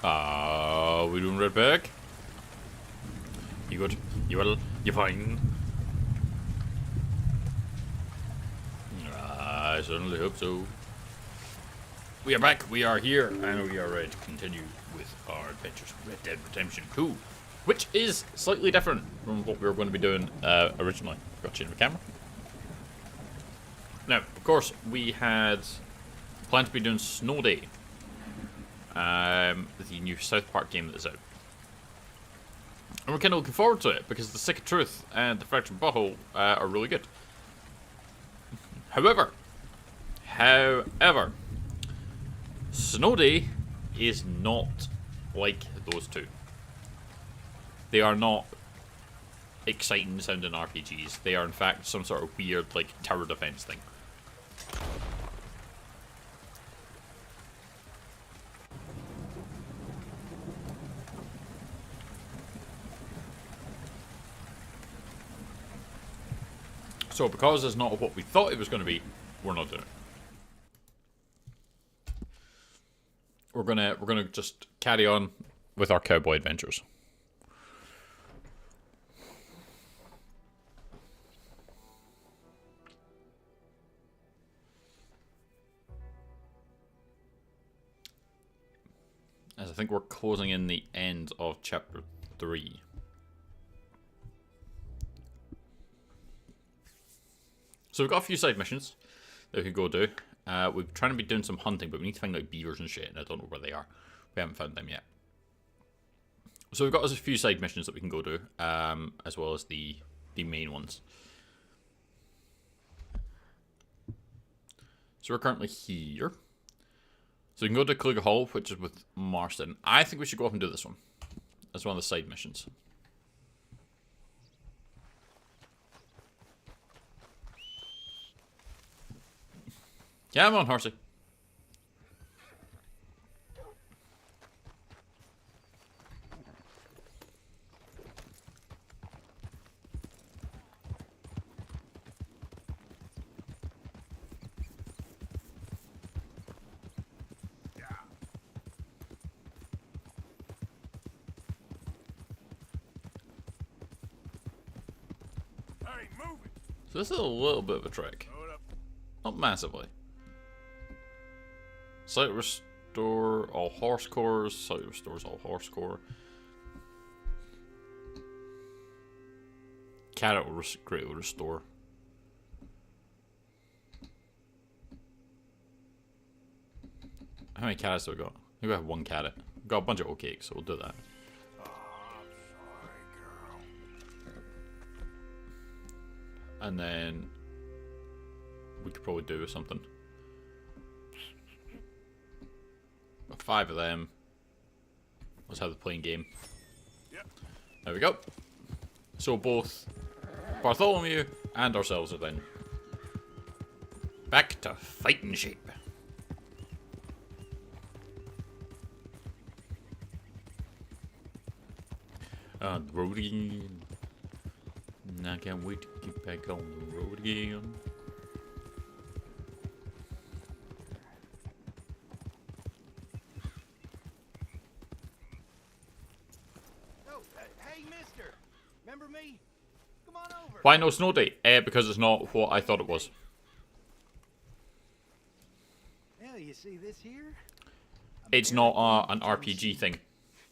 We doing red back? You good? You well? You fine? I certainly hope so. We are back, we are here, and we are ready to continue with our adventures with Red Dead Redemption 2. Which is slightly different from what we were going to be doing originally. Got to change the camera. Now, of course, we had planned to be doing Snow Day. The new South Park game that is out. And we're kind of looking forward to it, because The Stick of Truth and The Fractured Butthole are really good. However, Snow Day is not like those two. They are not exciting sounding RPGs. They are in fact some sort of weird, like, tower defense thing. So because it's not what we thought it was going to be, we're not doing it. We're gonna just carry on with our cowboy adventures. As I think we're closing in the end of chapter 3. So we've got a few side missions that we can go do. We're trying to be doing some hunting, but we need to find like beavers and shit, and I don't know where they are. We haven't found them yet. So we've got a few side missions that we can go do, as well as the main ones. So we're currently here. So we can go to Kluger Hall, which is with Marston. I think we should go up and do this one. That's one of the side missions. Yeah, I'm on, horsey. So this is a little bit of a trek. Not massively. Site restore all horse cores. Site restores all horse core. Carrot will greatly restore. How many carrots do we got? We have one carrot. We've got a bunch of oat cakes, so we'll do that. And then we could probably do something. 5 of them. Let's have the playing game. Yep. There we go. So both Bartholomew and ourselves are then back to fighting shape. On the road again. I can't wait to get back on the road again. Hey, mister. Remember me? Come on over. Why no Snow Day? Because it's not what I thought it was. Hell, you see this here? It's not an RPG thing.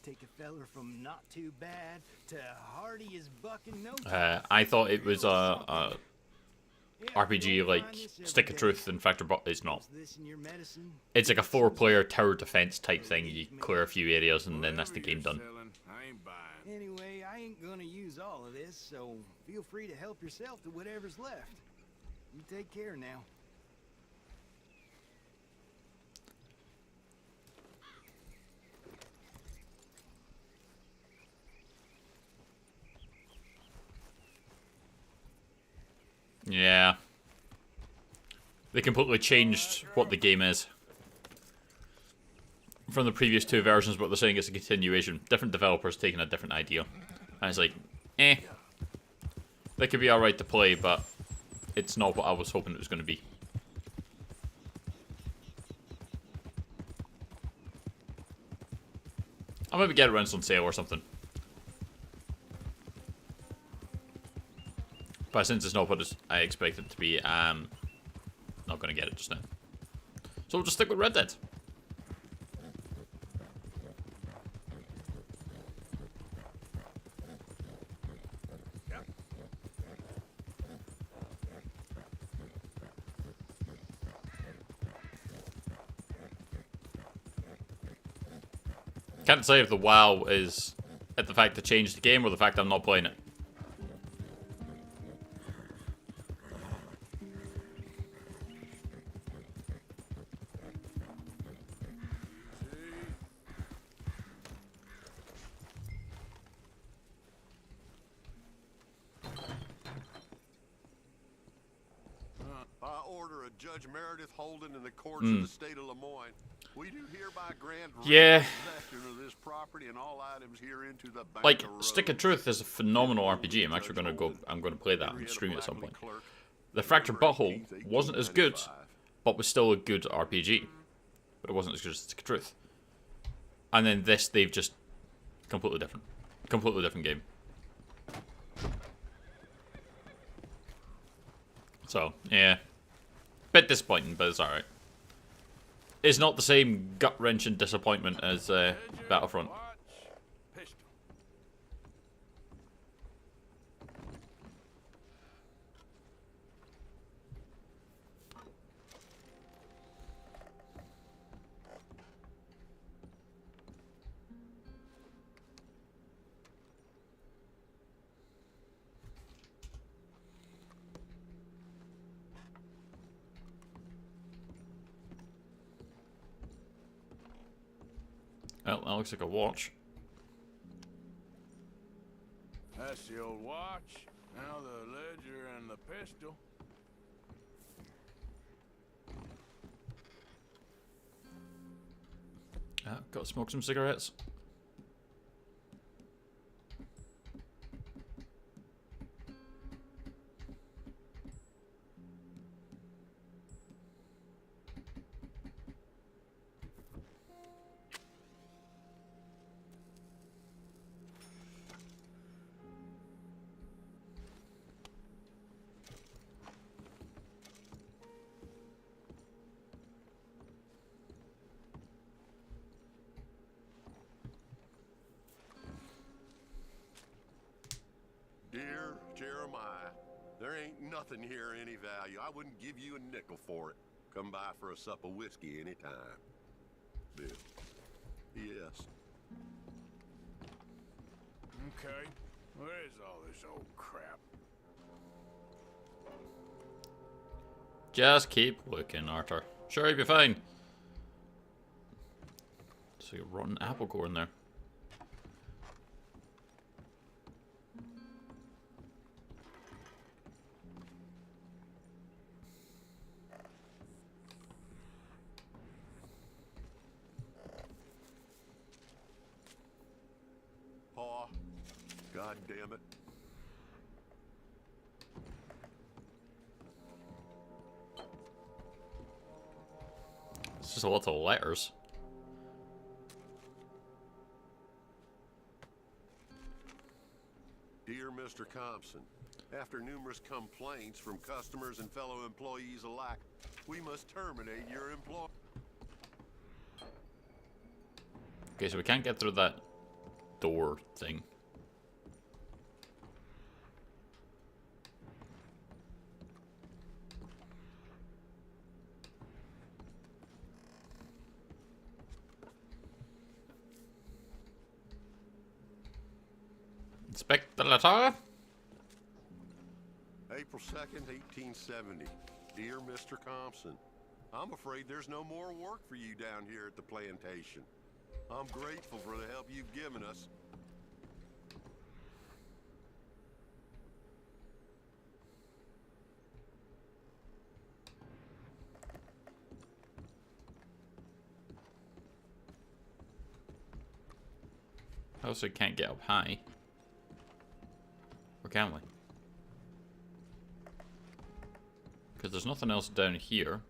Take a feller from not too bad to hardy as buck in no time. I thought it was a RPG like Stick of Truth and Fractured Butthole. It's not. It's like a 4-player tower defense type thing. You clear a few areas and then that's the game done. Anyway, I ain't gonna use all of this, so feel free to help yourself to whatever's left. You take care now. Yeah. They completely changed what the game is. From the previous 2 versions, but they're saying it's a continuation. Different developers taking a different idea. And it's like, They could be alright to play, but it's not what I was hoping it was going to be. I'll maybe get it when it's on sale or something. But since it's not what I expect it to be, not going to get it just now. So we'll just stick with Red Dead. Can't say if the WoW is at the fact to change the game or the fact I'm not playing it. I order a Judge Meredith Holden in the courts of the state of Lemoyne. We do hereby grant possession of this property and all items herein to the bank. Like, Stick of Truth is a phenomenal RPG. I'm actually going to play that and stream it at some point. The Fractured Butthole wasn't as good, but was still a good RPG. But it wasn't as good as Stick of Truth. And then this, they've just completely different game. So, yeah. Bit disappointing, but it's alright. It's not the same gut-wrenching disappointment as Battlefront. Well, that looks like a watch. That's the old watch. Now the ledger and the pistol. Got to smoke some cigarettes. Dear Jeremiah, there ain't nothing here any value. I wouldn't give you a nickel for it. Come by for a sup of whiskey anytime. Bill. Yes. Okay. Where is all this old crap? Just keep looking, Arthur. Sure, you'll be fine. See a rotten apple core in there. Paw. God damn it. It's just a lot of letters. Dear Mr. Compson, after numerous complaints from customers and fellow employees alike, we must terminate your employment. Okay, so we can't get through that door thing. Inspect the letter. April 2nd, 1870. Dear Mr. Compson, I'm afraid there's no more work for you down here at the plantation. I'm grateful for the help you've given us. I also can't get up high. Or can we? Because there's nothing else down here.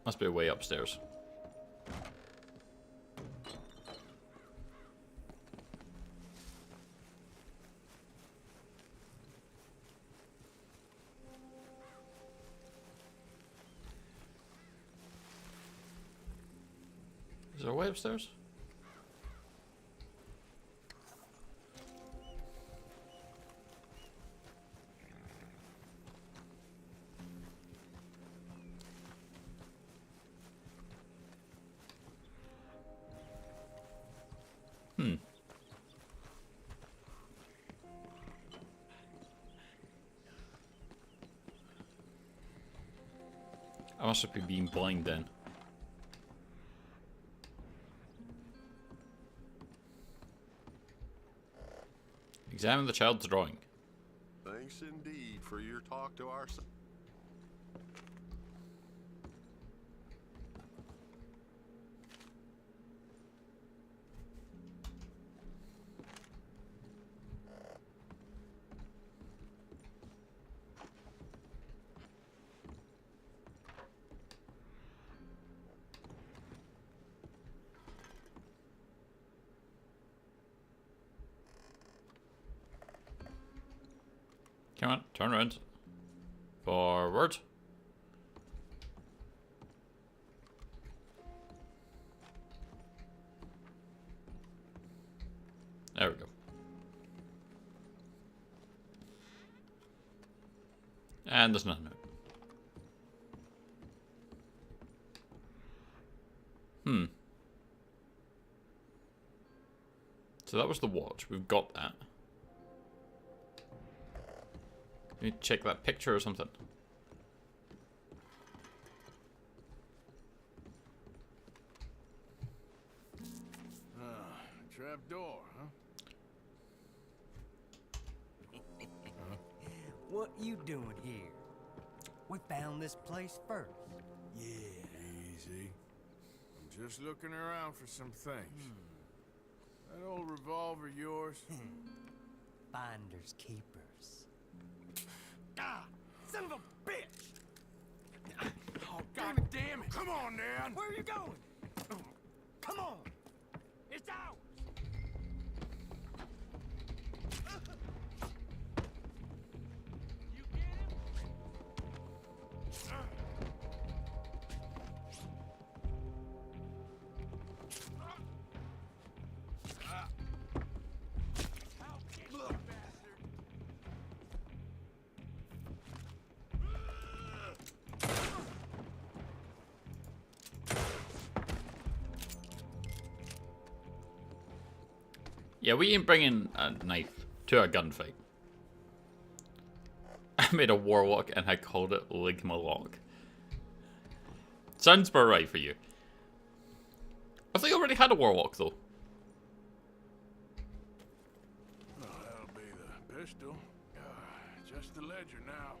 Must be a way upstairs. Is there a way upstairs? I must have been being blind then. Examine the child's drawing. Thanks indeed for your talk to our son. Come on, turn around. Forward. There we go. And there's nothing. So that was the watch. We've got that. We need to check that picture or something. Trap door, huh? What you doing here? We found this place first. Yeah. Easy. I'm just looking around for some things. That old revolver yours? Finders keepers. God, son of a bitch! Oh, God damn it! Come on, Dan! Where are you going? Come on! It's ours! You get him? I'll get you, bastard! Yeah, we ain't bringing a knife to a gunfight. I made a warlock and I called it Ligmalog. Sounds about right for you. I think I already had a warlock though. Oh, that'll be the pistol. Just the ledger now.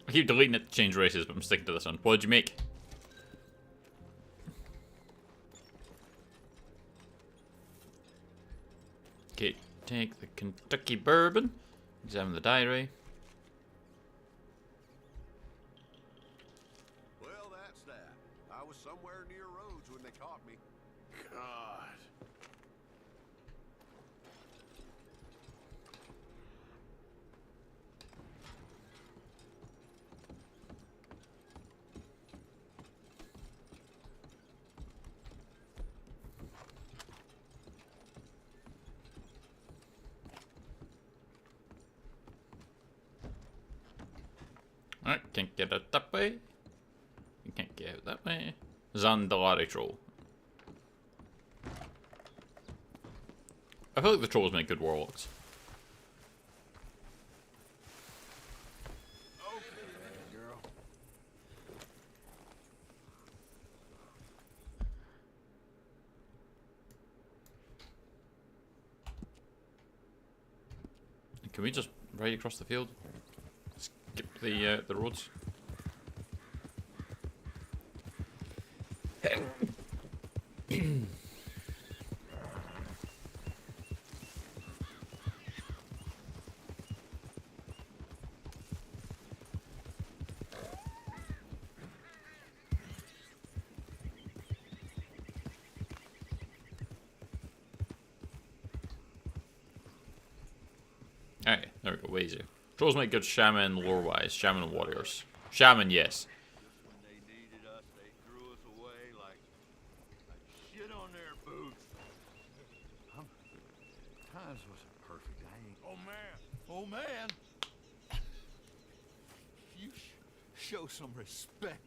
I keep deleting it to change races, but I'm sticking to this one. What did you make? Okay, take the Kentucky bourbon. Examine the diary. Well, that's that. I was somewhere near Rhodes when they caught me. God. Alright, can't get out that way. You can't get out that way. Zandalari troll. I feel like the trolls make good warlocks. Okay, girl. Can we just ride across the field? Skip the roads. Alright, there we go, way easier. Trolls make good shaman lore-wise. Shaman warriors. Shaman, yes. Just when they needed us, they threw us away like shit on their boots. Times wasn't perfect. I ain't. Oh, man. Oh man! You show some respect.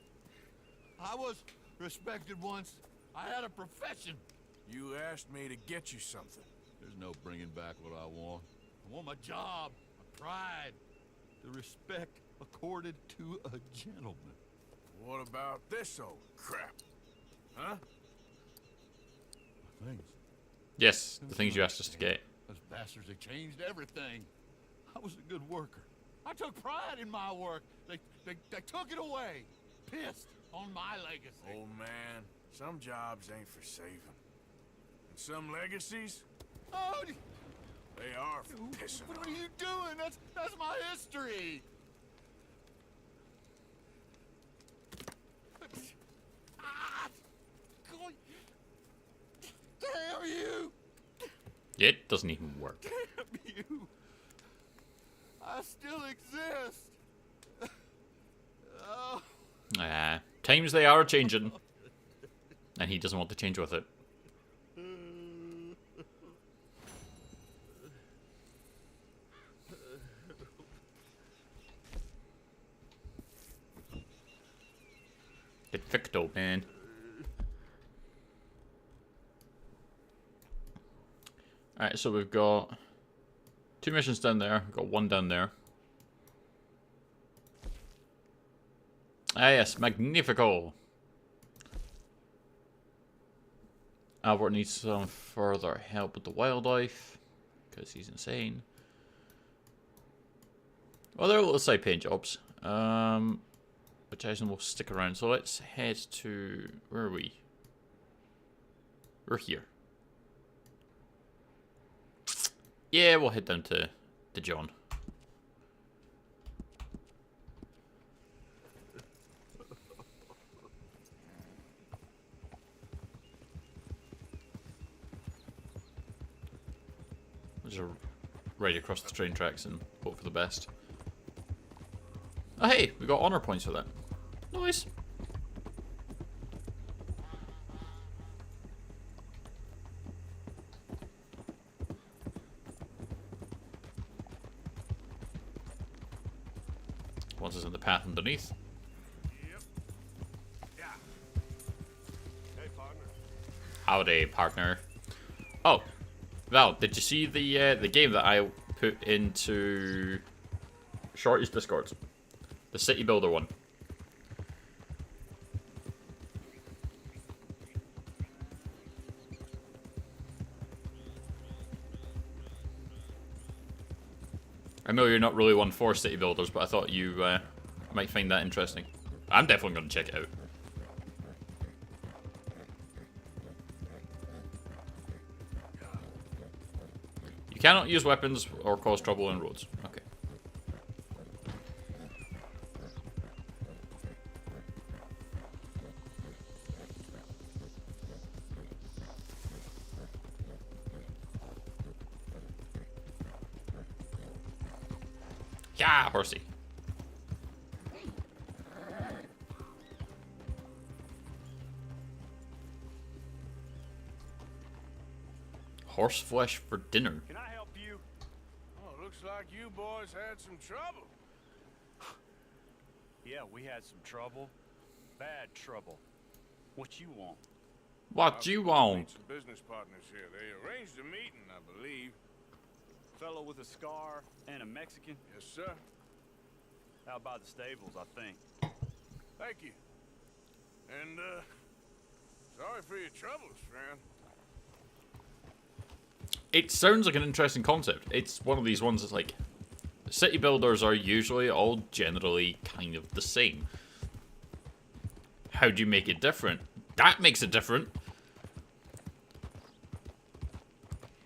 I was respected once. I had a profession. You asked me to get you something. There's no bringing back what I want. I want my job, my pride, the respect accorded to a gentleman. What about this old crap? Huh? Things. Yes, the things you asked us to get. Those bastards, they changed everything. I was a good worker. I took pride in my work. They took it away. Pissed on my legacy. Oh, man. Some jobs ain't for saving. And some legacies, Oh, they are for pissing what on. are you doing? That's my history. Ah, God. Damn you! It doesn't even work. Damn you! I still exist. Oh. Times they are changing. And he doesn't want to change with it. Get fixed, old man. Alright, so we've got 2 missions down there. We've got 1 down there. Ah yes, Magnifico! Albert needs some further help with the wildlife. Because he's insane. Well, they're little side paint jobs. Which I will stick around. So let's head to... Where are we? We're here. Yeah, we'll head down to John. Just right across the train tracks and hope for the best. Oh hey, we got honor points for that. Nice. Once it's in the path underneath. Yep. Yeah. Hey, partner. Howdy, partner. Oh, Val, did you see the game that I put into Shorty's Discord? The city builder one. I know you're not really one for city builders, but I thought you might find that interesting. I'm definitely going to check it out. You cannot use weapons or cause trouble on roads. Okay. Yeah, horsey. Horse flesh for dinner. Can I help you? Oh, looks like you boys had some trouble. Yeah, we had some trouble. Bad trouble. What you want? What you Meet want? some business partners here. They arranged a meeting, I believe. Fellow with a scar and a Mexican? Yes, sir. Out by the stables, I think. Thank you. And, sorry for your troubles, friend. It sounds like an interesting concept. It's one of these ones that's like, City builders are usually all generally kind of the same. How do you make it different? That makes it different.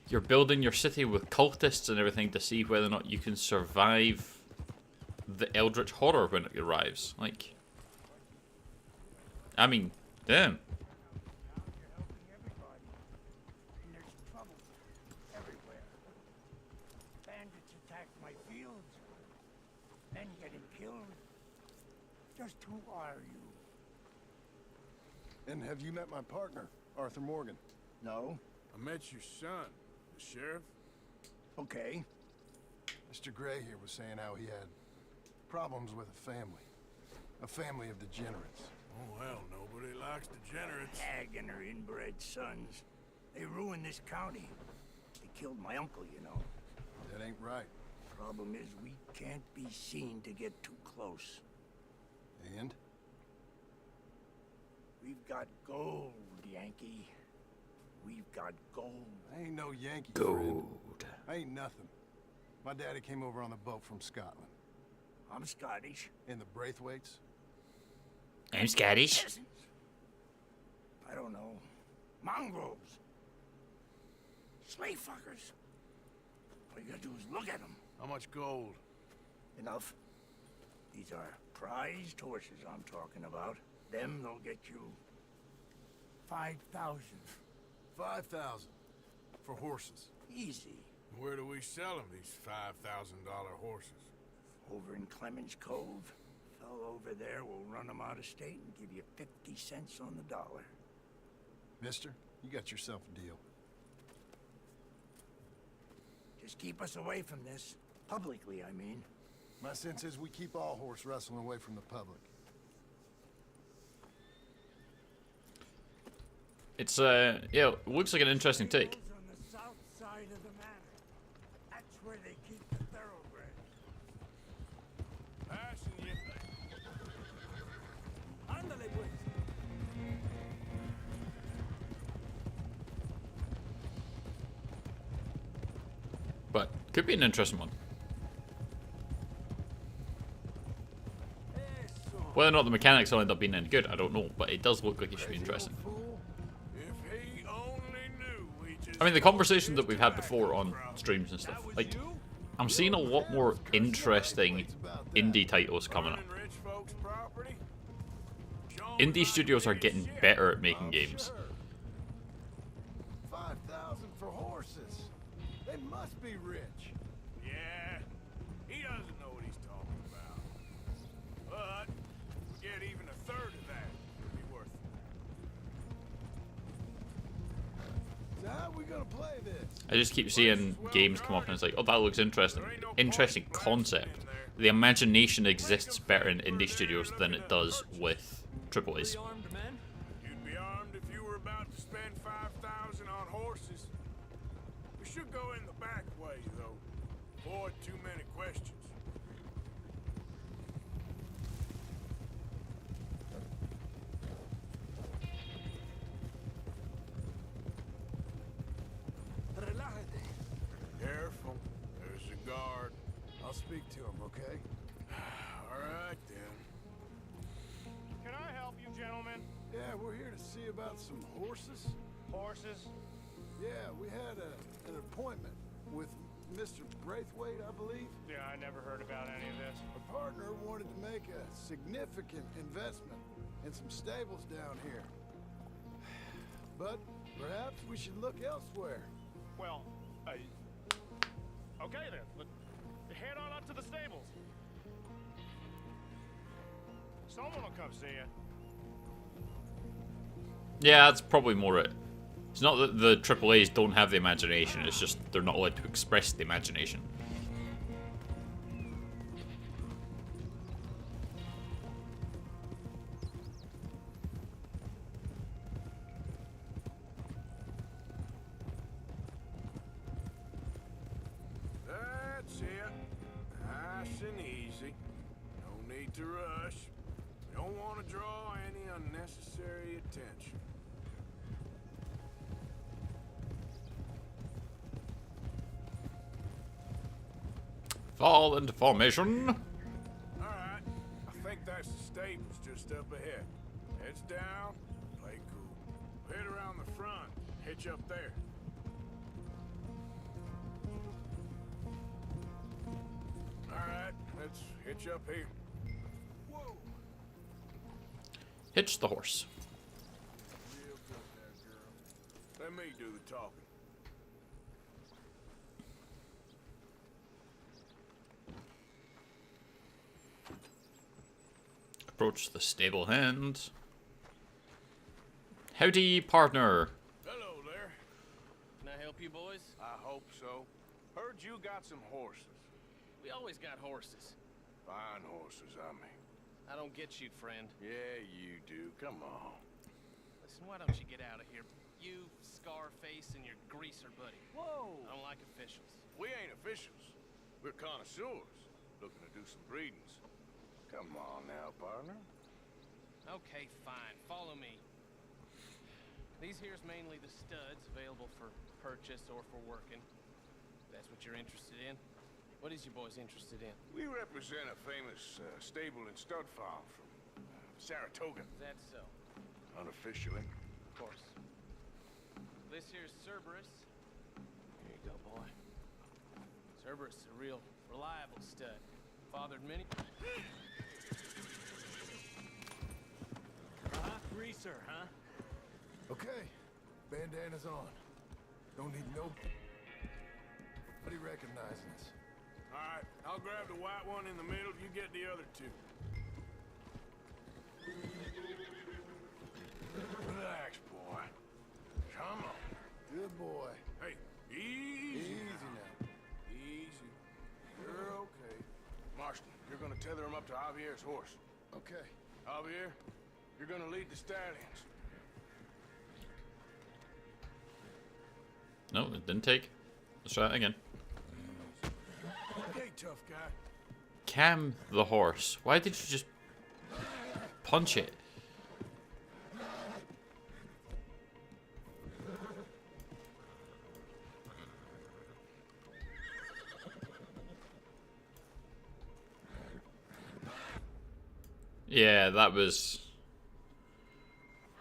You're building your city with cultists and everything to see whether or not you can survive the Eldritch Horror when it arrives. Like, I mean, damn. And there's trouble everywhere. Bandits attack my fields. Men getting killed. Just who are you? And have you met my partner, Arthur Morgan? No? I met your son, the sheriff. Okay. Mr. Gray here was saying how he had problems with a family of degenerates. Oh, well, nobody likes degenerates. Hag and her inbred sons. They ruined this county. They killed my uncle, you know. That ain't right. Problem is, we can't be seen to get too close. And? We've got gold, Yankee. We've got gold. I ain't no Yankee friend. Gold. I ain't nothing. My daddy came over on the boat from Scotland. I'm Scottish. In the Braithwaites. I'm Scottish. Peasants. I don't know. Mongrels. Slave fuckers. All you gotta do is look at them. How much gold? Enough. These are prized horses I'm talking about. Them, they'll get you 5,000. 5,000 for horses. Easy. Where do we sell them, these $5,000 horses? Over in Clemens Cove. Fellow over there will run them out of state and give you 50 cents on the dollar. Mister, you got yourself a deal. Just keep us away from this. Publicly, I mean. My sense is we keep all horse rustling away from the public. It's yeah, it looks like an interesting take. On the south side of the manor. That's where they keep the thoroughbreds. Passing you. Ándale, pues. But could be an interesting one. Whether or not the mechanics will end up being any good, I don't know, but it does look like it should be interesting. If he only knew we just I mean, the conversation that we've had before on streams and stuff, like, I'm seeing a lot more interesting indie titles coming up. burning rich folks' property. Indie studios are getting better at making games. 5,000 for horses. They must be rich. Yeah, he doesn't know what he's talking about. But if we get even a third of that, it'd be worth it. So how are we gonna play this? I just keep seeing games come up and it's like, oh, that looks interesting. Interesting concept. The imagination exists better in indie studios than it does with AAA's. You'd be armed if you were about to spend 5,000 on horses. We should go in the back way, though. Avoid too many questions. Relájate. Careful. There's a guard. I'll speak to him, okay? All right, then. Can I help you, gentlemen? Yeah, we're here to see about some horses. Horses? Yeah, we had an appointment with Mr. Braithwaite, I believe. Yeah, I never heard about any of this. Our partner wanted to make a significant investment in some stables down here. But perhaps we should look elsewhere. Well, okay then. Head on up to the stables. Someone will come see you. Yeah, that's probably more it. It's not that the AAA's don't have the imagination, it's just they're not allowed to express the imagination. That's it. Nice and easy. No need to rush. We don't want to draw any unnecessary attention. Fall into formation. Alright, I think that's the stables just up ahead. Heads down, play cool. Head around the front, hitch up there. Alright, let's hitch up here. Whoa! Hitch the horse. Real good there, girl. Let me do the talking. Approach the stable hand. Howdy, partner. Hello there. Can I help you boys? I hope so. Heard you got some horses. We always got horses. Fine horses, I mean. I don't get you, friend. Yeah, you do. Come on. Listen, why don't you get out of here? You, Scarface, and your greaser buddy. Whoa! I don't like officials. We ain't officials. We're connoisseurs. Looking to do some breedings. Come on now, partner. Okay, fine. Follow me. These here's mainly the studs available for purchase or for working. If that's what you're interested in. What is you boys interested in? We represent a famous stable and stud farm from Saratoga. Is that so? Unofficially. Of course. This here's Cerberus. Here you go, boy. Cerberus is a real reliable stud. Fathered many. Greaser, huh? Okay, bandana's on. Don't need nobody recognizing us. All right, I'll grab the white one in the middle. You get the other two. Relax, boy. Come on. Good boy. Hey, easy. Easy now. Easy. You're okay. Marston, you're gonna tether him up to Javier's horse. Okay. Javier, you're gonna lead the stallions. No, it didn't take. Let's try it again. Okay, tough guy. Cam the horse. Why did you just punch it? Yeah, that was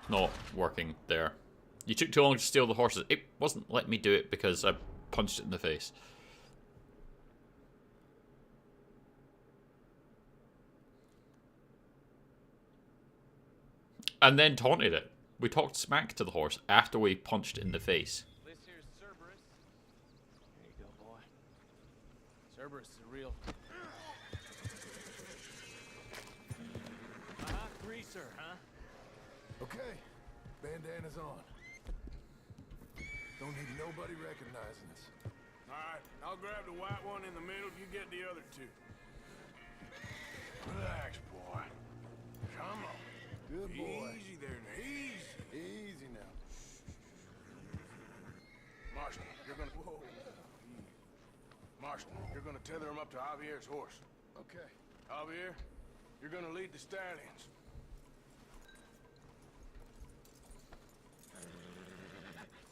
not working there. You took too long to steal the horses. It wasn't letting me do it because I punched it in the face. And then taunted it. We talked smack to the horse after we punched it in the face. This here's Cerberus. Here you go, boy. Cerberus is a real. Greaser, huh? Okay, bandana's on. Don't need nobody recognizing us. All right, I'll grab the white one in the middle. You get the other two. Relax, boy. Come on. Good boy. Easy there, now. Easy. Easy now. Marston, you're gonna. Whoa. Marston, you're gonna tether him up to Javier's horse. Okay. Javier, you're gonna lead the stallions.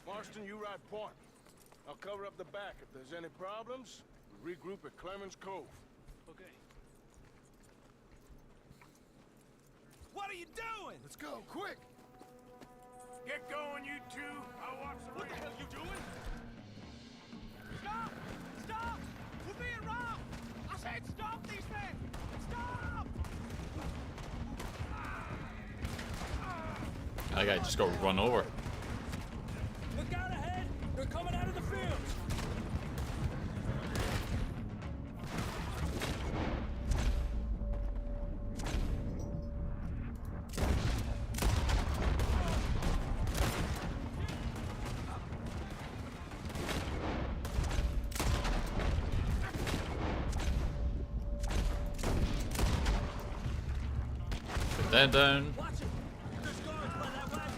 Marston, you ride point. I'll cover up the back. If there's any problems, we regroup at Clemens Cove. Okay. What are you doing? Let's go, quick! Get going, you two. I'll watch the race. What the hell you doing? Stop! Stop! We're being robbed! I said stop these men! Stop! That guy just got run over. Look out ahead! They're coming out of the fields! Put that down. Watch it! There's guards by that wagon!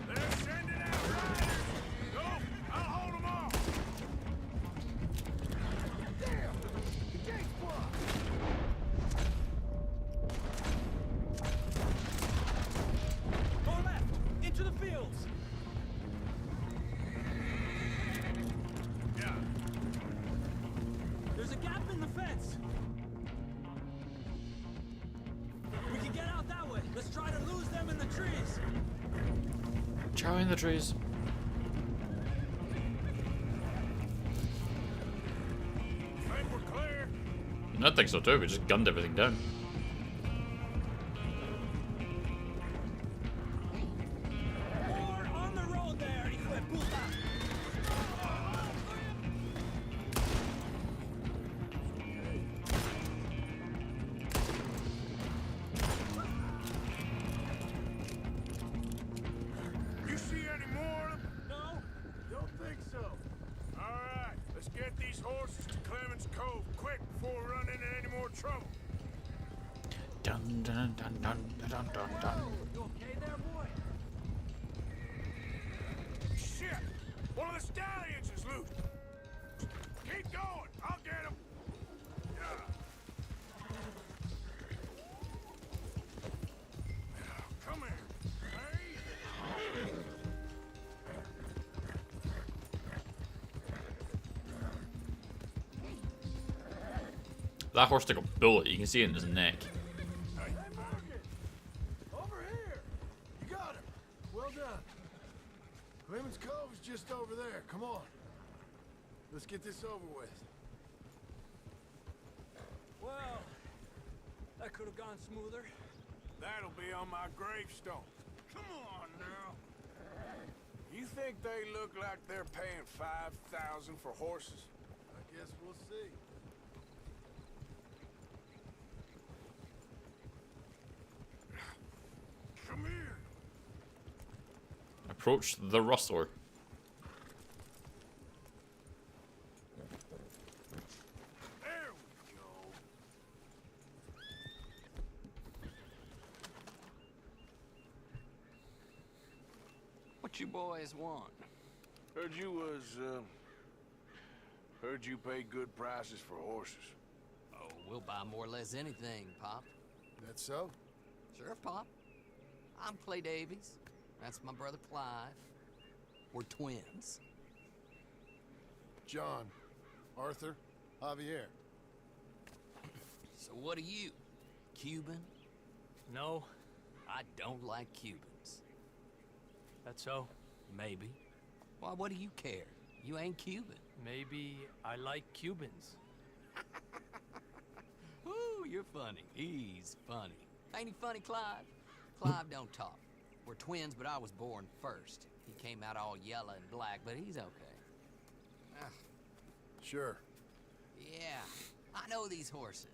They're sending out riders. Go! I'll hold them off. Damn! The gate's blocked! Go left! Into the fields! Yeah. There's a gap in the fence. We can get out that way. Let's try to lose them in the trees. Chow in the trees. Think we're clear? I don't think so too. We just gunned everything down. More on the road there, hijo de puta. You see any more of them? No? Don't think so. All right, let's get these horses to Clemens Cove quick before we run into any more trouble. Dun dun dun dun dun dun dun. You okay there, boy? Shit! One of the stallions is loose. Keep going. I'll get him. Come here. Hey. That horse took a bullet. You can see it in his neck. Hey, Morgan! Over here! You got him! Well done. Clemens Cove is just over there. Come on. Let's get this over with. Well, that could have gone smoother. That'll be on my gravestone. Come on now. You think they look like they're paying $5,000 for horses? I guess we'll see. Come here. Approach the rustler. There we go. What you boys want? Heard you pay good prices for horses. Oh, we'll buy more or less anything, Pop. That so? Sure, Pop. I'm Clay Davies. That's my brother Clive. We're twins. John, Arthur, Javier. So what are you? Cuban? No, I don't like Cubans. that's so. Maybe. Why, what do you care? You ain't Cuban. Maybe I like Cubans. Ooh, you're funny. He's funny. Ain't he funny, Clive? Clive don't talk. We're twins, but I was born first. He came out all yellow and black, but he's okay. Sure. Yeah, I know these horses.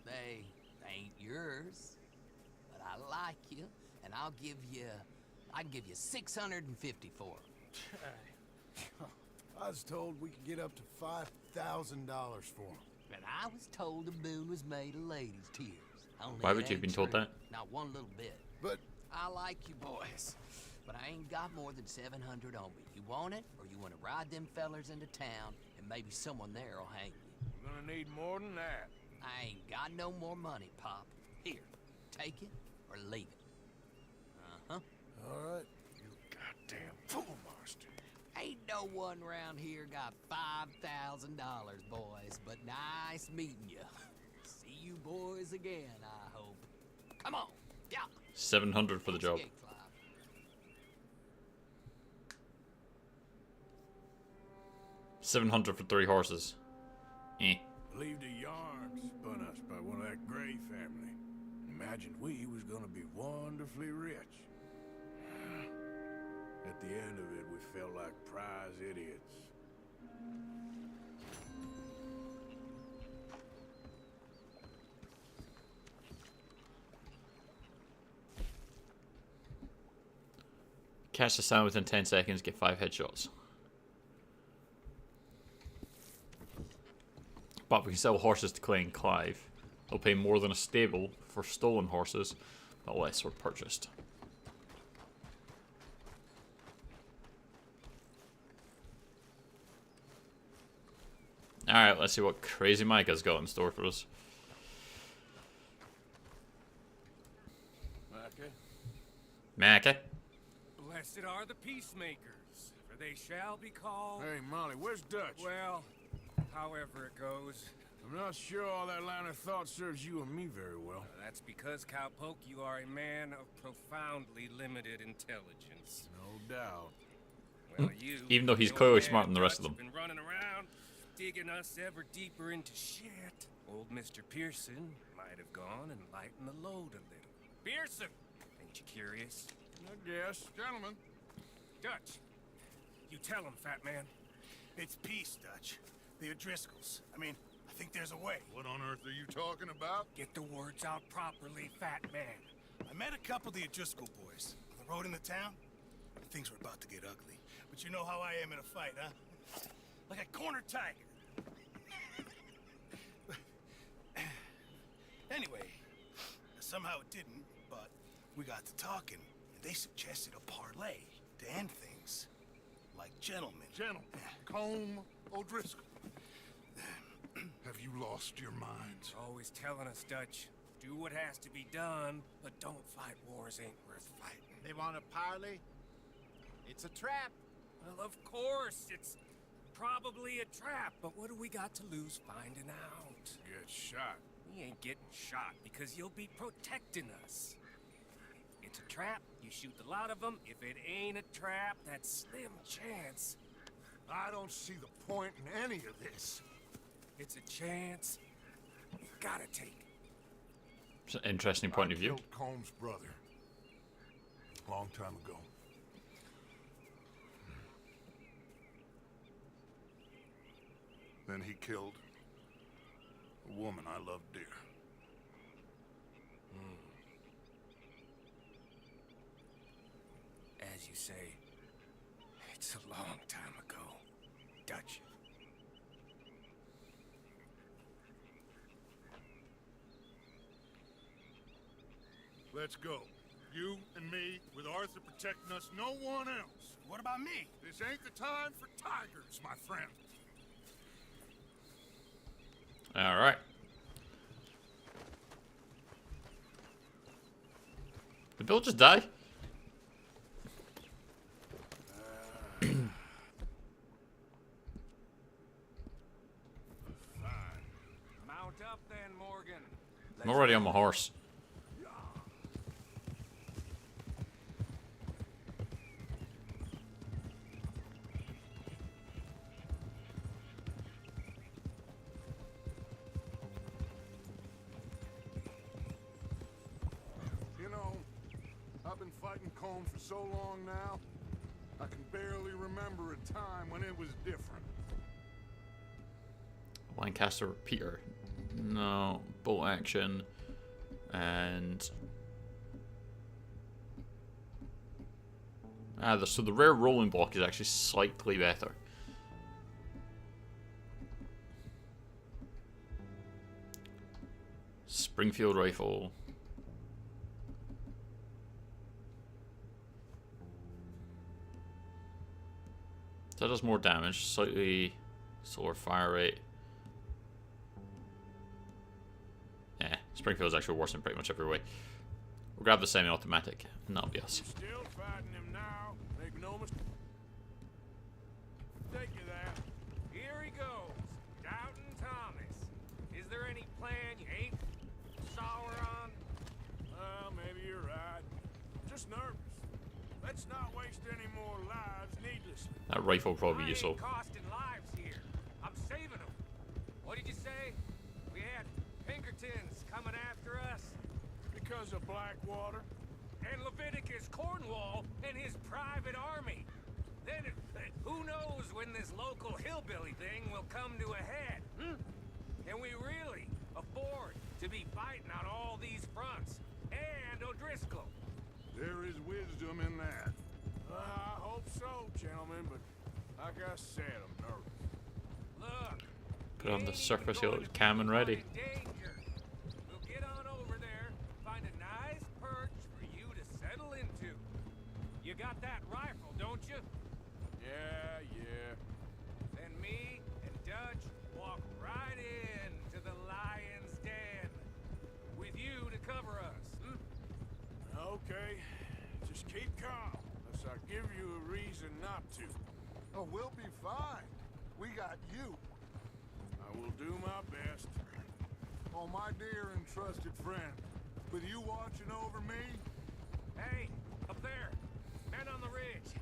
They ain't yours, but I like you, and I can give you 650 for them. I was told we could get up to $5,000 for them. And I was told the moon was made of ladies' tears. Only Why it would you have been ain't told true. that? Not one little bit. But I like you boys, but I ain't got more than 700 on me. You want it, or you want to ride them fellers into town, and maybe someone there'll hang you. We're gonna need more than that. I ain't got no more money, Pop. Here, take it or leave it. Uh-huh. all right. You goddamn fool monster. Ain't no one around here got $5,000, boys, but nice meeting you. See you boys again, I hope. Come on, yeah. 700 for the job. Okay, Clive. 700 for 3 horses. Eh. Believed a yarn spun us by one of that Gray family. Imagined we was gonna be wonderfully rich. At the end of it, we felt like prize idiots. Catch the sound within 10 seconds, get 5 headshots. But we can sell horses to Clay and Clive. They'll pay more than a stable for stolen horses, but less were purchased. Alright, let's see what Crazy Micah's got in store for us. Okay. Micah? Blessed are the peacemakers, for they shall be called... Hey, Molly, where's Dutch? Well, however it goes. I'm not sure all that line of thought serves you and me very well. That's because, Cowpoke, you are a man of profoundly limited intelligence. No doubt. Well, you, Even though he's the clearly old smarter than the man rest of Dutch, them. been running around, digging us ever deeper into shit. Old Mr. Pearson might have gone and lightened the load a little. Pearson! Ain't you curious? I guess. Gentlemen, Dutch, you tell him, fat man. It's peace, Dutch. The O'Driscolls. I mean, I think there's a way. what on earth are you talking about? Get the words out properly, fat man. I met a couple of the O'Driscoll boys on the road into town, and things were about to get ugly. But you know how I am in a fight, huh? Like a corner tiger. Anyway, somehow it didn't, but we got to talking, and they suggested a parlay to end things. Like gentlemen. Gentlemen, Combe O'Driscoll. Have you lost your minds? Always telling us, Dutch, do what has to be done, but don't fight wars ain't worth fighting. They want a parley? It's a trap. Well, of course, it's probably a trap, but what do we got to lose finding out? Get shot. We ain't getting shot because you'll be protecting us. It's a trap, you shoot the lot of them. If it ain't a trap, that's slim chance. I don't see the point in any of this. It's a chance you gotta take. It's an interesting point of view. Killed Combs' brother. Long time ago. Then he killed a woman I loved dear. As you say, it's a long time ago, Dutch. Let's go. You and me, with Arthur protecting us, no one else. What about me? This ain't the time for tigers, my friend. All right. Did Bill just die? Mount up then, Morgan. I'm already on my horse. You know, I've been fighting Combs for so long now, I can barely remember a time when it was different. Lancaster repeater. No. Bolt action. And... so the rare rolling block is actually slightly better. Springfield rifle. That does more damage. Slightly slower fire rate. Springfield's actually worse in pretty much every way. We'll grab the semi-automatic, and that'll be us. Still fighting him now. Make no mistake. Take you there. Here he goes, Doubting Thomas. Is there any plan you ain't sour on? Well, maybe you're right. I'm just nervous. Let's not waste any more lives needlessly. That rifle will probably be I useful. ain't costing lives here. I'm saving them. What did you say? We had Pinkertons coming after us? Because of Blackwater? And Leviticus Cornwall and his private army. Then, who knows when this local hillbilly thing will come to a head? Can we really afford to be fighting on all these fronts? And O'Driscoll. There is wisdom in that. I hope so, gentlemen, but like I said, I'm nervous. Look. Put on the ain't surface going hill to cam and be ready. in danger. We'll get on over there, find a nice perch for you to settle into. You got that rifle, don't you? Yeah. Then me and Dutch walk right in to the lion's den. With you to cover us, Okay. Just keep calm, unless I give you a reason not to. Oh, we'll be fine. We got you. I I will do my best. Oh, my dear and trusted friend, with you watching over me, Hey, up there. Men on the ridge.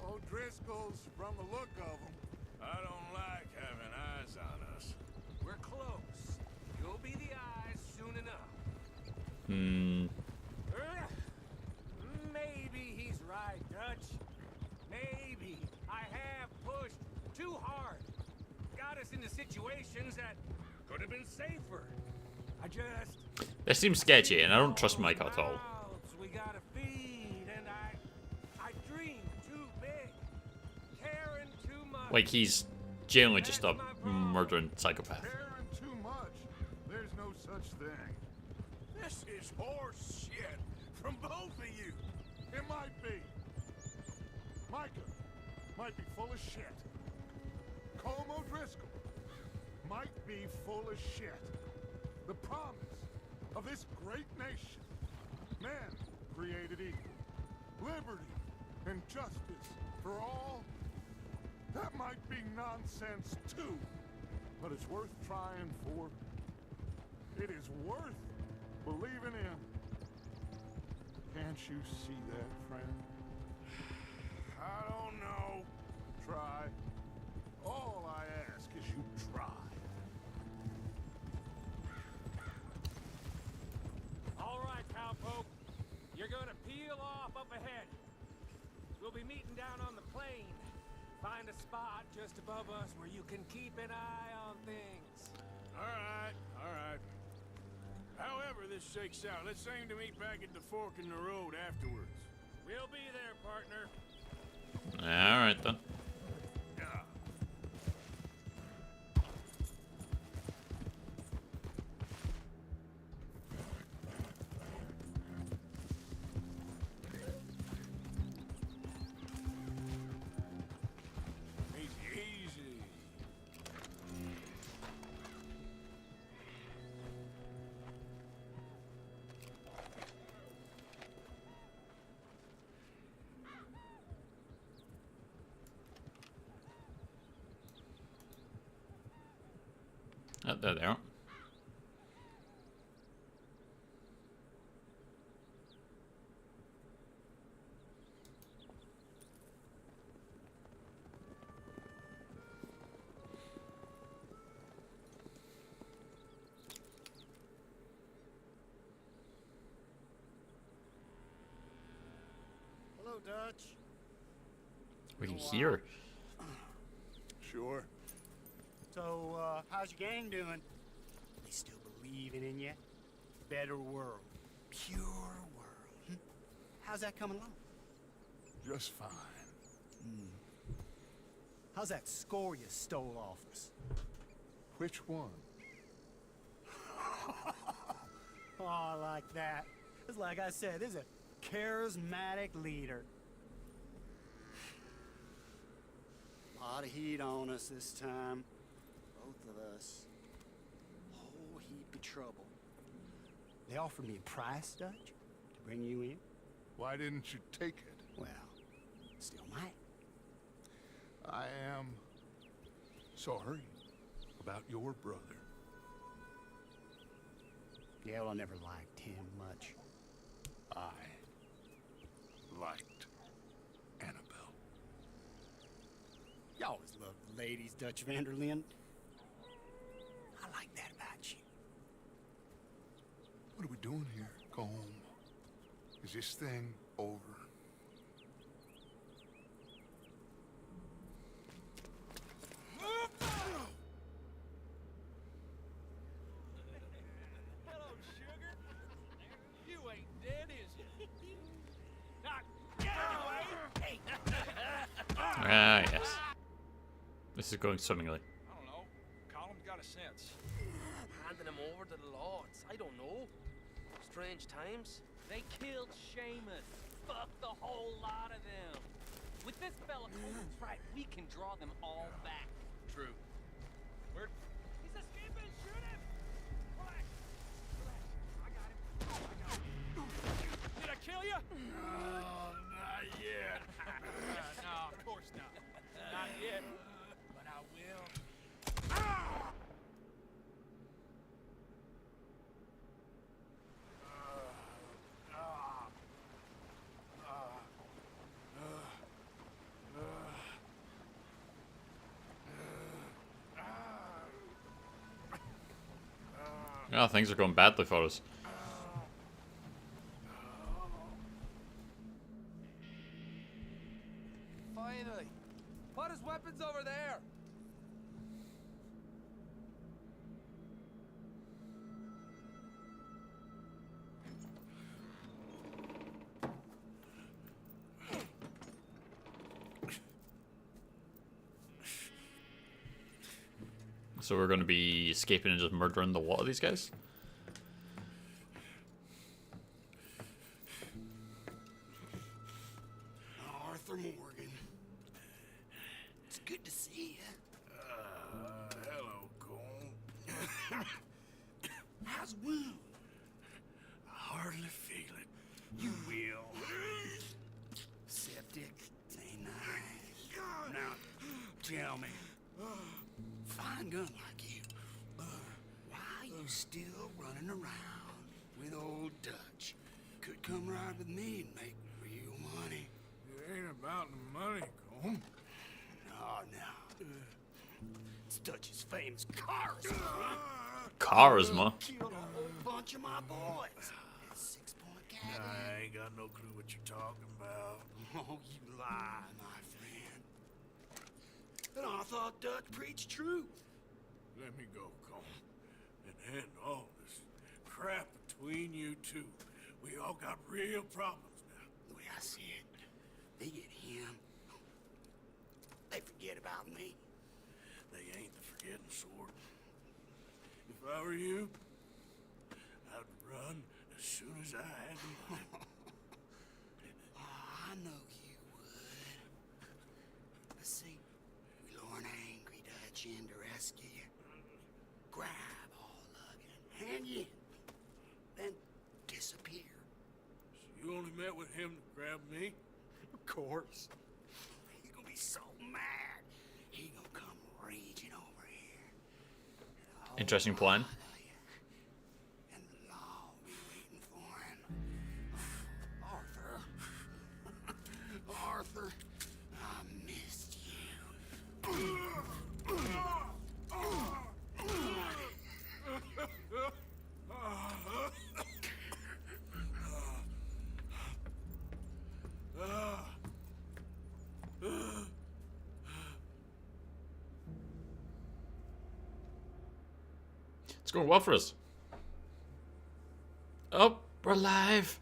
O'Driscoll's, from the look of them. I don't like having eyes on us. We're close. You'll be the eyes soon enough. Maybe he's right, Dutch. Maybe I have pushed too hard. Got us into situations that could have been safer. I just... This seems sketchy, and I don't trust Mike at all. Mouths we gotta feed, and I dream too big, caring too much. Like he's generally just a murdering psychopath. Caring too much. There's no such thing. This is horse shit from both of you. It might be. Micah might be full of shit. Colm O'Driscoll might be full of shit. The promise of this great nation. Men created equal. Liberty and justice for all. That might be nonsense too. But it's worth trying for. It is worth believing in. Can't you see that, friend? I don't know. Try. All I ask is you try. All right, cowpoke. You're gonna peel off up ahead. We'll be meeting down on the plain. Find a spot just above us where you can keep an eye on things. All right, all right. However this shakes out, let's aim to meet back at the fork in the road afterwards. We'll be there, partner. Alright then. Yeah. Easy, easy. Oh, there they are. Hello, Dutch. We can hear. Sure. So, how's your gang doing? They still believing in you? Better world. Pure world. How's that coming along? Just fine. How's that score you stole off us? Which one? Oh, I like that. It's like I said, this is a charismatic leader. A lot of heat on us this time. Both of us. Whole heap of trouble. They offered me a price, Dutch, to bring you in. Why didn't you take it? Well, still might. I am sorry about your brother. Yeah, well, I never liked him much. I liked Annabelle. You always loved the ladies, Dutch Vanderlyn. I like that about you. What are we doing here, Colm? Is this thing over? Hello, sugar. You ain't dead, is you? Now, get away! Ah, yes. This is going swimmingly. I don't know. Colum's got a sense. Handing him over to the lords. I don't know. Strange times. They killed Seamus. Fuck the whole lot of them. With this fella Coleman's right, we can draw them all back. True. Where? He's escaping. Shoot him! Relax. Relax. I got him. Did I kill you? Oh, not yet. No, of course not. Not yet. But I will. Yeah, things are going badly for us. Finally. Put his weapons over there. So we're going to be escaping and just murdering the lot of these guys? Arthur Morgan. It's good to see you. Hello, Cole. How's the wound? I hardly feel it. You will. Septic. Ain't nice. Now, tell me. Fine gun like you. Why you still running around with old Dutch? Could come right with me and make real money. It ain't about the money, Cole. No. It's Dutch's famous charisma. Charisma? Killed a whole bunch of my boys. At 6 Point Cabin. I ain't got no clue what you're talking about. Oh, you lie, my friend. And I thought Dutch preached truth. Let me go, Cole. And end all this crap between you two. We all got real problems now. The way I see it, they get him. They forget about me. They ain't the forgetting sort. If I were you, I'd run as soon as I had the money. I know you would. But see, we lure an angry Dutch in to rescue you. Grab all of you and hand you in. Then disappear. So you only met with him to grab me? Of course. He's gonna be so mad. He gonna come raging over here. Interesting plan. And the law will be waiting for him. Arthur. Arthur, I missed you. It's going well for us. Oh, we're alive.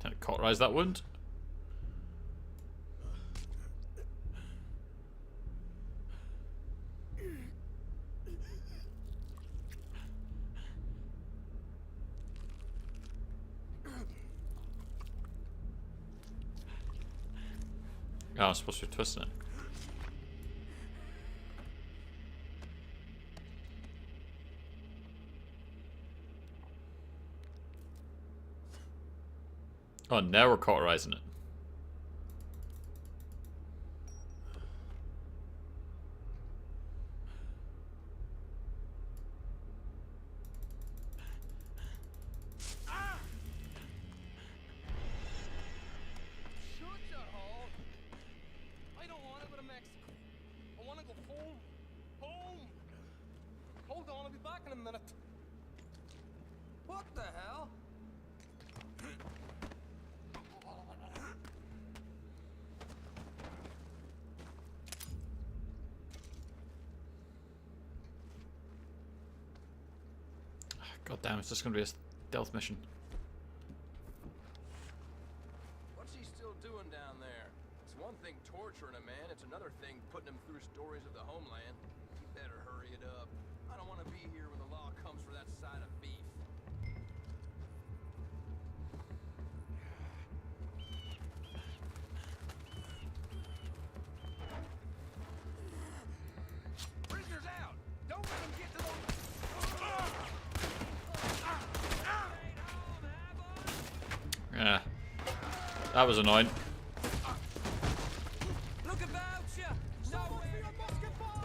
Can I cauterize that wound? Oh, I'm supposed to be twisting it. Oh, now we're cauterizing it. Hold on, I'll be back in a minute. What the hell? God damn, it's just gonna be a stealth mission. What's he still doing down there? It's one thing torturing a man, it's another thing putting him through stories of the homeland. He better hurry it up. I don't want to be here when the law comes for that side of beef. Prisoners out! Don't let them get to the... Yeah. That was annoying. Look about you! Nowhere for your musket ball!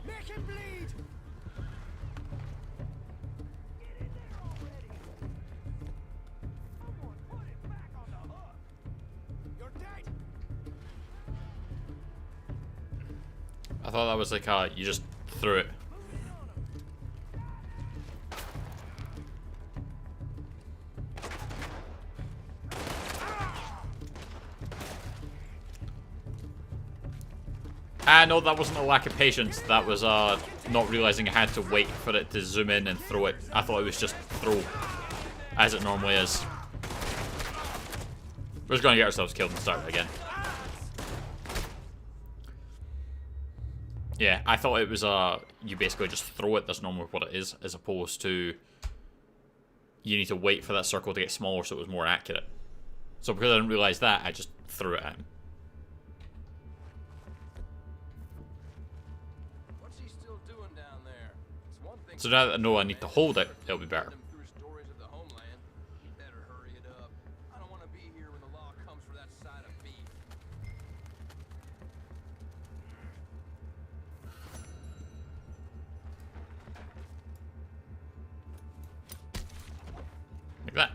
Make him bleed! Get in there already! Someone put it back on the hook! You're dead! I thought that was like you just threw it. No, that wasn't a lack of patience. That was not realizing I had to wait for it to zoom in and throw it. I thought it was just throw, as it normally is. We're just gonna get ourselves killed and start it again. Yeah, I thought it was you basically just throw it. That's normally what it is, as opposed to you need to wait for that circle to get smaller so it was more accurate. So because I didn't realize that, I just threw it at him. So now that I know I need to hold it, it'll be better. Like that.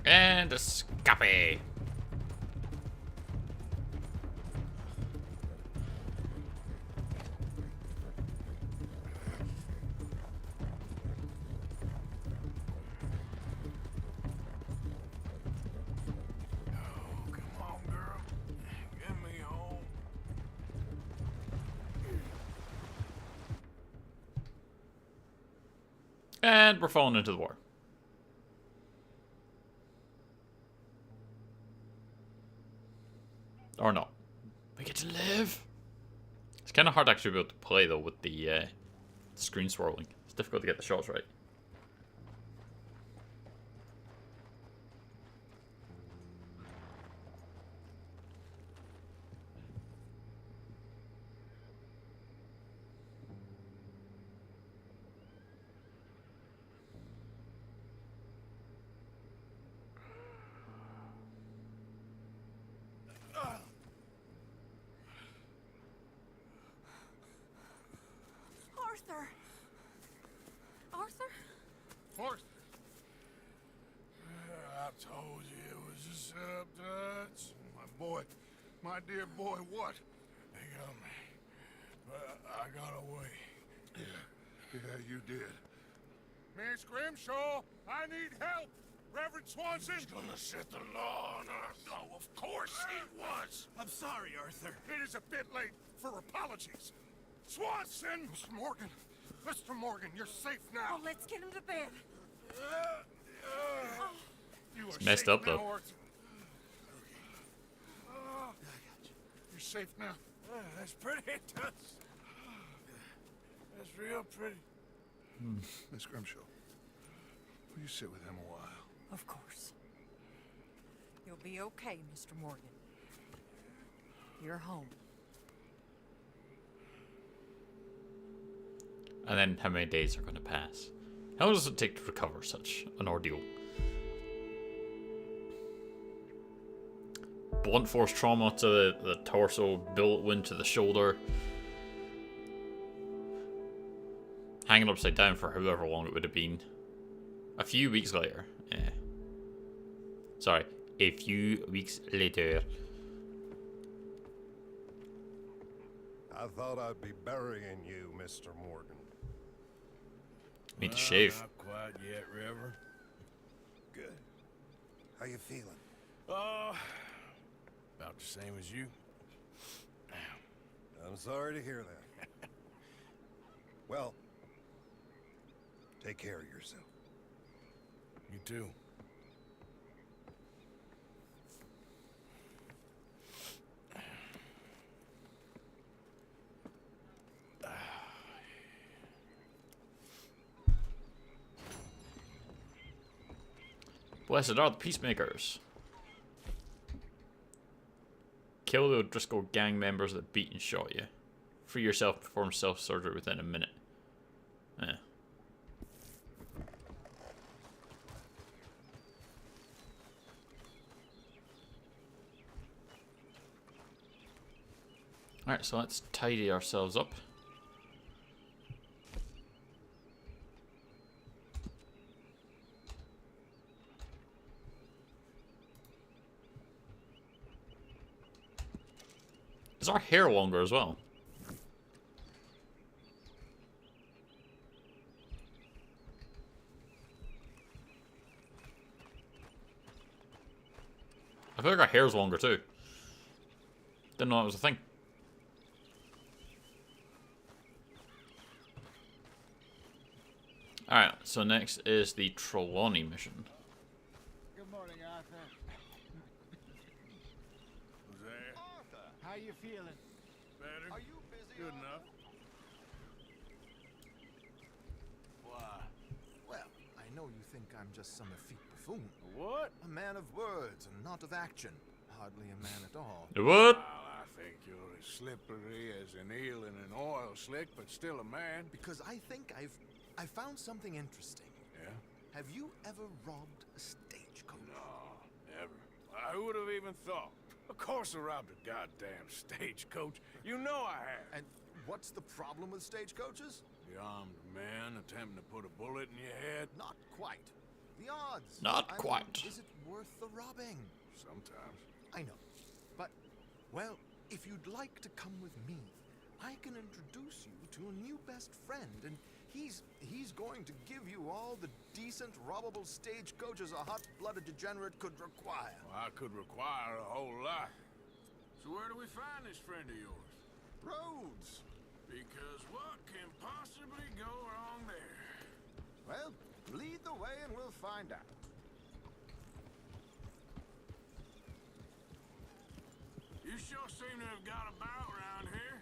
And escape. And we're falling into the water. Or not. We get to live. It's kind of hard actually to be able to play though with the screen swirling. It's difficult to get the shots right. Arthur! Arthur? Arthur! I told you it was a setup, Dutch. My dear boy, what? They got me. But I got away. Yeah, you did. Miss Grimshaw, I need help! Reverend Swanson? He's gonna set the law on us. Oh, of course he was. I'm sorry, Arthur. It is a bit late for apologies. Swanson! Mr. Morgan. Mr. Morgan, you're safe now. Oh, let's get him to bed. You are messed safe up, now, though. Arthur. You're safe now. That's pretty. That's real pretty. Miss Grimshaw, will you sit with him a while? Of course. You'll be okay, Mr. Morgan. You're home. And then how many days are going to pass? How long does it take to recover such an ordeal? Blunt force trauma to the torso, bullet wound to the shoulder. Hanging upside down for however long it would have been. A few weeks later. Yeah. Sorry. A few weeks later. I thought I'd be burying you, Mr. Morgan. Need to shave. Not quite yet, Reverend. Good. How you feeling? About the same as you. I'm sorry to hear that. Well, take care of yourself. You too. Blessed are the peacemakers. Kill the O'Driscoll gang members that beat and shot you. Free yourself, perform self-surgery within a minute. Yeah. Alright, so let's tidy ourselves up. Is our hair longer as well? I feel like our hair's longer too. Didn't know that was a thing. Alright, so next is the Trelawney mission. Good morning, Arthur. Who's there? Arthur, how you feeling? Better? Are you busy? Good Arthur? enough. Why? Well, I know you think I'm just some effete buffoon. What? A man of words and not of action. Hardly a man at all. What? Well, I think you're as slippery as an eel in an oil slick, but still a man. Because I think I found something interesting. Yeah? Have you ever robbed a stagecoach? No, never. Who would have even thought? Of course I robbed a goddamn stagecoach. You know I have. And what's the problem with stagecoaches? The armed man attempting to put a bullet in your head? Not quite. The odds. Not I quite. mean, is it worth the robbing? Sometimes. I know. But, well, if you'd like to come with me, I can introduce you to a new best friend, and he's going to give you all the decent, robbable stagecoaches a hot-blooded degenerate could require. Well, I could require a whole lot. So where do we find this friend of yours? Roads. Because what can possibly go wrong there? Well, lead the way and we'll find out. You sure seem to have got about around here.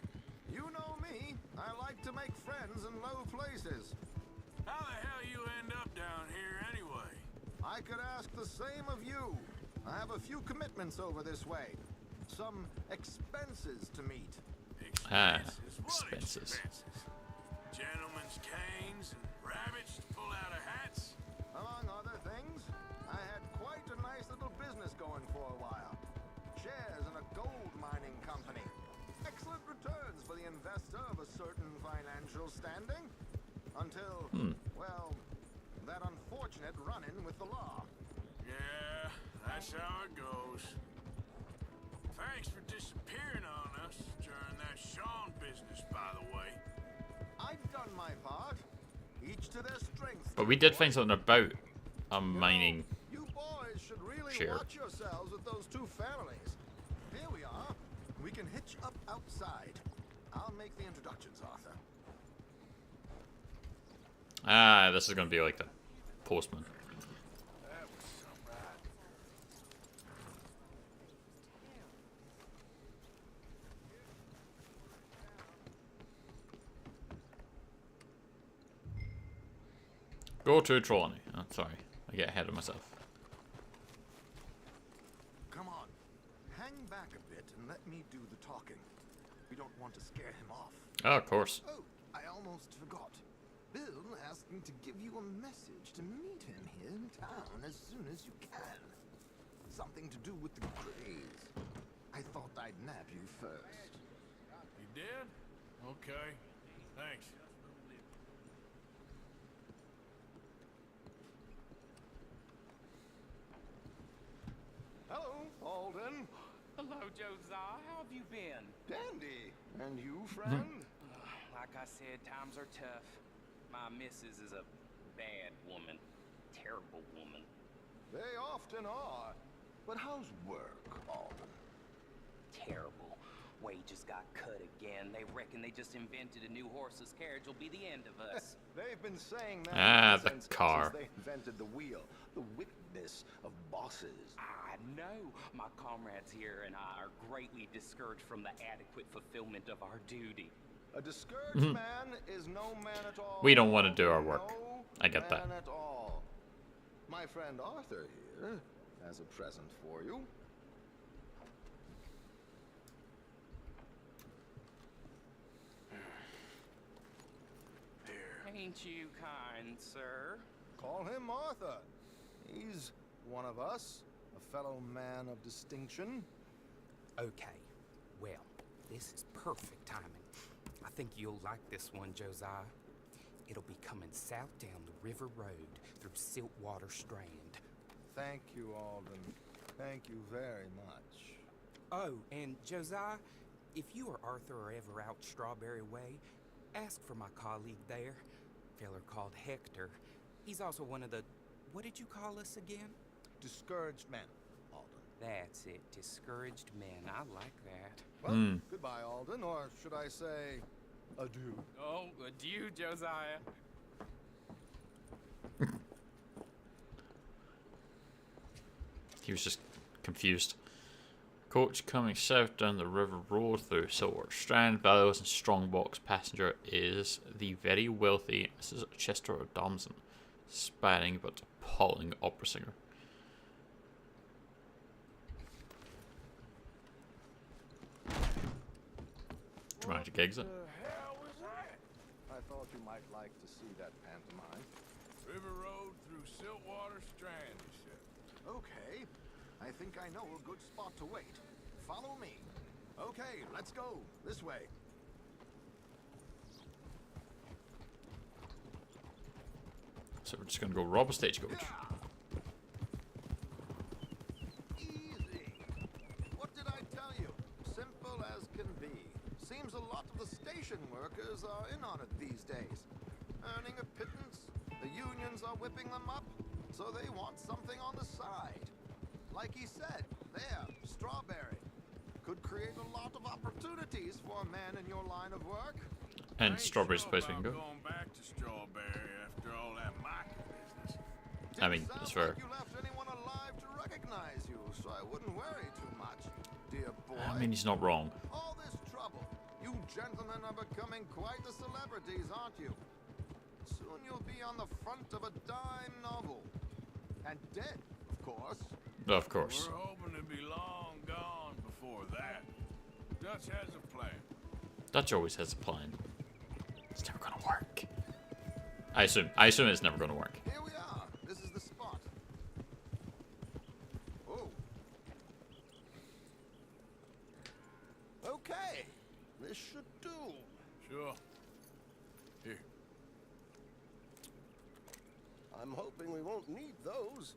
You know me. I like to make friends in low places. How the hell you end up down here anyway? I could ask the same of you. I have a few commitments over this way. Some expenses to meet. Expenses? What expenses. Gentlemen's canes and rabbits to pull out of hats? Among other things, I had quite a nice little business going for a while. Shares in a gold mining company. Excellent returns for the investor of a certain financial standing. Until, well, that unfortunate run-in with the law. Yeah, that's how it goes. Thanks for disappearing on us during that Sean business, by the way. I've done my part. Each to their strengths. But we did find something about mining You chair. watch yourselves with those two families. Here we are. We can hitch up outside. I'll make the introductions, Arthur. Ah, this is gonna be like the postman. Go to Trelawney. Oh, sorry, I get ahead of myself. Come on. Hang back a bit and let me do the talking. We don't want to scare him off. Oh, of course. Oh, I almost forgot. Bill asked me to give you a message to meet him here in town as soon as you can. Something to do with the Greys. I thought I'd nab you first. You did? Okay. Thanks. Hello, Alden. Hello, Josiah. How have you been? Dandy. And you, friend? Like I said, times are tough. My missus is a bad woman. Terrible woman. They often are. But how's work, Alden? Terrible. Wages got cut again. They reckon they just invented a new horseless carriage will be the end of us. They've been saying that the since car. they invented the wheel. The wickedness of bosses. I know. My comrades here and I are greatly discouraged from the adequate fulfillment of our duty. A discouraged man is no man at all. We don't want to do our work. No I get that. man at all. My friend Arthur here has a present for you. Ain't you kind, sir? Call him Arthur. He's one of us, a fellow man of distinction. Okay, well, this is perfect timing. I think you'll like this one, Josiah. It'll be coming south down the river road through Siltwater Strand. Thank you, Alden. Thank you very much. Oh, and Josiah, if you or Arthur are ever out Strawberry Way, ask for my colleague there. Feller called Hector. He's also one of the... What did you call us again? Discouraged men, Alden. That's it. Discouraged men. I like that. Well, goodbye, Alden, or should I say, adieu? Oh, adieu, Josiah. He was just confused. Coach coming south down the river road through Silver Strand, Bellows and Strongbox. Passenger is the very wealthy Mrs. Chester Adamson, aspiring but appalling opera singer. Dramatic exit. What the hell was that? I thought you might like to see that pantomime. River Road through Siltwater Strand, he said. Okay. I think I know a good spot to wait. Follow me. Okay, let's go. This way. So we're just gonna go rob a stagecoach. Easy. What did I tell you? Simple as can be. Seems a lot of the station workers are in on it these days. Earning a pittance. The unions are whipping them up, so they want something on the side. Like he said, there, Strawberry. Could create a lot of opportunities for a man in your line of work. And Strawberry's supposed to be good. Going back to Strawberry after all that Micah business. I mean, it's fair. You left anyone alive to recognize you, so I wouldn't worry too much, dear boy. I mean, he's not wrong. All this trouble. You gentlemen are becoming quite the celebrities, aren't you? Soon you'll be on the front of a dime novel. And dead, of course. Of course. We're hoping to be long gone before that. Dutch has a plan. Dutch always has a plan. It's never gonna work. I assume it's never gonna work. Here we are. This is the spot. Oh. Okay. This should do. Sure. Here. I'm hoping we won't need those.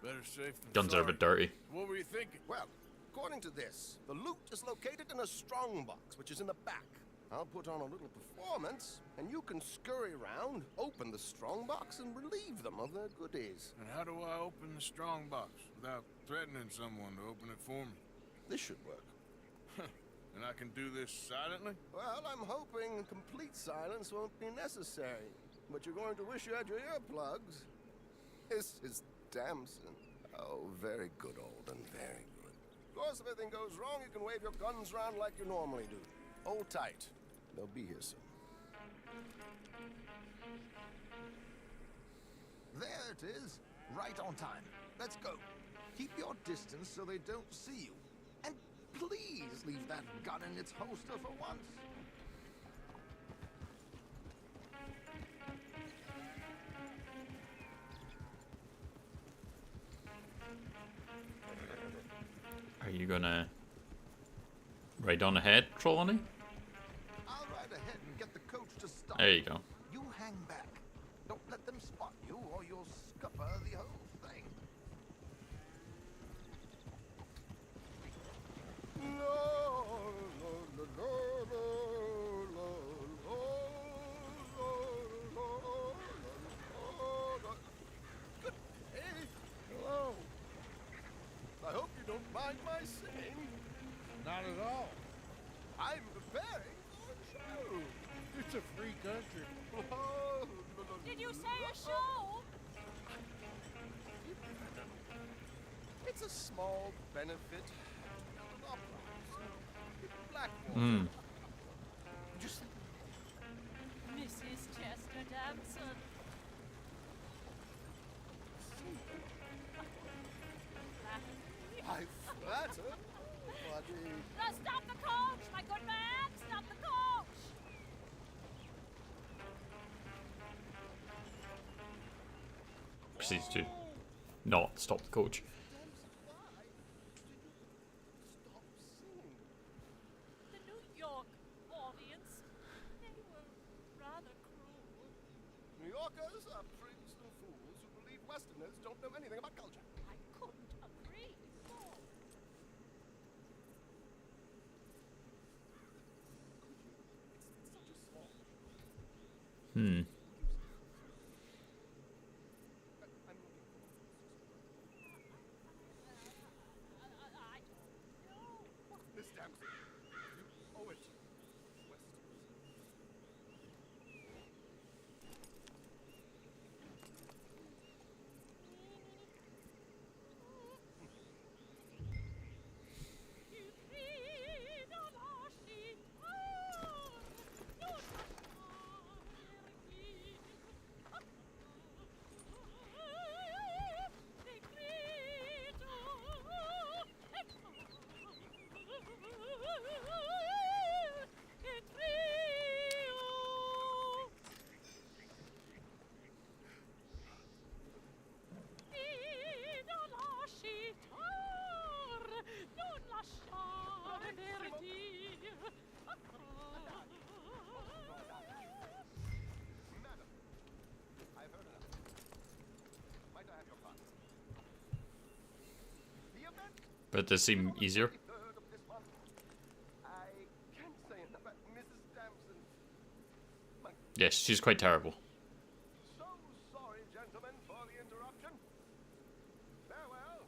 Better safe than Guns are a sorry. bit dirty. What were you thinking? Well, according to this, the loot is located in a strong box, which is in the back. I'll put on a little performance, and you can scurry around, open the strongbox, and relieve them of their goodies. And how do I open the strongbox without threatening someone to open it for me? This should work. And I can do this silently? Well, I'm hoping complete silence won't be necessary. But you're going to wish you had your earplugs. This is Damson. Oh, very good, Alden, very good. Of course, if anything goes wrong, you can wave your guns around like you normally do. Hold tight. They'll be here soon. There it is. Right on time. Let's go. Keep your distance so they don't see you. And please leave that gun in its holster for once. Are you gonna ride on ahead, Trelawney? I'll ride ahead and get the coach to stop. There you go. You hang back. Don't let them spot you or you'll scupper the whole thing. Good day. Hello. I hope you don't mind my singing. Not at all. I'm preparing for a show. It's a free country. Did you say a show? It's a small benefit. Blackwater. Hmm. Just Mrs. Chester Damson. I flatter, buddy. Stop the coach, my good man! Stop the coach! Proceeds to not stop the coach. The New York audience, they were rather cruel. New Yorkers are priests and fools who believe Westerners don't know anything about culture. I couldn't agree more. Hmm. Miss Damson, you owe it to Westerners. Madam, I've heard enough. Might I have your funds? The event But it does seem easier. 3rd of this month. I can't say enough about Mrs. Damson. Yes, she's quite terrible. So sorry, gentlemen, for the interruption. Farewell.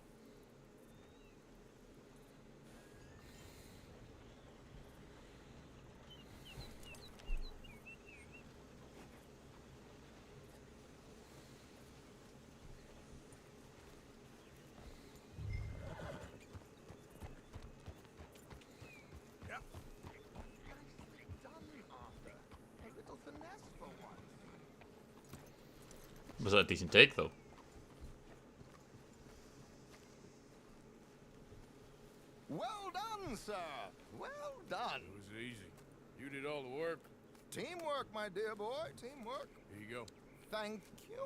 Nicely done, Arthur. A little finesse for once. Was that a decent take, though? Well done, sir. Well done. It was easy. You did all the work. Teamwork, my dear boy. Teamwork. Here you go. Thank you.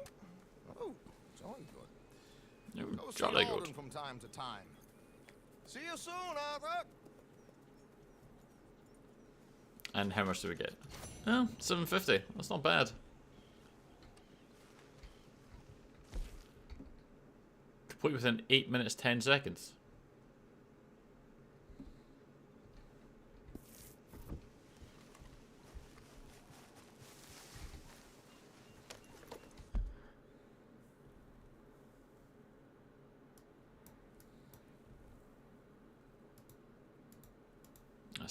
Oh, jolly good. No, Go see jolly Alden good. from time to time. See you soon, Arthur. And how much do we get? Oh, 750. That's not bad. Complete within 8 minutes 10 seconds.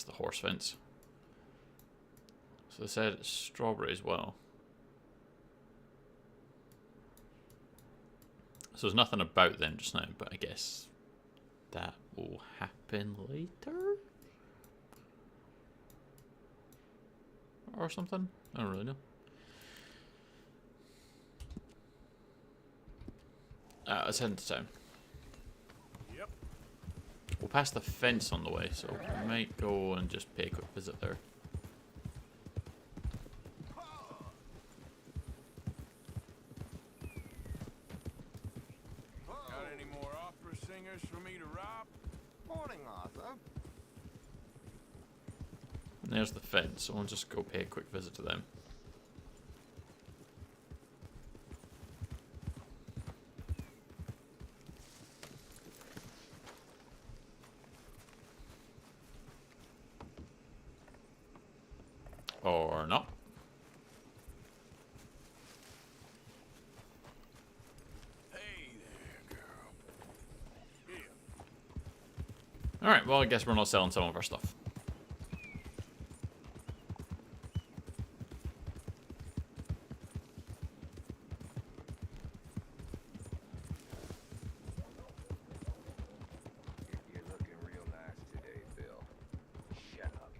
That's the horse fence. So they said it's strawberry as well. So there's nothing about them just now, but I guess that will happen later? Or something? I don't really know. Let's head into town. Yep. We'll pass the fence on the way, so we might go and just pay a quick visit there. Got any more opera singers for me to rob? Morning, Arthur. And there's the fence, so we'll just go pay a quick visit to them. Or not. Hey there, girl. Here. Alright, well I guess we're not selling some of our stuff. You're looking real nice today, Bill. Shut up.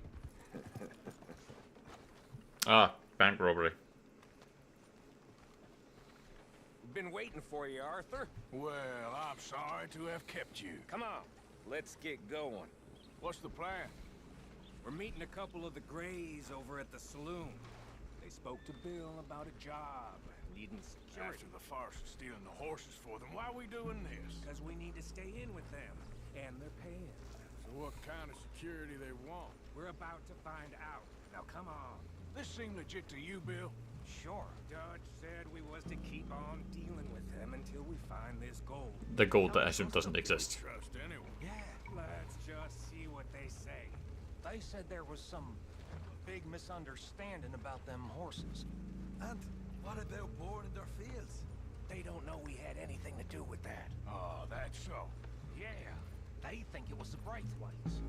Ah, bank robbery. Been waiting for you, Arthur. Well, I'm sorry to have kept you. Come on, let's get going. What's the plan? We're meeting a couple of the Greys over at the saloon. They spoke to Bill about a job, needing security. After the farce of stealing the horses for them, why are we doing this? Because we need to stay in with them, and they're paying. So what kind of security they want? We're about to find out. Now come on. This seem legit to you, Bill? Sure. Dutch said we was to keep on dealing with them until we find this gold. The gold that I assume doesn't exist. Trust anyone. Yeah, let's just see what they say. They said there was some big misunderstanding about them horses. And what about boarding their fields? They don't know we had anything to do with that. Oh, that's so. Yeah, they think it was the Braithwaites.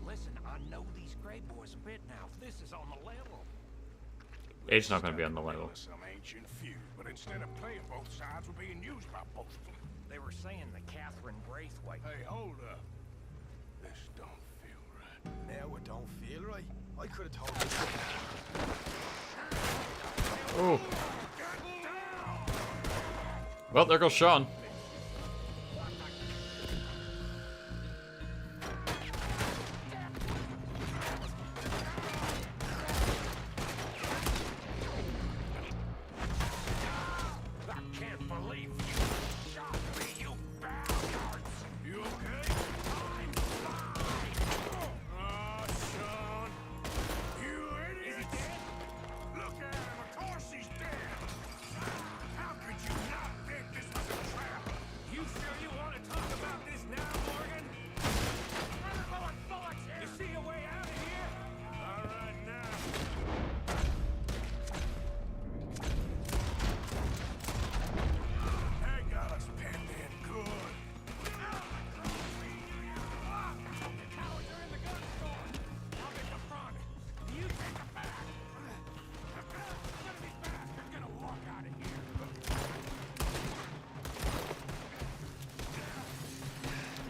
Listen, I know these Grey boys a bit now. This is on the level. It's not going to be on the level. Some ancient feud, but instead of playing both sides, we're being used by both of them. They were saying that Catherine Braithwaite. Hey, hold up. This don't feel right. Now it don't feel right. I could have told you. Oh. Well, there goes Sean.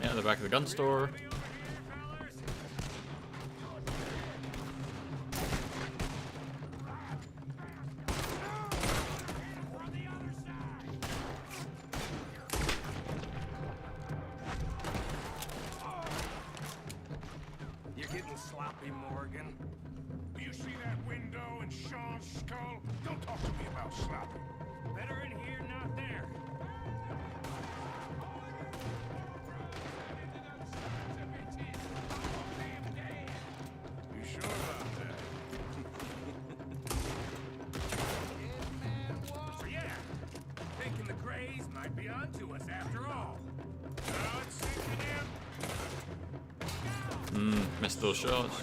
Yeah, the back of the gun store. You're getting sloppy, Morgan. Do you see that window in Sean's skull? Don't talk to me about sloppy. Better in here, not there. You sure about that? So yeah, thinking the Greys might be onto us after all. Now it's sinking in. Missed those shots.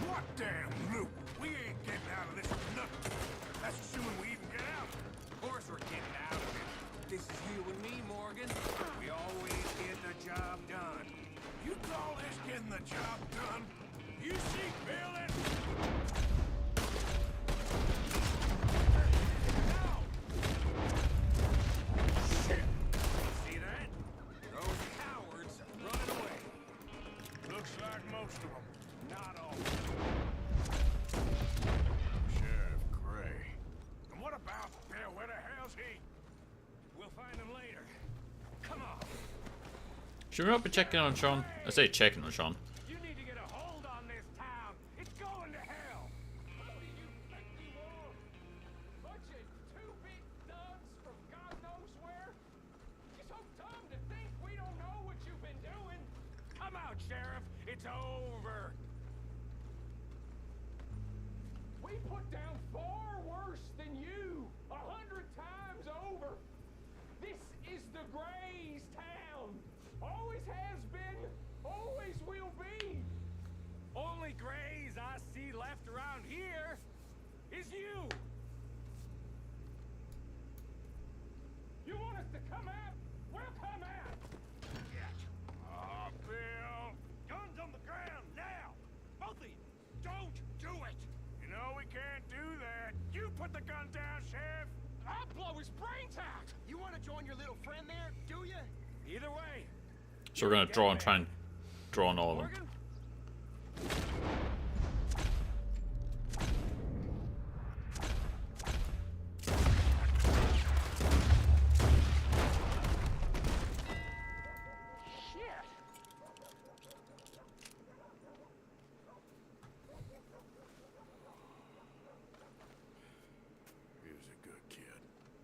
What damn loot? We ain't getting out of this with nothing. That's assuming we even get out. Of course we're getting out of it. This is you and me, Morgan. We always get the job done. You call this getting the job done? You see Should we not be checking on Sean? I say checking on Sean. You need to get a hold on this town. It's going to hell. What do you think you are? Bunch of two-bit thugs from God knows where? You're so dumb to think we don't know what you've been doing. Come out, Sheriff. It's over. We put down far worse than you. 100 times over. This is the Grays town. Always has been, always will be. Only Grays I see left around here is you. You want us to come out? We'll come out. Oh, Bill. Guns on the ground now. Both of you. Don't do it. You know we can't do that. You put the gun down, Sheriff. I'll blow his brains out. You want to join your little friend there, do you? Either way. So we're gonna draw and try and draw on all of them. Shit. He was a good kid.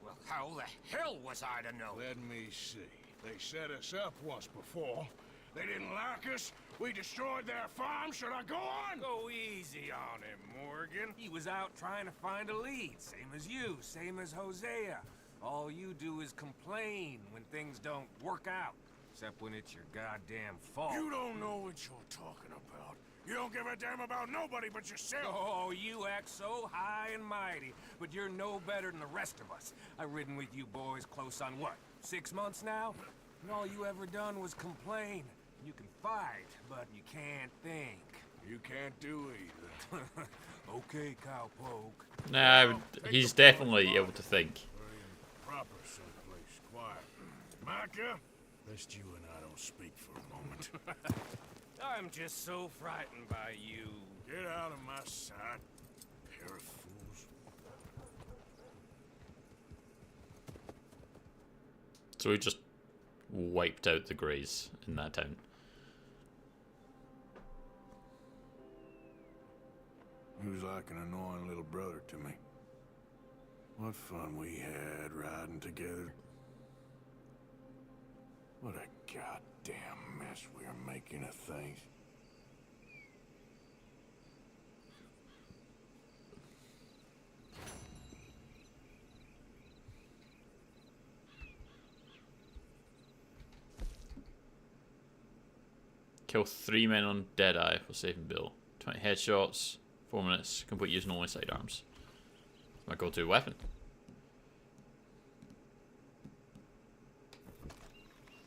Well, how the hell was I to know? Let me see. They set us up once before. They didn't like us. We destroyed their farm. Should I go on? Go easy on him, Morgan. He was out trying to find a lead. Same as you, same as Hosea. All you do is complain when things don't work out. Except when it's your goddamn fault. You don't know what you're talking about. You don't give a damn about nobody but yourself. Oh, you act so high and mighty, but you're no better than the rest of us. I've ridden with you boys close on what, 6 months now? And all you ever done was complain. You can fight, but you can't think. You can't do either. Okay, cowpoke. Nah, he's definitely able to think. Proper someplace, quiet. Micah, lest you and I don't speak for a moment. I'm just so frightened by you. Get out of my sight, pair of fools. So we just wiped out the Greys in that town. He was like an annoying little brother to me. What fun we had riding together. What a goddamn mess we are making of things. Kill 3 men on Deadeye for saving Bill. 20 headshots, 4 minutes, complete using only sidearms. My go-to weapon.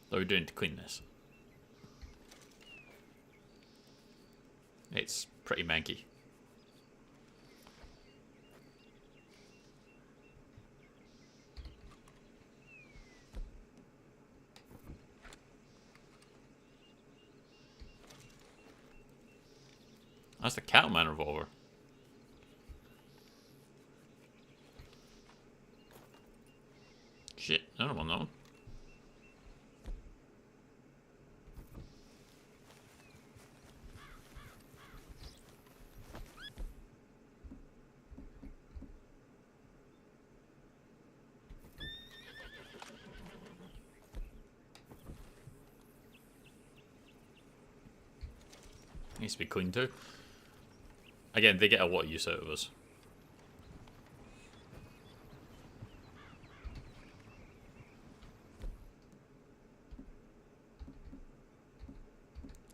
What are we doing to clean this? It's pretty manky. That's the Cattleman revolver. Shit, I don't want that one. Needs to be clean too. Again, they get a lot of use out of us.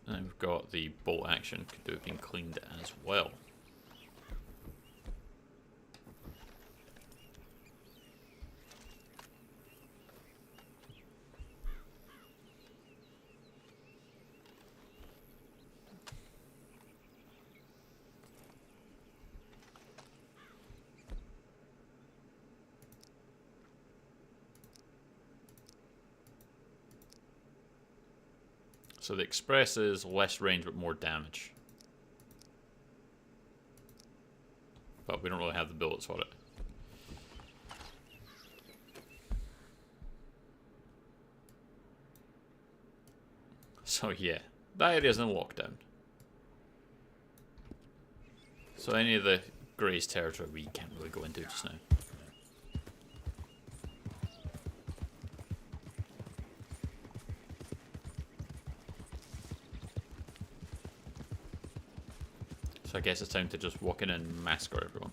And we've got the bolt action, could have been cleaned as well. So the Express is less range but more damage. But we don't really have the bullets for it. So yeah, that area's in lockdown. So any of the Grey's territory we can't really go into just now. So I guess it's time to just walk in and massacre everyone.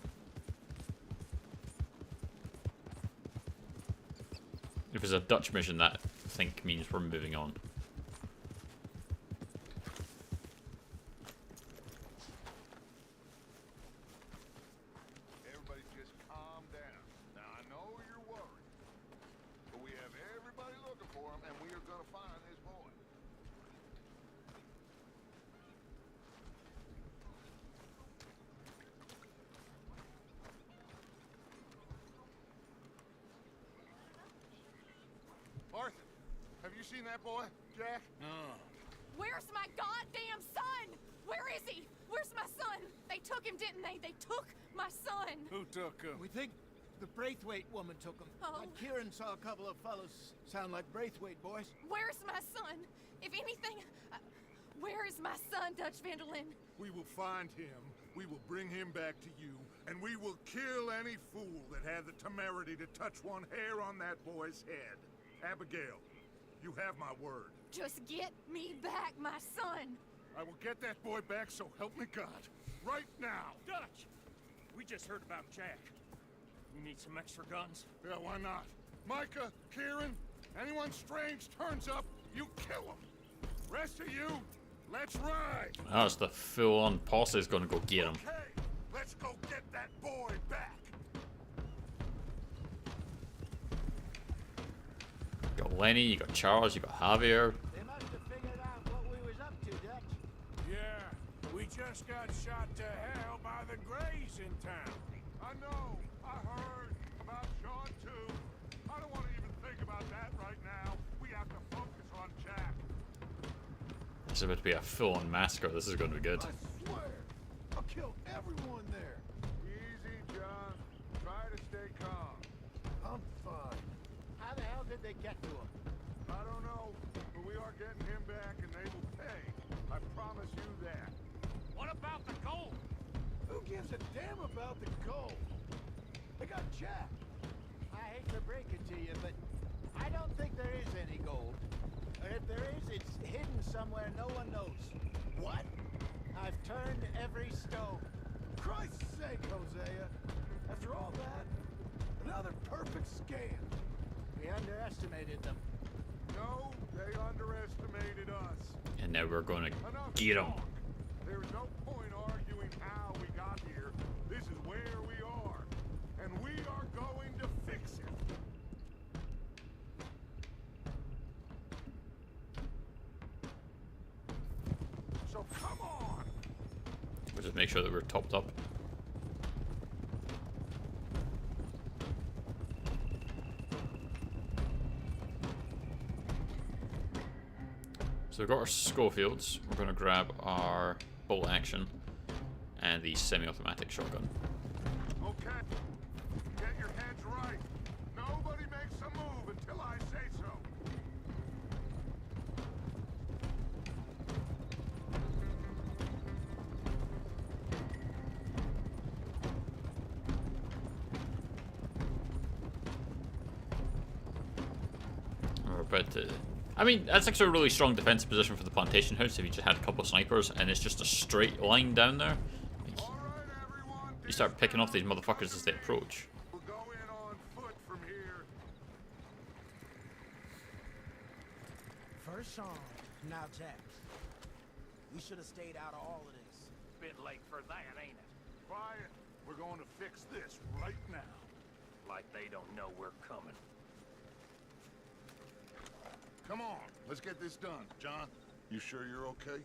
If it's a Dutch mission, that I think means we're moving on. Everybody just calm down. Now, I know you're worried, but we have everybody looking for him, and we are gonna find this boy. Arthur, have you seen that boy, Jack? Where's my goddamn son? Where is he? Where's my son? They took him, didn't they? They took my son. Who took him? We think the Braithwaite woman took him. Oh. Kieran saw a couple of fellows sound like Braithwaite boys. Where's my son? If anything, where is my son, Dutch Van der Linde? We will find him, we will bring him back to you, and we will kill any fool that had the temerity to touch one hair on that boy's head. Abigail, you have my word. Just get me back, my son. I will get that boy back, so help me God. Right now. Dutch! We just heard about Jack. You need some extra guns? Yeah, why not? Micah, Kieran, anyone strange turns up, you kill him. Rest of you, let's ride. That's the full-on posse's gonna go get him. Okay, let's go get that boy back. You got Lenny, you got Charles, you got Javier. They must have figured out what we was up to, Dutch. Yeah, we just got shot to hell by the Greys in town. I know, I heard about Sean too. I don't want to even think about that right now. We have to focus on Jack. This is about to be a full-on massacre. This is going to be good. I swear, I'll kill everyone there. Easy, John. Try to stay calm. I'm fine. How the hell did they get to him? I don't know, but we are getting him back and they will pay. I promise you that. What about the gold? Who gives a damn about the gold? They got Jack. I hate to break it to you, but I don't think there is any gold. Or if there is, it's hidden somewhere no one knows. What? I've turned every stone. Christ's sake, Hosea. After all that, another perfect scam. We underestimated them. No, they underestimated us. And now we're going to Enough get him. talk. There is no point arguing how we got here. This is where we are. And we are going to fix it. So come on. We'll just make sure that we're topped up. So we've got our Schofields. We're going to grab our bolt action and the semi-automatic shotgun. Okay. Get your heads right. Nobody makes a move until I say so. We're about to... I mean, that's actually a really strong defensive position for the plantation house if you just had a couple of snipers and it's just a straight line down there. Like, you start picking off these motherfuckers as they approach. We'll go in on foot from here. First song, now Jack. We should have stayed out of all of this. Bit late for that, ain't it? Quiet. We're going to fix this right now. Like they don't know we're coming. Come on, let's get this done. John, you sure you're okay?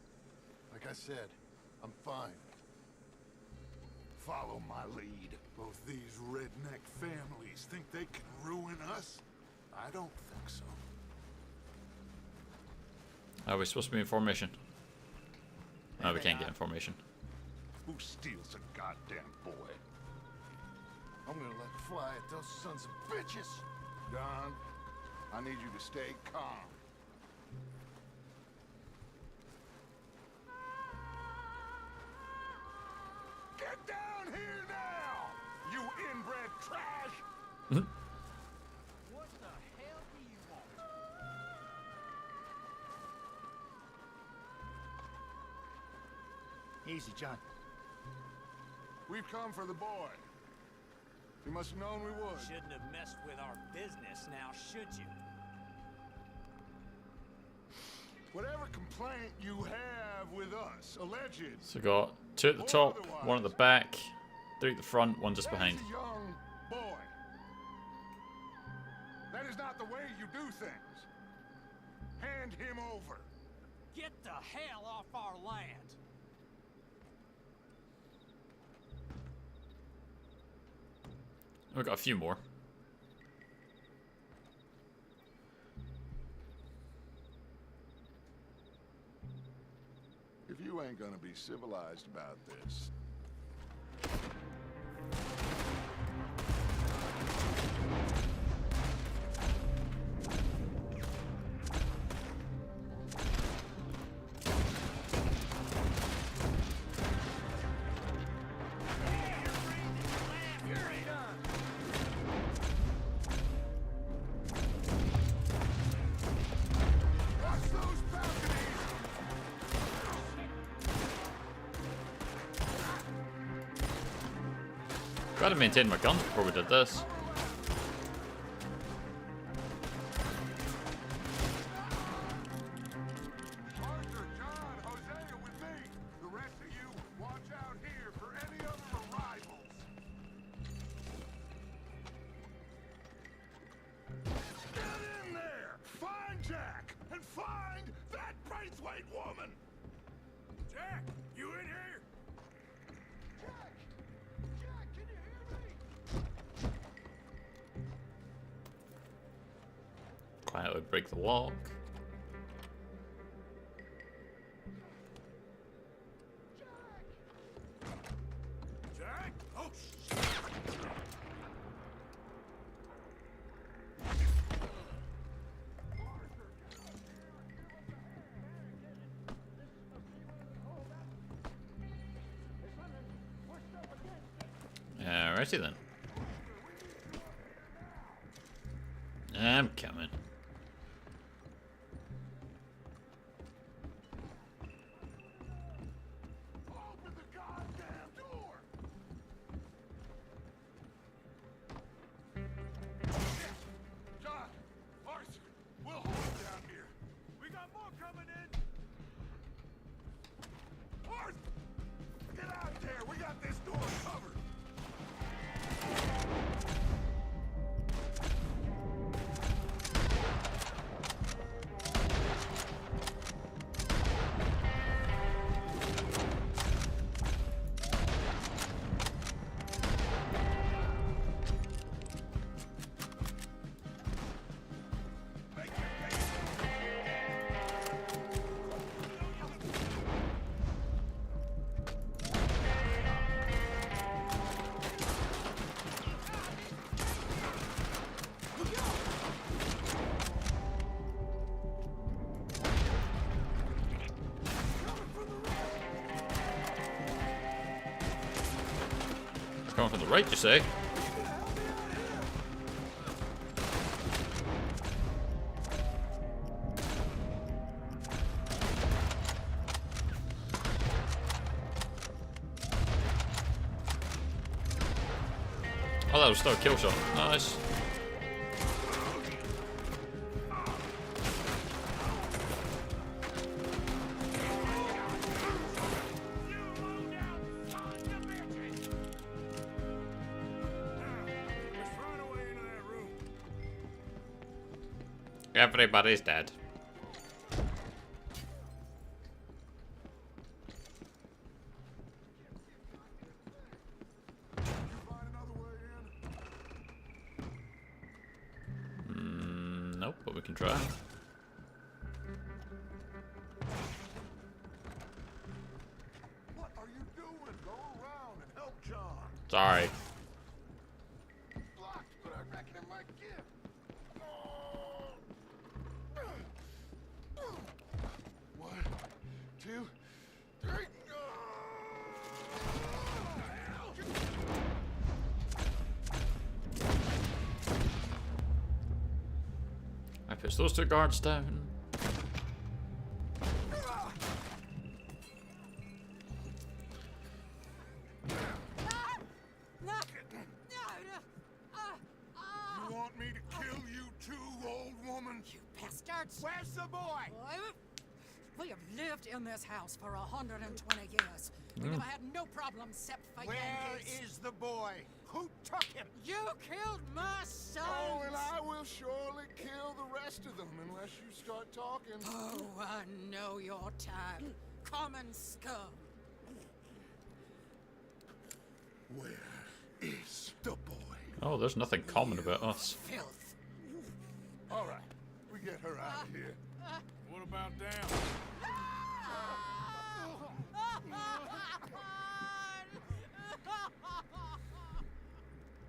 Like I said, I'm fine. Follow my lead. Both these redneck families think they can ruin us? I don't think so. Are we supposed to be in formation? No, we can't get in formation. Who steals a goddamn boy? I'm gonna let fly at those sons of bitches. Don, I need you to stay calm. What the hell do you want? Easy, John. We've come for the boy. You must have known we would. Shouldn't have messed with our business now, should you? Whatever complaint you have with us, alleged. So we got 2 at the top, 1 at the back, 3 at the front, 1 just behind. That is a young boy. That is not the way you do things. Hand him over. Get the hell off our land! We've got a few more. If you ain't gonna be civilized about this. Gotta maintain my guns before we did this. Arthur, John, Hosea with me. The rest of you, watch out here for any other arrivals. Get in there! Find Jack! And find that Braithwaite woman! Jack, you in here? Quietly break the lock. Jack? Oh, Alrighty then. I'm coming. Open the goddamn door! John, Arthur, we'll hold it down here. we got more coming in. Arthur! Get out there! We got this door covered! Coming from the right, you say? Oh, that was still a kill shot. Nice. Everybody's dead. Nope, but we can try. What are you doing? Go around and help John. Sorry. Blocked, but I reckon it might give. One, two, three. puts those two guards down. You want me to kill you too, old woman? You bastards! Where's the boy? We have lived in this house for 120 years. We never had no problems except for Where Yankees. is the boy? Who took him? You killed my son! Oh, and I will surely kill the rest of them unless you start talking. Oh, I know your type. Common scum. Where is the boy? Oh, there's nothing common about us. Filth. All right, we get her out of here. What about down?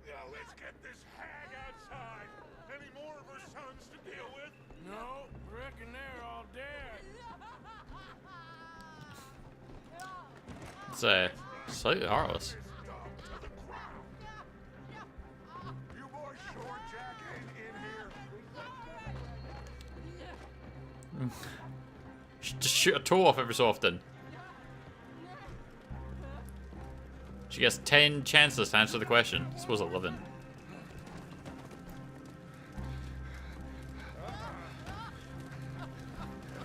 Now let's get this hag outside. Any more of her sons to deal with? No, reckon they're all dead. It's slightly heartless. You boys sure Jack ain't in here? Just shoot a toe off every so often. She gets 10 chances to answer the question. I suppose 11.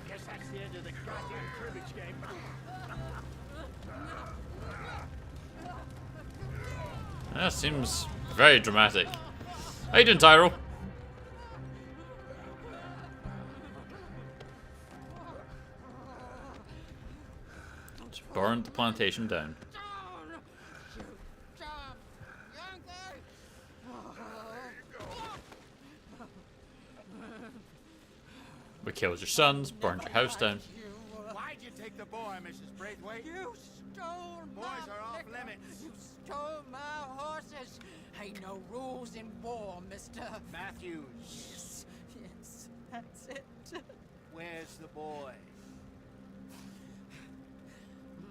Guess that's the end of the goddamn cribbage game. That seems very dramatic. How you doing, Tyrell? Just burned the plantation down. We killed your sons, burned your house down. Why'd you take the boy, Mrs. Braithwaite? You stole my Boys are off liquor. limits. You stole my horses. Ain't no rules in war, mister. Matthews. Yes, yes, that's it. Where's the boy?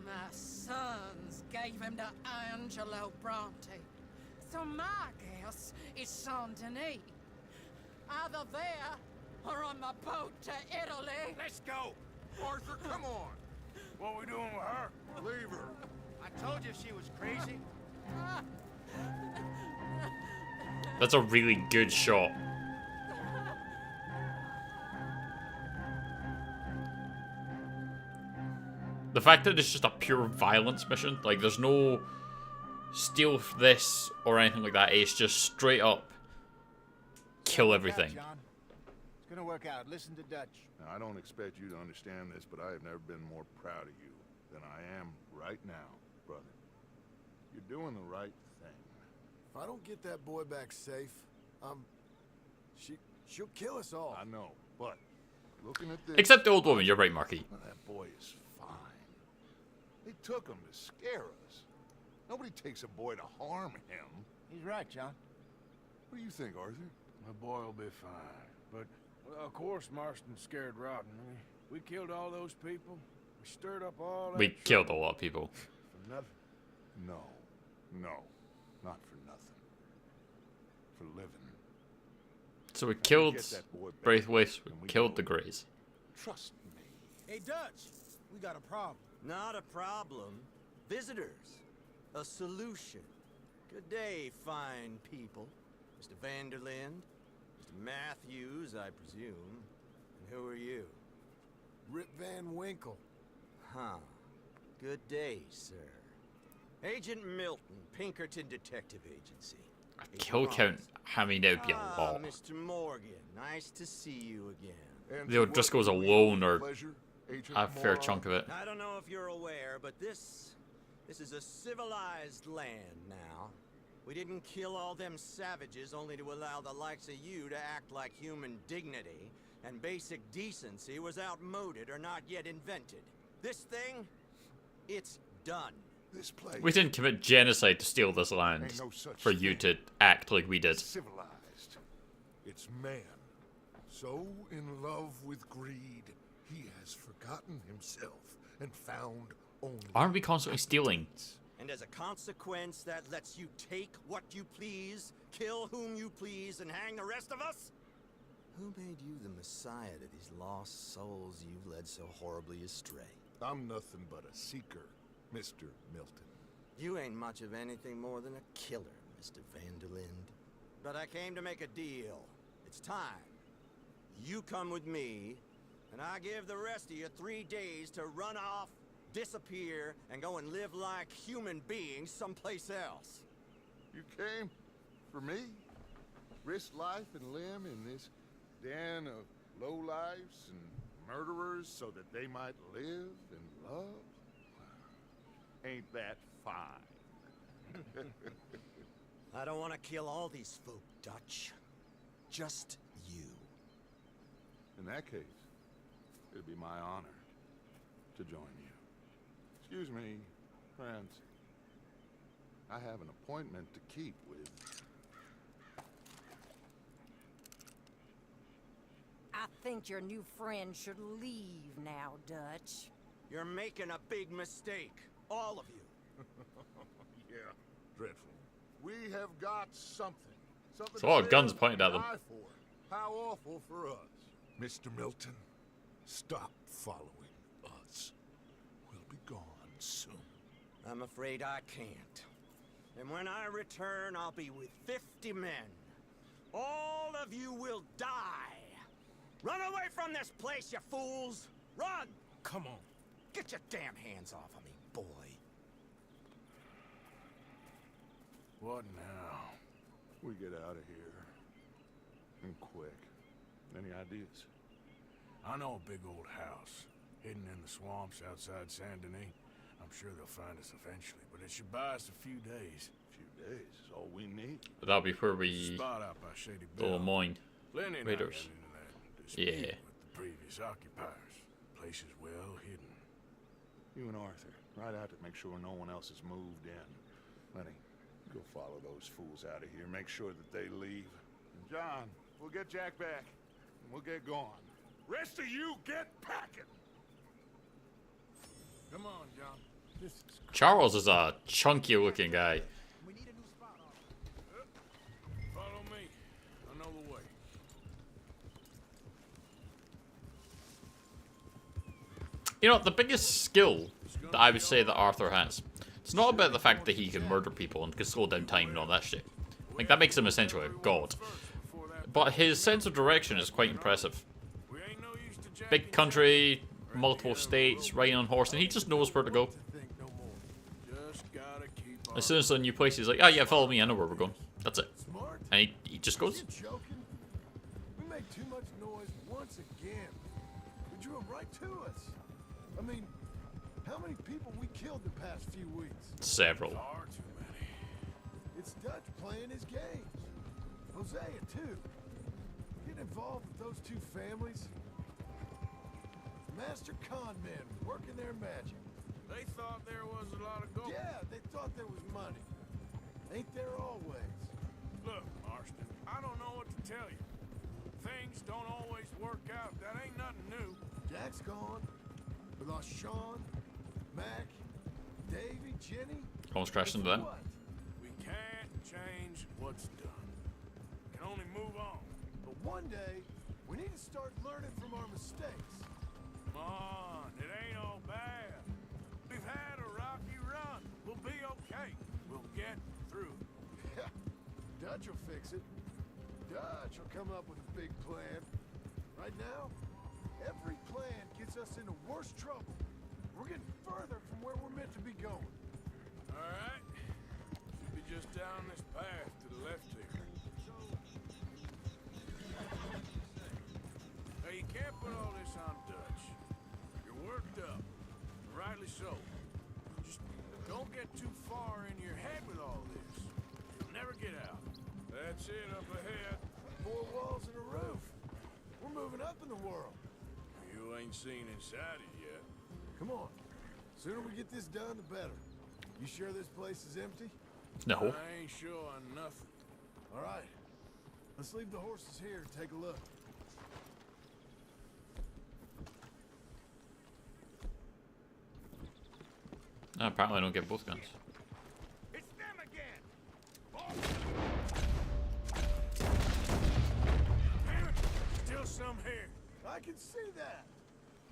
My sons gave him to Angelo Bronte. So my guess is Saint Denis. Either there or on the boat to Italy. Let's go. Arthur, come on. What we doing with her? Leave her. I told you she was crazy. That's a really good shot. The fact that it's just a pure violence mission, like there's no steal this or anything like that, it's just straight up kill everything. John. It's gonna work out. Listen to Dutch. Now, I don't expect you to understand this, but I have never been more proud of you than I am right now, brother. You're doing the right thing. If I don't get that boy back safe, she'll kill us all. I know, but looking at this... Except the old woman, you're right, Marky. Well, that boy is fine. They took him to scare us. Nobody takes a boy to harm him. He's right, John. What do you think, Arthur? My boy will be fine. But, well, of course, Marston's scared rotten. We killed all those people. We stirred up all that We killed a trouble. lot of people. For nothing? No. No. Not for nothing. For living. So we killed get that boy back, Braithwaite, and we we killed go. the Greys. Trust me. Hey, Dutch, we got a problem. Not a problem. Visitors. A solution. Good day, fine people. Mr. Vanderlyn, Mr. Matthews, I presume. And who are you? Rip Van Winkle. Huh. Good day, sir. Agent Milton, Pinkerton Detective Agency. Kill count, I mean, that would be a lot. Mr. Morgan, nice to see you again. And The O'Driscolls alone are pleasure, Agent a fair Moron. chunk of it. I don't know if you're aware, but this is a civilized land now. We didn't kill all them savages only to allow the likes of you to act like human dignity, and basic decency was outmoded or not yet invented. This thing, it's done. This place We didn't commit genocide to steal this land Ain't no such for you to act like we did. is civilized. It's man. So in love with greed, he has forgotten himself and found only... Aren't we constantly stealing? And as a consequence, that lets you take what you please, kill whom you please, and hang the rest of us? Who made you the messiah to these lost souls you've led so horribly astray? I'm nothing but a seeker, Mr. Milton. You ain't much of anything more than a killer, Mr. Vanderlind. But I came to make a deal. It's time. You come with me, and I give the rest of you 3 days to run off, disappear, and go and live like human beings someplace else. You came for me? Risk life and limb in this den of lowlifes and murderers so that they might live and love? Ain't that fine? I don't want to kill all these folk, Dutch. Just you. In that case, it'd be my honor to join you. Excuse me, friends. I have an appointment to keep with... I think your new friend should leave now, Dutch. You're making a big mistake. All of you. Yeah, dreadful. We have got something. Something So a lot of to guns live pointed at and them. die for. How awful for us. Mr. Milton, stop following us. We'll be gone soon. I'm afraid I can't. And when I return, I'll be with 50 men. All of you will die. Run away from this place, you fools! Run! Come on. Get your damn hands off of me, boy. What now? We get out of here. And quick. Any ideas? I know a big old house, hidden in the swamps outside Saint Denis. I'm sure they'll find us eventually, but it should buy us a few days. A few days is all we need. But that'll be where we Spot out by Shady the Bell. Lemoyne Lenny and I Raiders. got into that dispute Yeah. with the previous occupiers. Place is well hidden. You and Arthur, ride out to make sure no one else has moved in. Lenny, go follow those fools out of here. Make sure that they leave. And John, we'll get Jack back, and we'll get going. Rest of you, get packing! Come on, John. This is Charles is a chunky looking guy. Follow me. I know the way. You know, the biggest skill that I would say that Arthur has, it's not about the fact that he can murder people and can slow down time and all that shit. Like, that makes him essentially a god. But his sense of direction is quite impressive. Big country, multiple states, riding on horse, and he just knows where to go. As soon as a new place, he's like, oh yeah, follow me, I know where we're going. That's it. And he just goes. Joking? We made too much noise once again. We drew them right to us. I mean, how many people we killed the past few weeks? Several. Far too many. It's Dutch playing his games. Hosea, too. Getting involved with those two families. Master con men working their magic. They thought there was a lot of gold. Yeah, they thought there was money. Ain't there always? Look, Marston, I don't know what to tell you. Things don't always work out. That ain't nothing new. Jack's gone. We lost Sean, Mac, Davy, Jenny. Almost crashed into them. What? We can't change what's done. We can only move on. But one day, we need to start learning from our mistakes. Come on, it ain't all bad. We've had a rocky run. We'll be okay. We'll get through. Yeah, Dutch will fix it. Dutch will come up with a big plan. Right now, every plan gets us into worse trouble. We're getting further from where we're meant to be going. All right. Should be just down this path to the left here. Hey, you can't put all this on Dutch. You're worked up. Rightly so. Just don't get too far in your head with all this. You'll never get out. That's it up ahead. 4 walls and a roof. We're moving up in the world. You ain't seen inside it yet. Come on. Sooner we get this done, the better. You sure this place is empty? No. I ain't sure on nothing. All right. Let's leave the horses here and take a look. No, apparently I don't get both guns. It's them again! Damn it! some here. I can see that.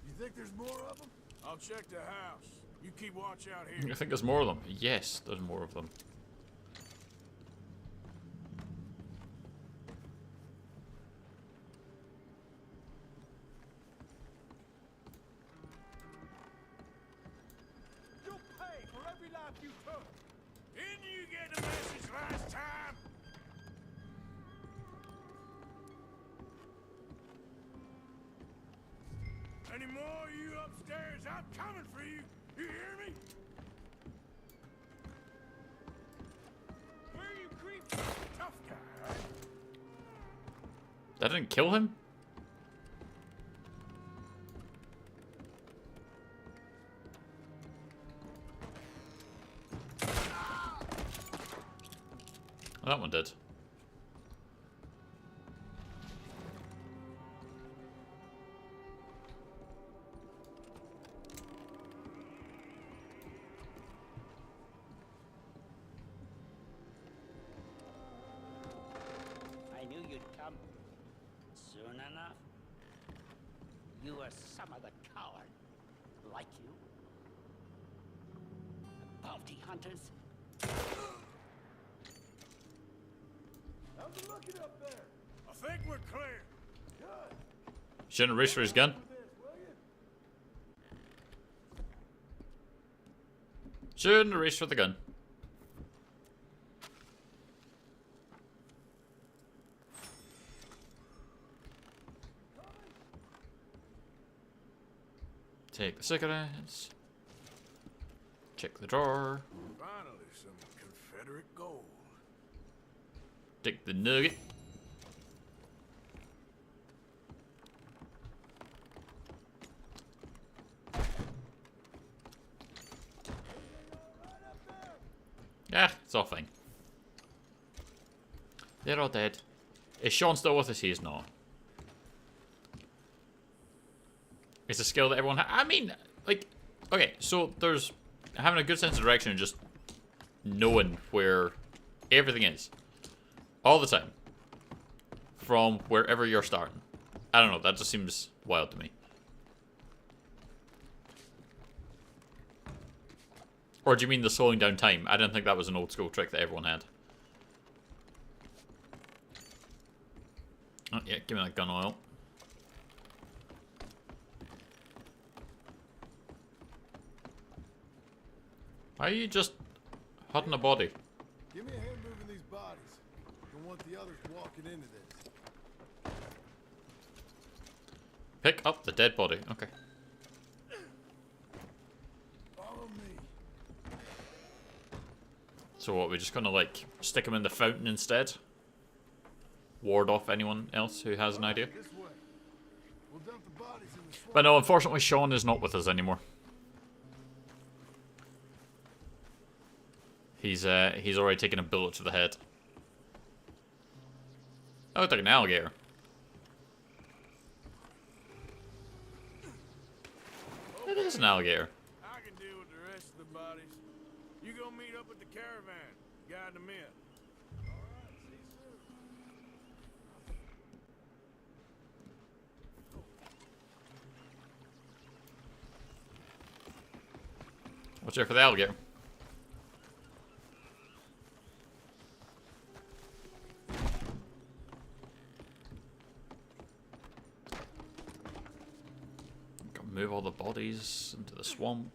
You think there's more of them? I'll check the house. You keep watch out here. I think there's more of them. Yes, there's more of them. You'll pay for every life you took. Didn't you get the message last time? Any more of you upstairs? I'm coming for you. You hear me? Where are you creeping? Tough guy, right? That didn't kill him? Oh, that one did. I knew you'd come soon enough. You are some of the coward, like you. Bounty hunters. How's it looking up there? I think we're clear. Good. Shouldn't reach for his gun. Shouldn't reach for the gun. Take the cigarettes. Check the drawer. Finally, some Confederate gold. Take the nugget. Yeah, it's all fine. They're all dead. Is Sean still with us? He is not. It's a skill that everyone has. I mean, like, okay, so there's having a good sense of direction and just knowing where everything is. All the time. From wherever you're starting. I don't know, that just seems wild to me. Or do you mean the slowing down time? I didn't think that was an old school trick that everyone had. Oh, yeah, give me that gun oil. Why are you just hutting a body? Give me a hand moving these bodies. Don't want the others walking into this. Pick up the dead body. Okay. Follow me. So what, we're just gonna like stick him in the fountain instead? Ward off anyone else who has an idea? This way. We'll dump the bodies in the swamp. But no, unfortunately Sean is not with us anymore. He's already taken a bullet to the head. Oh, it's like an alligator. It is an alligator. I can deal with the rest of the bodies. You go meet up with the caravan. Guide them in. Watch out for the alligator. Gotta move all the bodies into the swamp.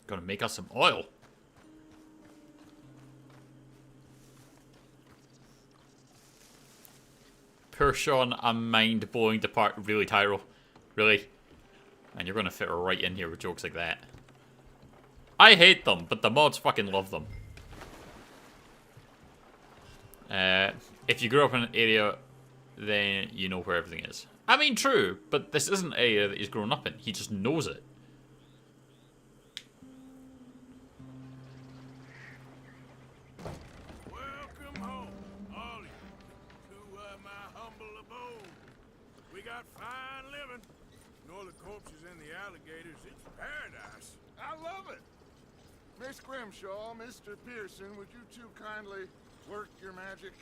Gotta make us some oil. Poor Sean, a mind-blowing depart. Really, Tyro? Really? And you're gonna fit right in here with jokes like that. I hate them, but the mods fucking love them. If you grew up in an area, then you know where everything is. I mean, true, but this isn't an area that he's grown up in. He just knows it. Welcome home, all of you, to my humble abode. We got fine living. Ignore the corpses and the alligators. It's paradise. I love it. Man, Miss Grimshaw, Mr. Pearson, would you two kindly work your magic?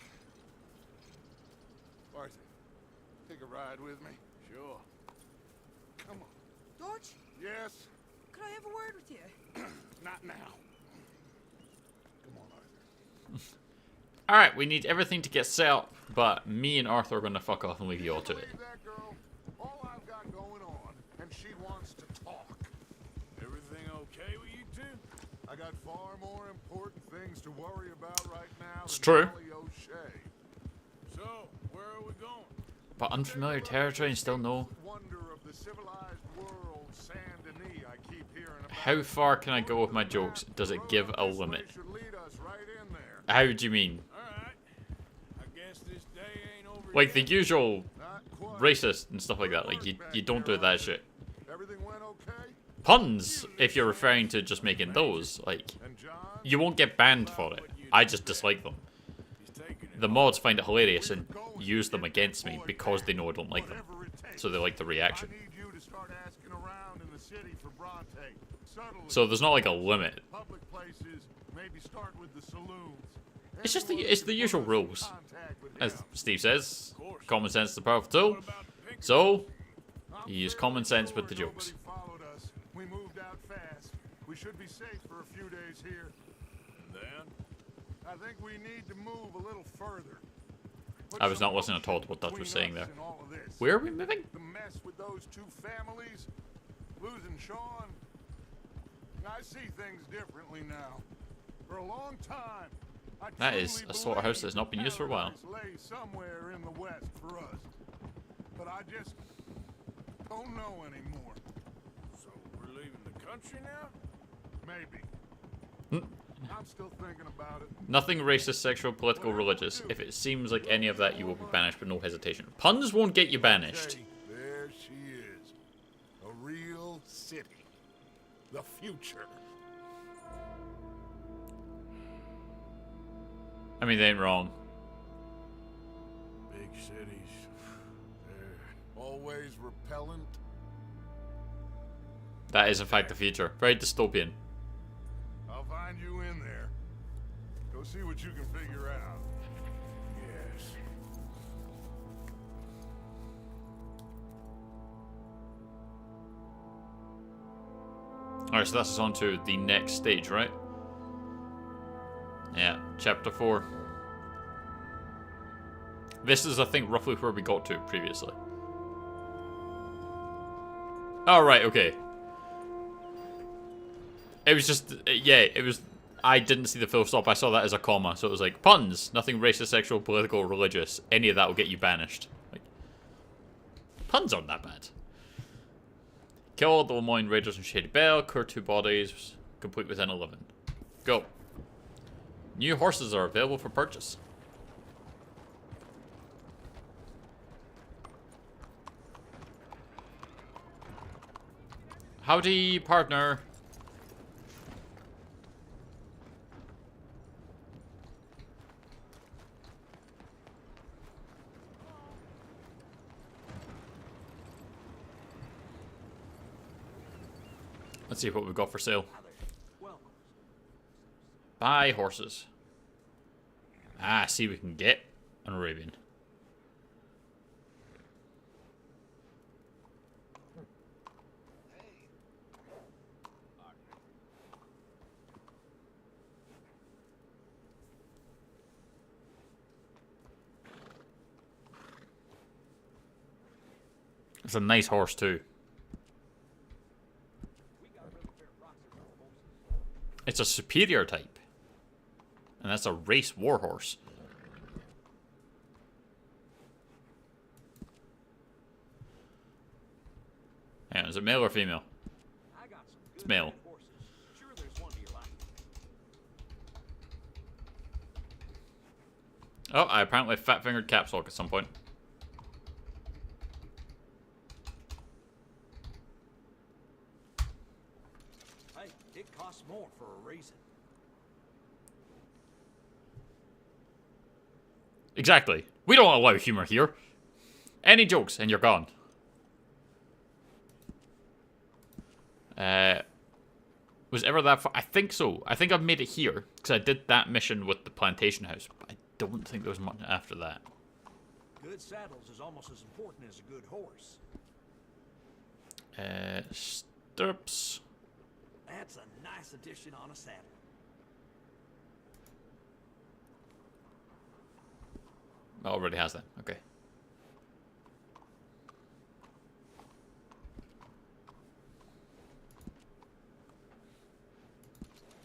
Arthur, take a ride with me. Sure. Come on. George, Yes? could I have a word with you? Not now. Come on, Arthur. Alright, we need everything to get set up, but me and Arthur are gonna fuck off and leave you all to it. That girl, all I've got going on, and she wants to talk. Everything okay with you two? I got far more important things to worry about right now It's than true. Molly O'Shea. So, where are we going? But unfamiliar territory and still no. Wonder of the civilized world, Saint Denis, I keep hearing about. How far can I go with my jokes? Does it give a limit? Should lead us right in there. How do you mean? Alright. I guess this day ain't over Like the yet. usual racist and stuff like that. Like you don't do that shit. Everything went okay? Puns, if you're referring to just making those, like you won't get banned for it. I just dislike them. The mods find it hilarious and use them against me because they know I don't like them. So they like the reaction. I need you to start asking around in the city for Bronte. Subtly. So there's not like a limit. Public places, maybe start with the saloons. It's just it's the usual rules. As Steve says, common sense is the powerful tool. So you use common sense with the jokes. Followed us. We moved out fast. We should be safe for a few days here. And then? I think we need to move a little further. I was not listening at all to what Dutch was saying there. Where are we moving? The mess with those two families, losing Sean. I see things differently now. For a long time, I That is a slaughterhouse that's not been used for a while. lay somewhere in the west for us. But I just don't know anymore. So we're leaving the country now? Maybe. Hmm. I'm still thinking about it. Nothing racist, sexual, political, religious. If it seems like any of that, you will be banished with no hesitation. Puns won't get you banished. There she is. A real city. The future. I mean, they ain't wrong. Big cities. They're always repellent. That is, in fact, the future. Very dystopian. I'll find you in there. Go see what you can figure out. Yes. Alright, so that's us on to the next stage, right? Yeah, chapter 4. This is, I think, roughly where we got to previously. Alright, okay. It was just, yeah, it was, I didn't see the full stop, I saw that as a comma, so it was like, puns, nothing racist, sexual, political, religious, any of that will get you banished. Like, puns aren't that bad. Kill all the Lemoyne Raiders and Shady Belle, clear 2 bodies, complete within 11. Go. New horses are available for purchase. Howdy, partner. Let's see what we've got for sale. Buy horses. Ah, see what we can get an Arabian. It's a nice horse too. It's a superior type. And that's a race warhorse. Yeah, is it male or female? It's male. Oh, I apparently fat-fingered caps lock at some point. Hey, it costs more for a reason. Exactly. We don't allow humor here. Any jokes and you're gone. Was ever that far? I think so. I think I've made it here because I did that mission with the plantation house. But I don't think there was much after that. Good saddles is almost as important as a good horse. Stirrups. That's a nice addition on a saddle. Oh, already has that. Okay.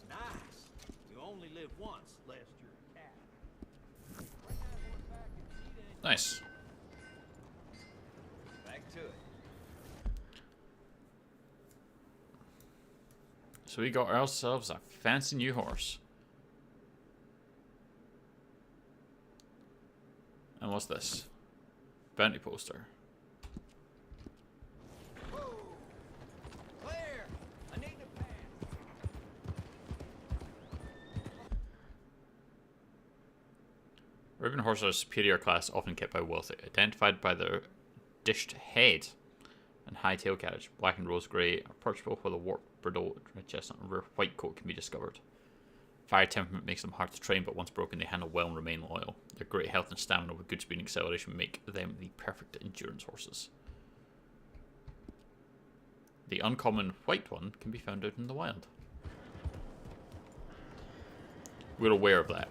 Nice. You only live once, lest you're a cat. Nice. Back to it. So we got ourselves a fancy new horse. And what's this? Bounty poster. Clear. I need to pass. Urban horses are superior class, often kept by wealthy, identified by their dished head and high tail carriage. Black and rose grey are purchasable, while the warped Bordeaux, red chestnut, and rare white coat can be discovered. Fire temperament makes them hard to train, but once broken, they handle well and remain loyal. Their great health and stamina with good speed and acceleration make them the perfect endurance horses. The uncommon white one can be found out in the wild. We're aware of that.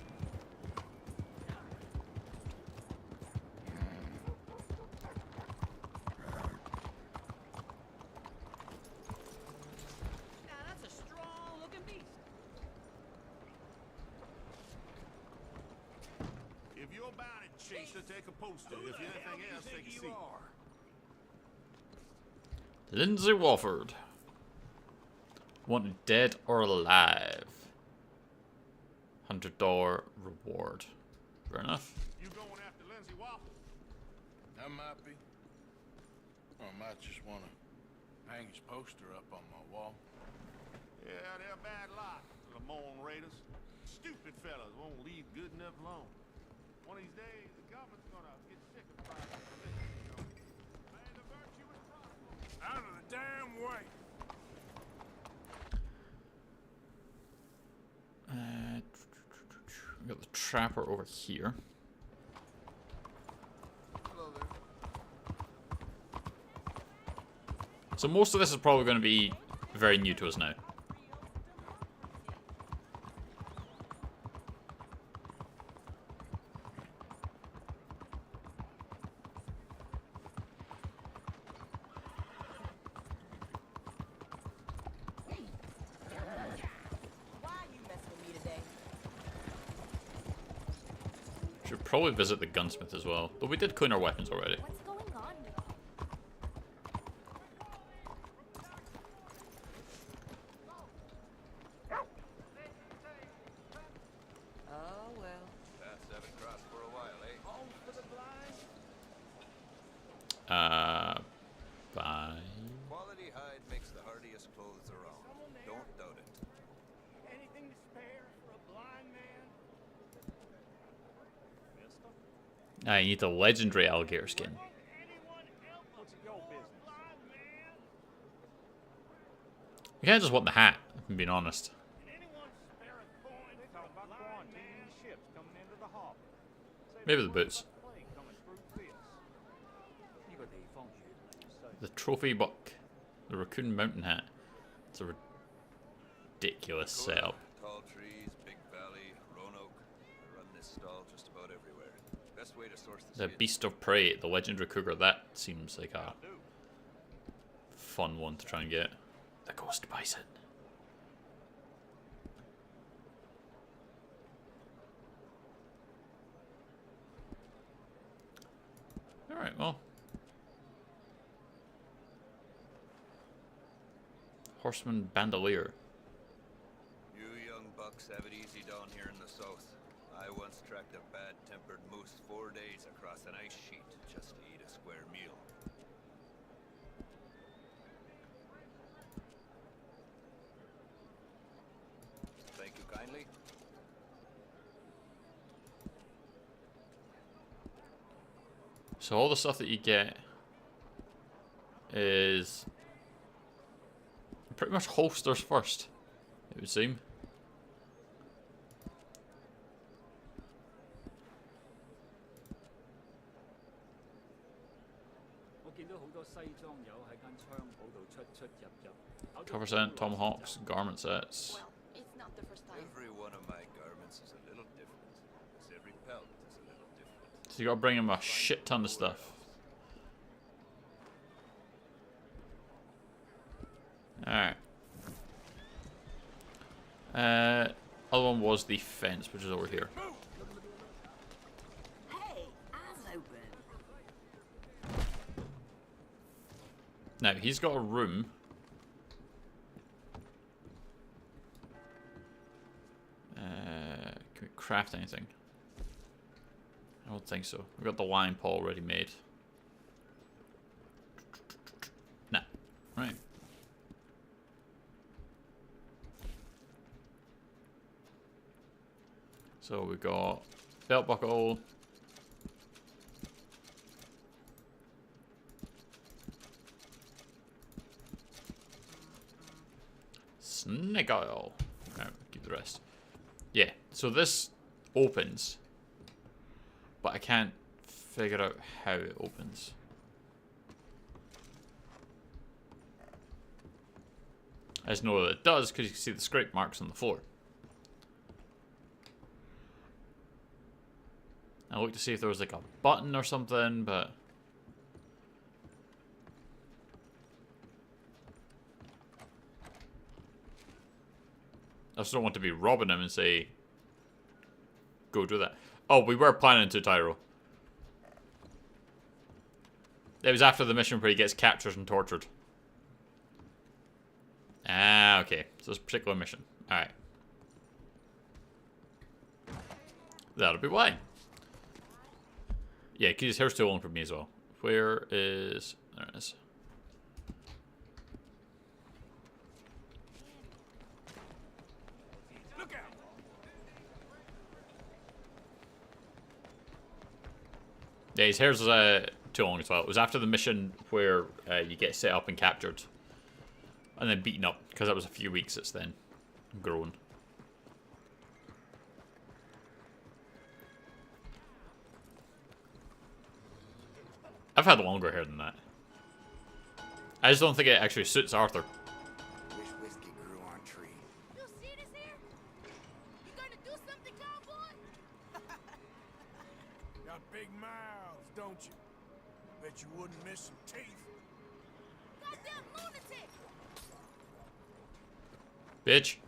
Take a poster. If you anything else, take a seat. Lindsay Wofford. Wanted dead or alive. $100 reward. Fair enough. You going after Lindsay Wofford? I might be. Or I might just want to hang his poster up on my wall. Yeah, they're a bad lot, the Lamone Raiders. Stupid fellas won't leave good enough alone. One of these days, the government's gonna get sick of private religion, you know. May the virtue is prosperous. Out of the damn way. We got the trapper over here. Hello there. So most of this is probably going to be very new to us now. Should probably visit the gunsmith as well, but we did clean our weapons already. What's going on? Oh, well. That's haven't crossed for a while, eh? Home for the blind? Bye. Quality hide makes the hardiest clothes around. Don't doubt it. Anything to spare for a blind man? I need the legendary alligator skin. What's your business? You can't just want the hat, if I'm being honest. Maybe the boots. The trophy buck. The raccoon mountain hat. It's a ridiculous setup. Tall trees, big valley, roanoke. I run this stall just about everywhere. Best way to source the The skin. beast of prey, the legendary cougar. That seems like a fun one to try and get. The ghost bison. Alright, well. Horseman Bandolier. You young bucks have it easy down here in the south. I once tracked a bad-tempered moose 4 days across an ice sheet just to eat a square meal. Thank you kindly. So all the stuff that you get is pretty much holsters first. it would seem. Cover set, tomahawks, garment sets. It's not the first time. Every one of my garments is a little different. As every pelt is a little different. So you gotta bring him a shit ton of stuff. Alright. Other one was the fence, which is over here. Hey, eyes open. Now, he's got a room. Can we craft anything? I don't think so. We've got the wine pot already made. Nah. Right. So we got belt buckle. Snake oil. Alright, keep the rest. Yeah, so this opens, but I can't figure out how it opens. I just know that it does because you can see the scrape marks on the floor. I looked to see if there was like a button or something, but I just don't want to be robbing him and say, go do that. Oh, we were planning to, Tyro. It was after the mission where he gets captured and tortured. Ah, okay. So it's a particular mission. Alright. That'll be why. Yeah, because his hair's too long for me as well. Where is... There it is. Look out! Yeah, his hair's too long as well. It was after the mission where you get set up and captured. And then beaten up, because that was a few weeks it's then grown. I've had longer hair than that. I just don't think it actually suits Arthur. Wish whiskey grew on tree. You see this here? You gonna do something, cowboy? Got big mouths, don't you? Bet you wouldn't miss some teeth. Goddamn lunatic! Bitch.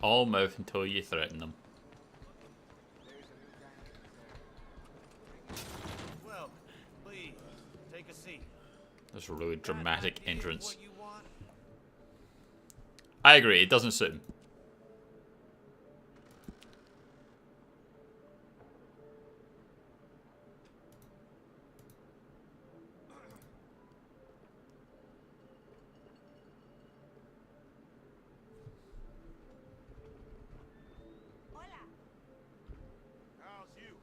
All mouth until you threaten them. Well, please, take a seat. That's a really dramatic entrance. I agree, it doesn't suit him. How's you?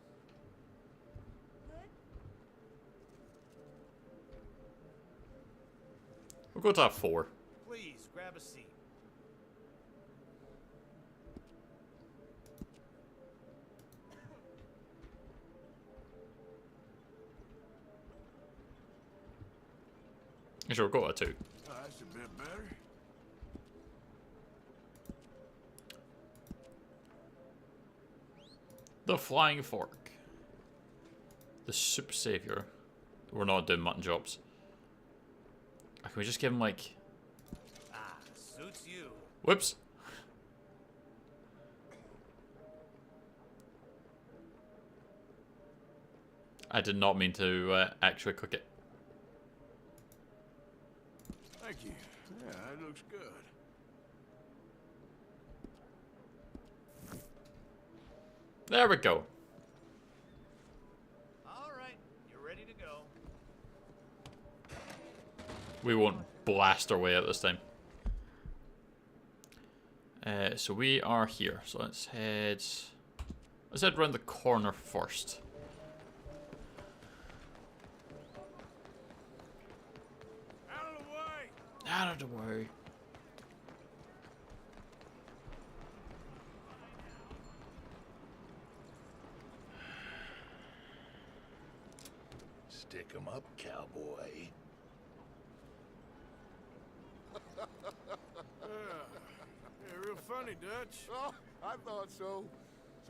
We'll go to that 4. Please, grab a seat. Sure, we'll go to 2. That's a bit better. The Flying Fork. The Soup Savior. We're not doing mutton chops. Can we just give him like... Ah, suits you. Whoops. I did not mean to actually cook it. Thank you. Yeah, that looks good. There we go. All right, you're ready to go. We won't blast our way out this time. So we are here. So let's head around the corner first. Out of the way. Stick 'em up, cowboy. Yeah, real funny, Dutch. Oh, I thought so.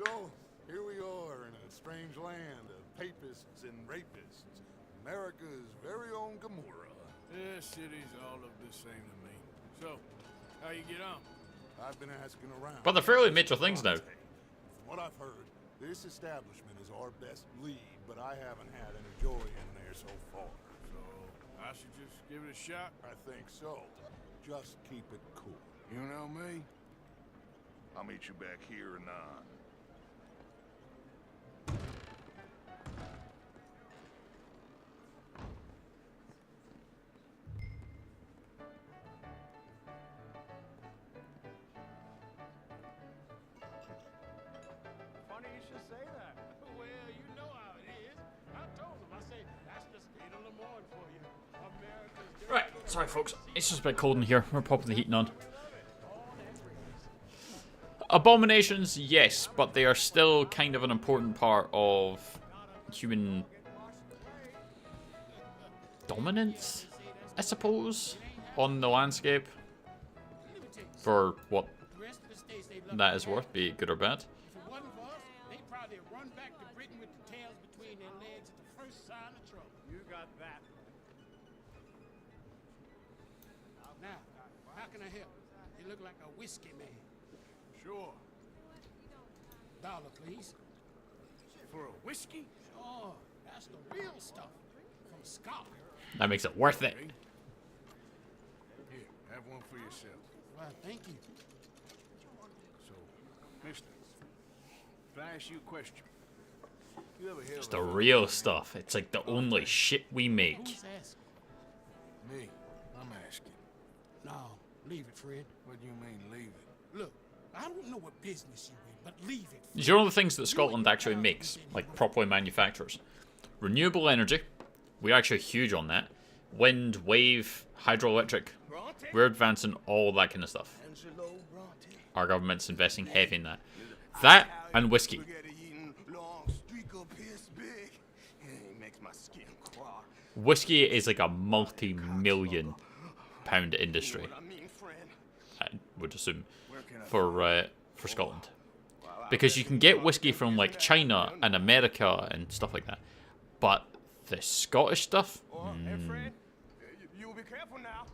So, here we are in a strange land of papists and rapists. America's very own Gomorrah. Yeah, cities all look the same to me. So, how you get on? I've been asking around. But they're fairly major things now. From what I've heard, this establishment is our best lead, but I haven't had any joy in there so far. So, I should just give it a shot? I think so. Just keep it cool. You know me? I'll meet you back here anon. Funny you should say that. Well, you know how it is. I told him. I said, that's the state of Lemoyne for you. America's dirty. Right, sorry folks. It's just a bit cold in here. We're popping the heating on. Abominations, yes, but they are still kind of an important part of human dominance, I suppose, on the landscape. For what that is worth, be it good or bad. If it wasn't for us, they'd probably have run back to Britain with the tails between their legs at the first sign of trouble. You got that. Now, how can I help? You look like a whiskey man. Sure. $1, please. For a whiskey? Oh, that's the real stuff. From Scotland. That makes it worth it. Here, have one for yourself. Well, thank you. So, mister, can I ask you a question? You ever hear It's of the a- real stuff. It's like the only shit we make. Who's asking? Me. I'm asking. No, leave it, Fred. What do you mean, leave it? Look, I don't know what business you're in, but leave it. Do you know the things that Scotland actually makes, like properly manufactures? Renewable energy. We're actually huge on that. Wind, wave, hydroelectric. We're advancing all that kind of stuff. Our government's investing heavy in that. That and whiskey. Whiskey is like a multi-million pound industry, I would assume, for Scotland. Because you can get whiskey from like China and America and stuff like that. But the Scottish stuff, You'll be careful now.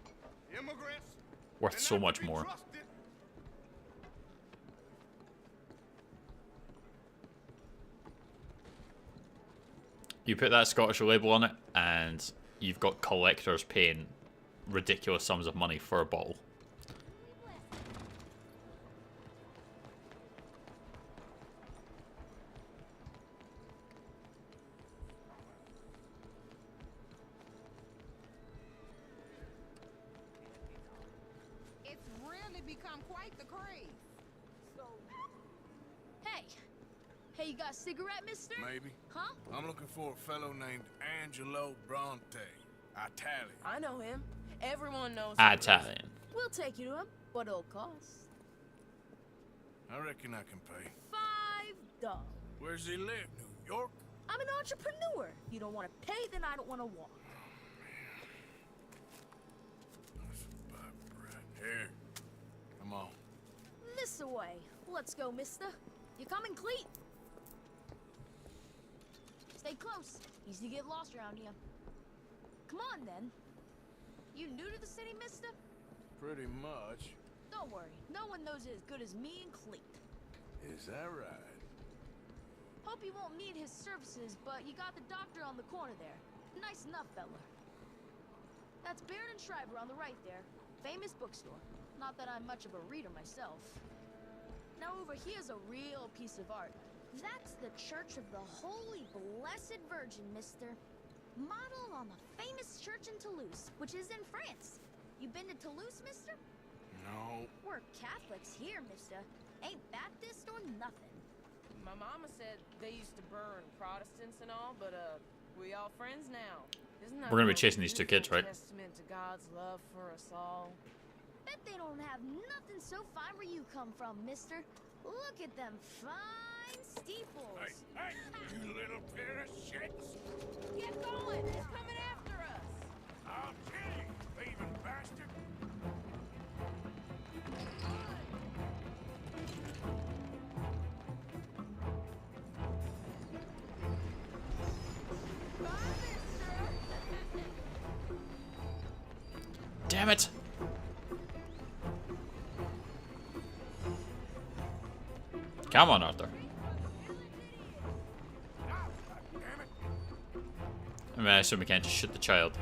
Immigrants. worth so much more. You put that Scottish label on it, and you've got collectors paying ridiculous sums of money for a bottle. It's really become quite the craze. Hey, you got a cigarette, mister? Maybe. Huh? I'm looking for a fellow named Angelo Bronte. Italian. I know him. Everyone knows him. Italian. We'll take you to him, but it'll cost I reckon I can pay. $5. Where's he live? New York? I'm an entrepreneur. You don't want to pay, then I don't want to walk. Here. Come on. This away. Let's go, mister. You coming, Cleet? Stay close. Easy to get lost around here. Come on, then. You new to the city, mister? Pretty much. Don't worry. No one knows it as good as me and Cleet. Is that right? Hope you won't need his services, but you got the doctor on the corner there. Nice enough, fella. That's Baird and Schreiber on the right there. Famous bookstore. Not that I'm much of a reader myself. Now over here's a real piece of art. That's the Church of the Holy Blessed Virgin, mister. Modeled on the famous church in Toulouse, which is in France. You been to Toulouse, mister? No. We're Catholics here, mister. Ain't Baptist or nothing. My mama said they used to burn Protestants and all, but we all friends now. Isn't that We're gonna be a chasing these two kids, right? testament to God's love for us all? Bet they don't have nothing so fine where you come from, mister. Look at them fine steeples. Hey, you little pair of shits! Get going! He's coming after us! I'll kill you, thieving bastard! Damn it! Come on, Arthur. I mean, I assume we can't just shoot the child.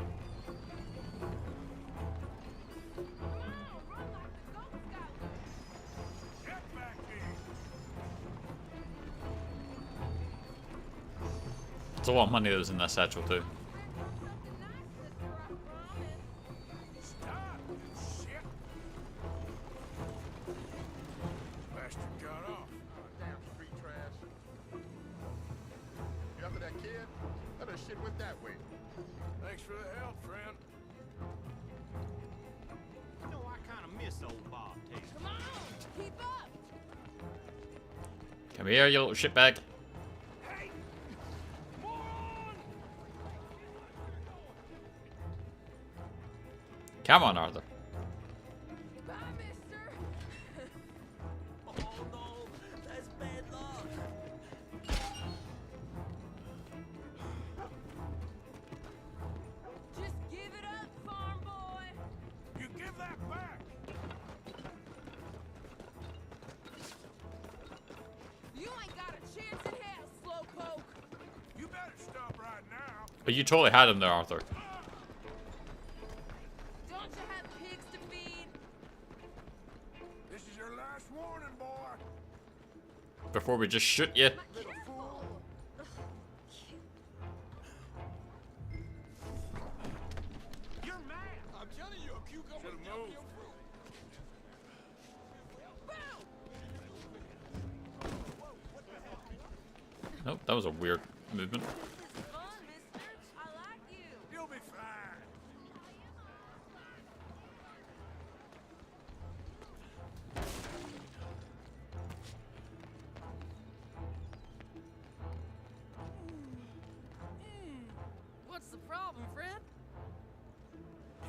It's a lot of money that was in that satchel too. Thanks for the help, friend. You know, I kind of miss old Bob Taylor. Come on! Keep up! Come here, you little shitbag. Come on, Arthur. Bye, mister! Oh no, that's bad luck. Just give it up, farm boy! You give that back! You ain't got a chance in hell, slowpoke! You better stop right now. But you totally had him there, Arthur. Don't you have pigs to feed? This is your last warning, boy. Before we just shoot you. You're mad. I'm telling you, a cucumber will jump your fruit. Nope, that was a weird movement. You'll be fine. What's the problem, friend?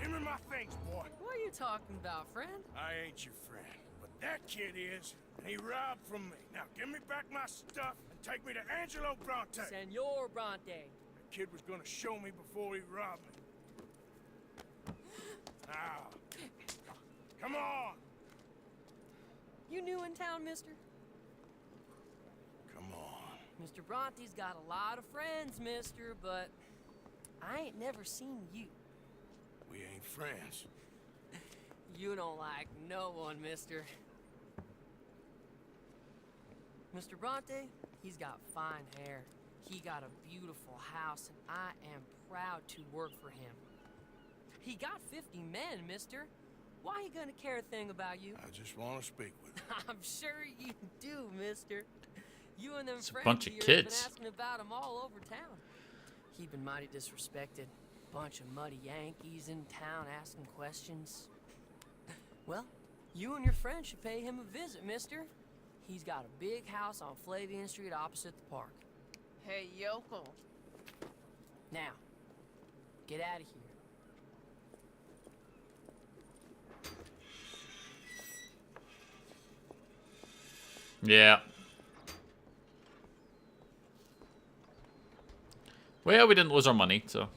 Give me my things, boy. What are you talking about, friend? I ain't your friend, but that kid is, and he robbed from me. Now give me back my stuff and take me to Angelo Bronte. Senor Bronte. The kid was gonna show me before he robbed me. Now, come on. You new in town, mister? Come on. Mr. Bronte's got a lot of friends, mister, but I ain't never seen you. We ain't friends. You don't like no one, mister. Mr. Bronte, he's got fine hair. He got a beautiful house, and I am proud to work for him. He got 50 men, mister. Why he gonna care a thing about you? I just want to speak with you. I'm sure you do, mister. You and them It's a friends bunch of yours kids. been asking about him all over town. He been mighty disrespected. Bunch of muddy Yankees in town asking questions. Well, you and your friend should pay him a visit, mister. He's got a big house on Flavian Street opposite the park. Hey, yokel. Now, get out of here. Yeah. Well, we didn't lose our money, so.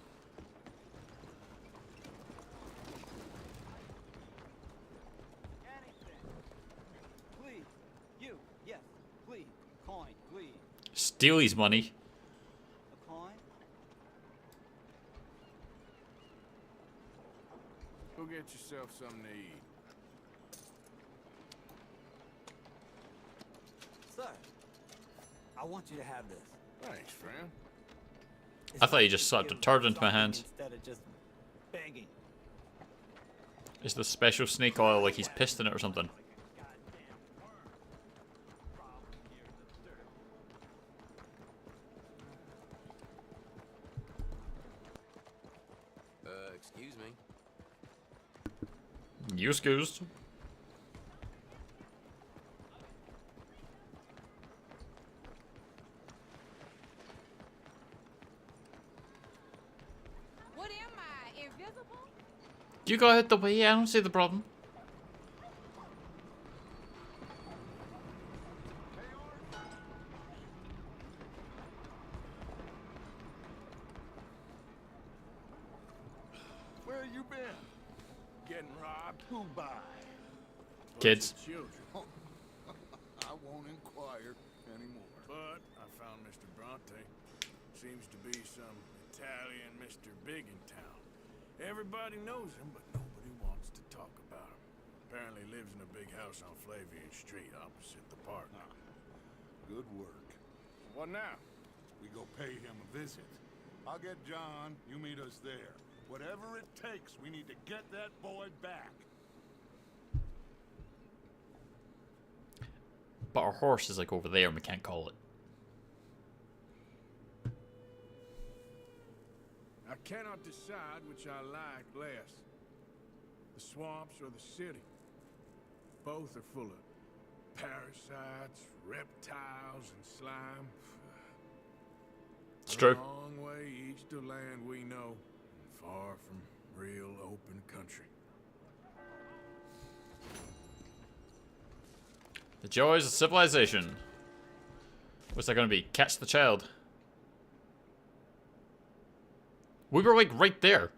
Please. You. Yes. Please. Coin. Please. Steal his money. A coin? Go get yourself something to eat. Sir, I want you to have this. Thanks, friend. I thought you just slapped a turd into my hand. Instead of just begging. Is the special snake oil like he's pissed in it or something? Excuse me. You excused. What am I, invisible? You go ahead the way, I don't see the problem. Where you been? Getting robbed? Who by? Kids. Children. I won't inquire anymore. But I found Mr. Bronte. Seems to be some Italian Mr. Big in town. Everybody knows him, but nobody wants to talk about him. Apparently lives in a big house on Flavian Street opposite the park. Good work. What now? We go pay him a visit. I'll get John, you meet us there. Whatever it takes, we need to get that boy back. But our horse is like over there and we can't call it. I cannot decide which I like less. The swamps or the city. Both are full of parasites, reptiles, and slime. It's true. A long way east of land we know, and far from real open country. The joys of civilization. What's that going to be? Catch the child. We were like right there.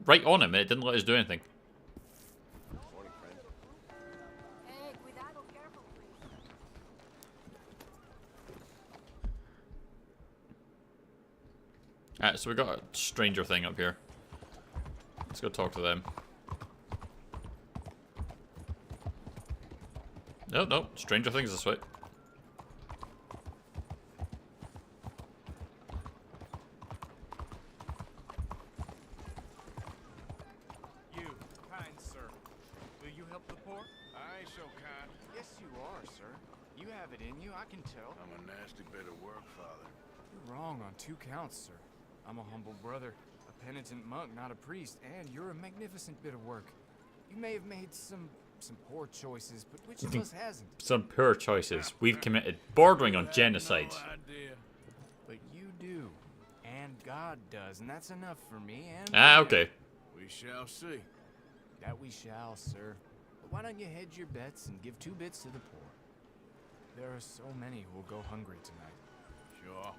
Right on him and it didn't let us do anything. Alright, so we got a stranger thing up here. Let's go talk to them. No, stranger things this way. You, kind sir, will you help the poor? I ain't so kind. Yes, you are, sir. You have it in you, I can tell. I'm a nasty bit of work, Father. You're wrong on 2 counts, sir. I'm a humble brother, a penitent monk, not a priest, and you're a magnificent bit of work. You may have made some poor choices, but which of us hasn't? Some poor choices. We've committed bordering on genocide. No idea. But you do, and God does, and that's enough for me. And Okay. We shall see. That we shall, sir. But why don't you hedge your bets and give 2 bits to the poor? There are so many who will go hungry tonight. Sure.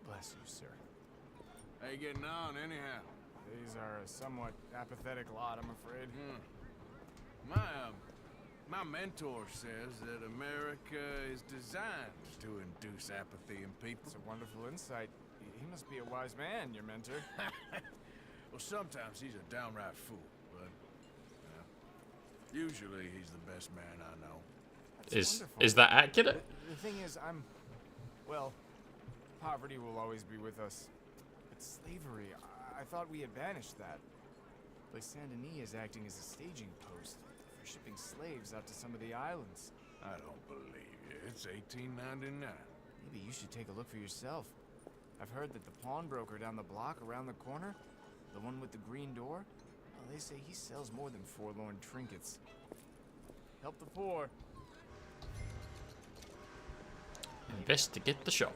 Bless you, sir. How you getting on, anyhow? These are a somewhat apathetic lot, I'm afraid. My mentor says that America is designed to induce apathy in people. It's a wonderful insight. He must be a wise man, your mentor. Well, sometimes he's a downright fool, but usually he's the best man I know. Is that accurate? The thing is, well, poverty will always be with us. But slavery, I thought we had banished that. Place Saint Denis is acting as a staging post for shipping slaves out to some of the islands. I don't believe you. It's 1899. Maybe you should take a look for yourself. I've heard that the pawnbroker down the block around the corner, the one with the green door, well, they say he sells more than forlorn trinkets. Help the poor. Investigate the shop.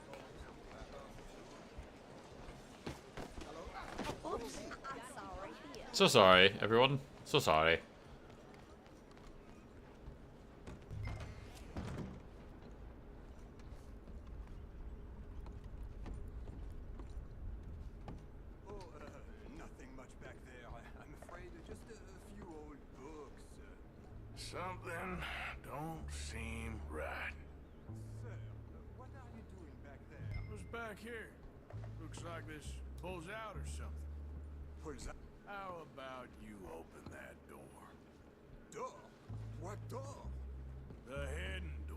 So sorry, everyone. So sorry. Nothing much back there. I'm afraid just a few old books. Something don't seem right. Sir, what are you doing back there? What's back here? Looks like this pulls out or something. Pulls out? How about you open that door? Door? What door? The hidden door.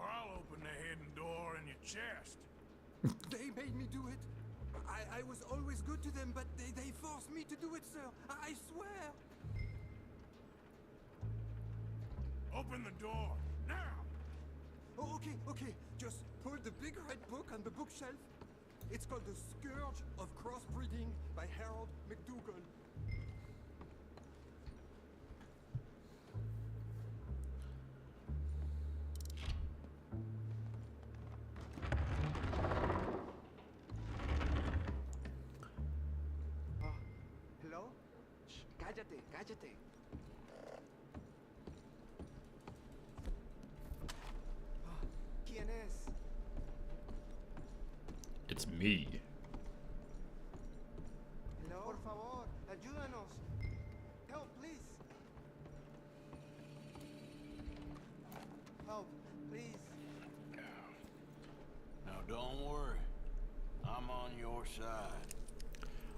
Or I'll open the hidden door in your chest. They made me do it. I I was always good to them, but they forced me to do it, sir. I swear. Open the door, now! Oh, okay. Just pull the big red book on the bookshelf. It's called The Scourge of Crossbreeding by Harold McDougall. Hello? Shh, cállate. ¿Quién es? It's me. Hello? Por favor, ayúdanos. Help, please. Help, please. Now don't worry. I'm on your side.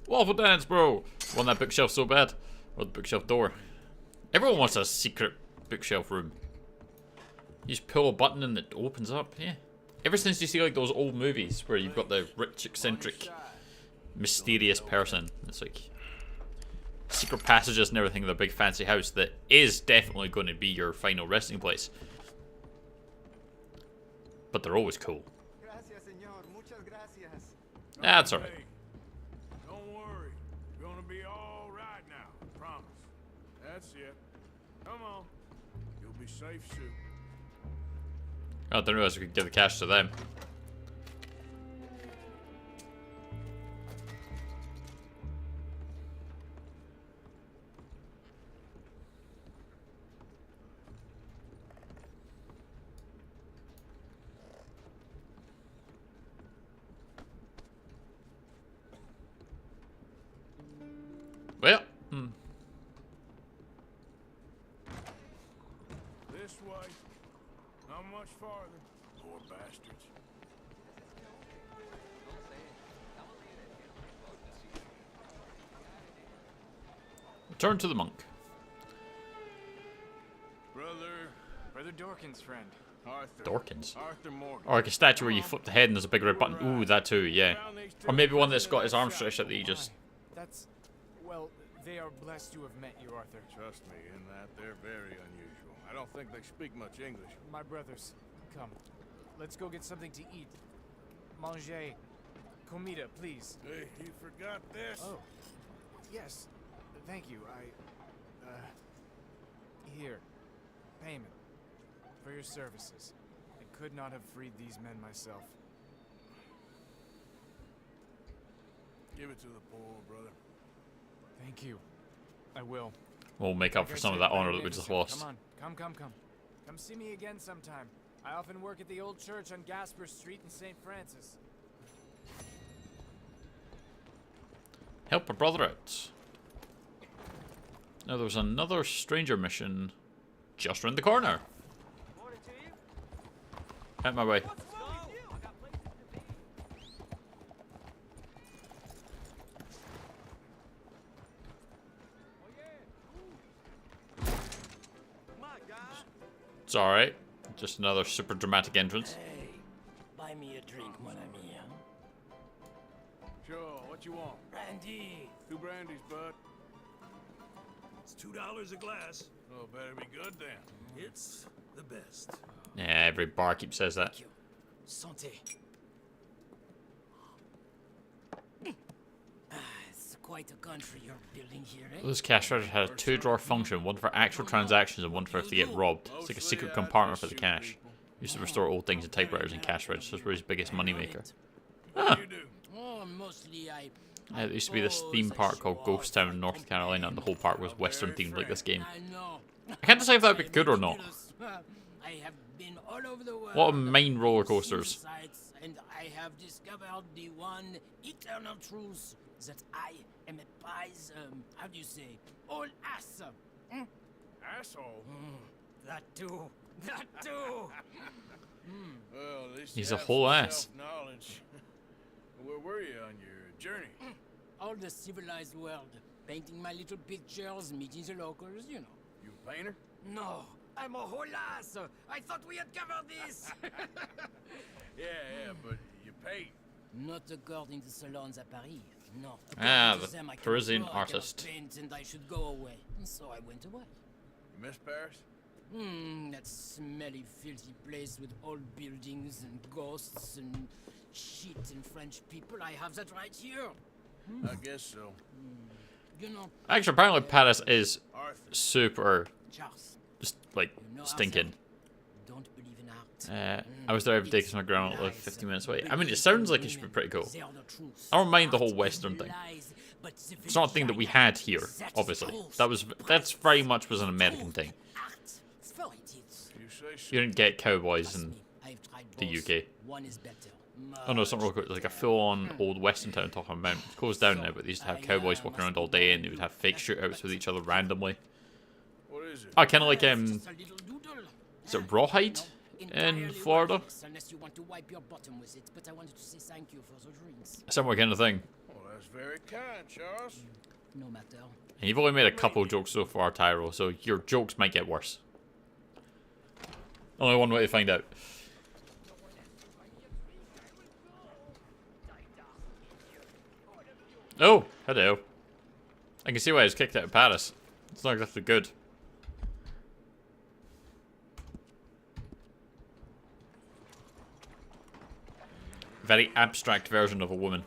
Waffle dance, bro! Want that bookshelf so bad. Or the bookshelf door. Everyone wants a secret bookshelf room. You just pull a button and it opens up, yeah. Ever since you see like those old movies where you've got the rich, eccentric, mysterious person. It's like secret passages and everything in the big fancy house that is definitely going to be your final resting place. But they're always cool. Gracias, señor. Muchas gracias. That's alright. Don't worry. You're gonna be all right now. Promise. That's it. Come on. You'll be safe soon. I didn't realize we could give the cash to them. Well, This way. Not much farther. Poor bastards. return to the monk. Brother Dorkin's friend. Arthur. Dorkins. Arthur Morgan. Or like a statue where you flip the head and there's a big red button. Ooh, that too, yeah. Or maybe one that's got his arms stretched out that you just... That's... Well, they are blessed to have met you, Arthur. Trust me, in that they're very unusual. I don't think they speak much English. My brothers, come. Let's go get something to eat. Manger. Comida, please. Hey, you forgot this? Oh. Yes. Thank you. Here. Payment. For your services. I could not have freed these men myself. Give it to the poor, brother. Thank you. I will. We'll make up for some of that honor that we just lost. Come on. Come. Come see me again sometime. I often work at the old church on Gasper Street in St. Francis. Help a brother out. Now there's another stranger mission just around the corner. Out my way. It's alright. Just another super dramatic entrance. Hey, buy me a drink, mon ami. Sure, what you want? Brandy. 2 brandies, bud. It's $2 a glass. Oh, better be good then. It's the best. Yeah, every barkeep says that. Santé. It's quite a country you're building here, eh? This cash register had a 2-drawer function, one for actual transactions and one for if they get robbed. It's like a secret compartment for the cash. Used to restore old things in typewriters and cash registers were his biggest moneymaker. Ah. Oh, mostly There used to be this theme park called Ghost Town in North Carolina, and the whole park was Western themed like this game. I can't decide if that would be good or not. I have been all over the world. What a main roller coasters. And I have discovered the one eternal truth that I am a pies, how do you say, all ass. Asshole? That too. Well, at least He's you a have whole some ass. self-knowledge. Where were you on your journey? All the civilized world. Painting my little pictures, meeting the locals, you know. You a painter? No, I'm a whole ass. I thought we had covered this. Yeah, but you paint. Not according to salons at Paris. No. Ah, According to the them, I cannot Parisian go, I cannot artist. paint, and I should go away. And so I went away. You miss Paris? That smelly, filthy place with old buildings and ghosts and shit and French people. I have that right here. I guess so. You know. Actually, apparently Paris is super, Charles, just like you know stinking. Don't believe in art. I was there every day because my grandma lived 15 minutes away. I mean, it sounds like it should be pretty cool. I don't mind the whole Western thing. It's not a thing that we had here, obviously. That's very much was an American thing. You didn't get cowboys in the UK. One is better. Oh no, it's not real quick. Like a full-on old Western town top of a mountain. It's closed down now, but they used to have cowboys walking around all day, and they would have fake shootouts with each other randomly. What is it? Oh, kind of like is it Rawhide in Florida? Unless you want to wipe your bottom with it, but I wanted to say thank you for the drinks. Similar kind of thing. Well, that's very kind, Charles. No matter. And you've only made a couple jokes so far, Tyro, so your jokes might get worse. Only one way to find out. Oh, hello. I can see why I was kicked out of Paris. It's not exactly good. Very abstract version of a woman.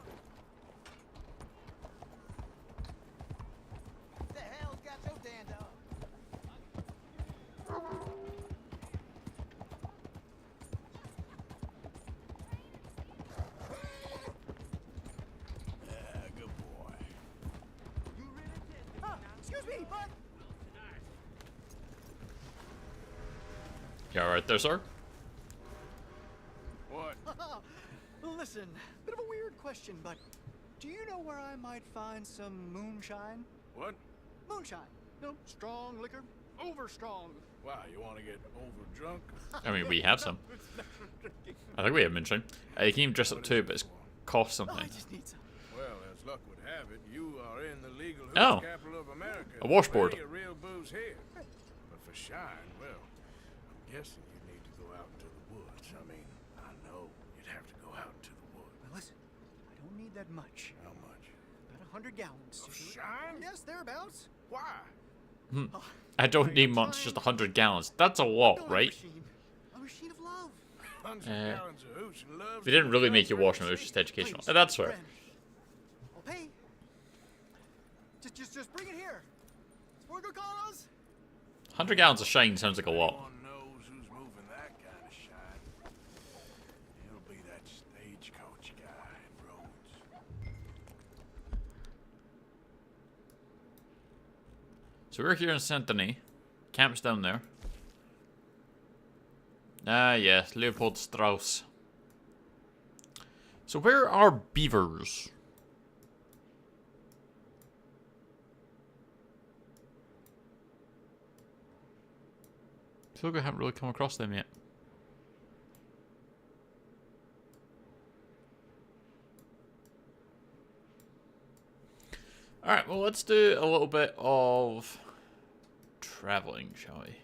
You alright there, sir? What? Listen, bit of a weird question, but do you know where I might find some moonshine? What? Moonshine. No, strong liquor. Over strong. Wow, you want to get over drunk? I mean, we have some. I think we have moonshine. You can even dress up too, but it's cost something. Well, as luck would have it, you are in the legal Oh. capital of America. A washboard. Plenty of real booze here. But for shine, well, I'm guessing you need to go out into the woods. I mean, I know you'd have to go out into the woods. Now listen, I don't need that much. How much? About 100 gallons. Of shine? Yes, thereabouts. Why? I don't need much, just 100 gallons. That's a lot, right? A machine of love. 100 gallons of hooch and love. They didn't really make you wash them, it was just educational. That's fair. I'll pay. Just bring it here. It's for a good cause. 100 gallons of shine sounds like a lot. Everyone knows who's moving that kind of shine. It'll be that stagecoach guy in Rhodes. So we're here in Saint Denis. Camp's down there. Ah, yes, Leopold Strauss. So where are beavers? I feel like I haven't really come across them yet. Alright, well, let's do a little bit of traveling, shall we?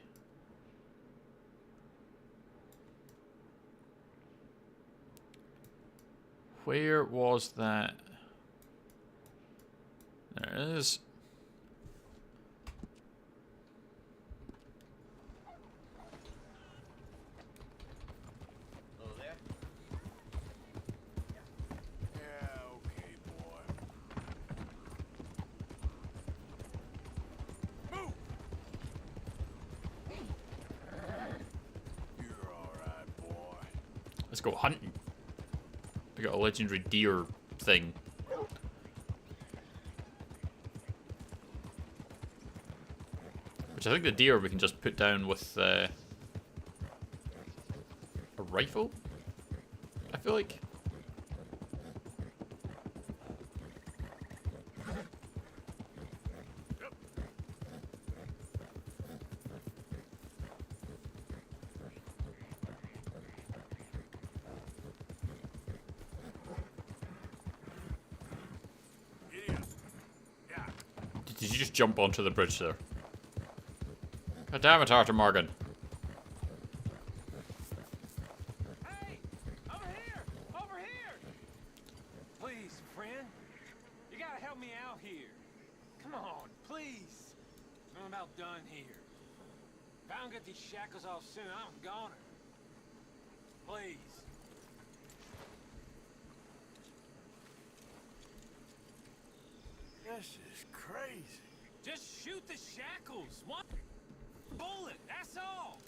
Where was that? There it is. Let's go hunting. We got a legendary deer thing. Which I think the deer we can just put down with a rifle, I feel like. Did you just jump onto the bridge there? God damn it, Arthur Morgan. Hey! Over here! Over here! me out here. Come on, please. I'm about done here. If I don't get these shackles off soon, I'm a goner. Please. This is crazy. Just shoot the shackles. One bullet, that's all.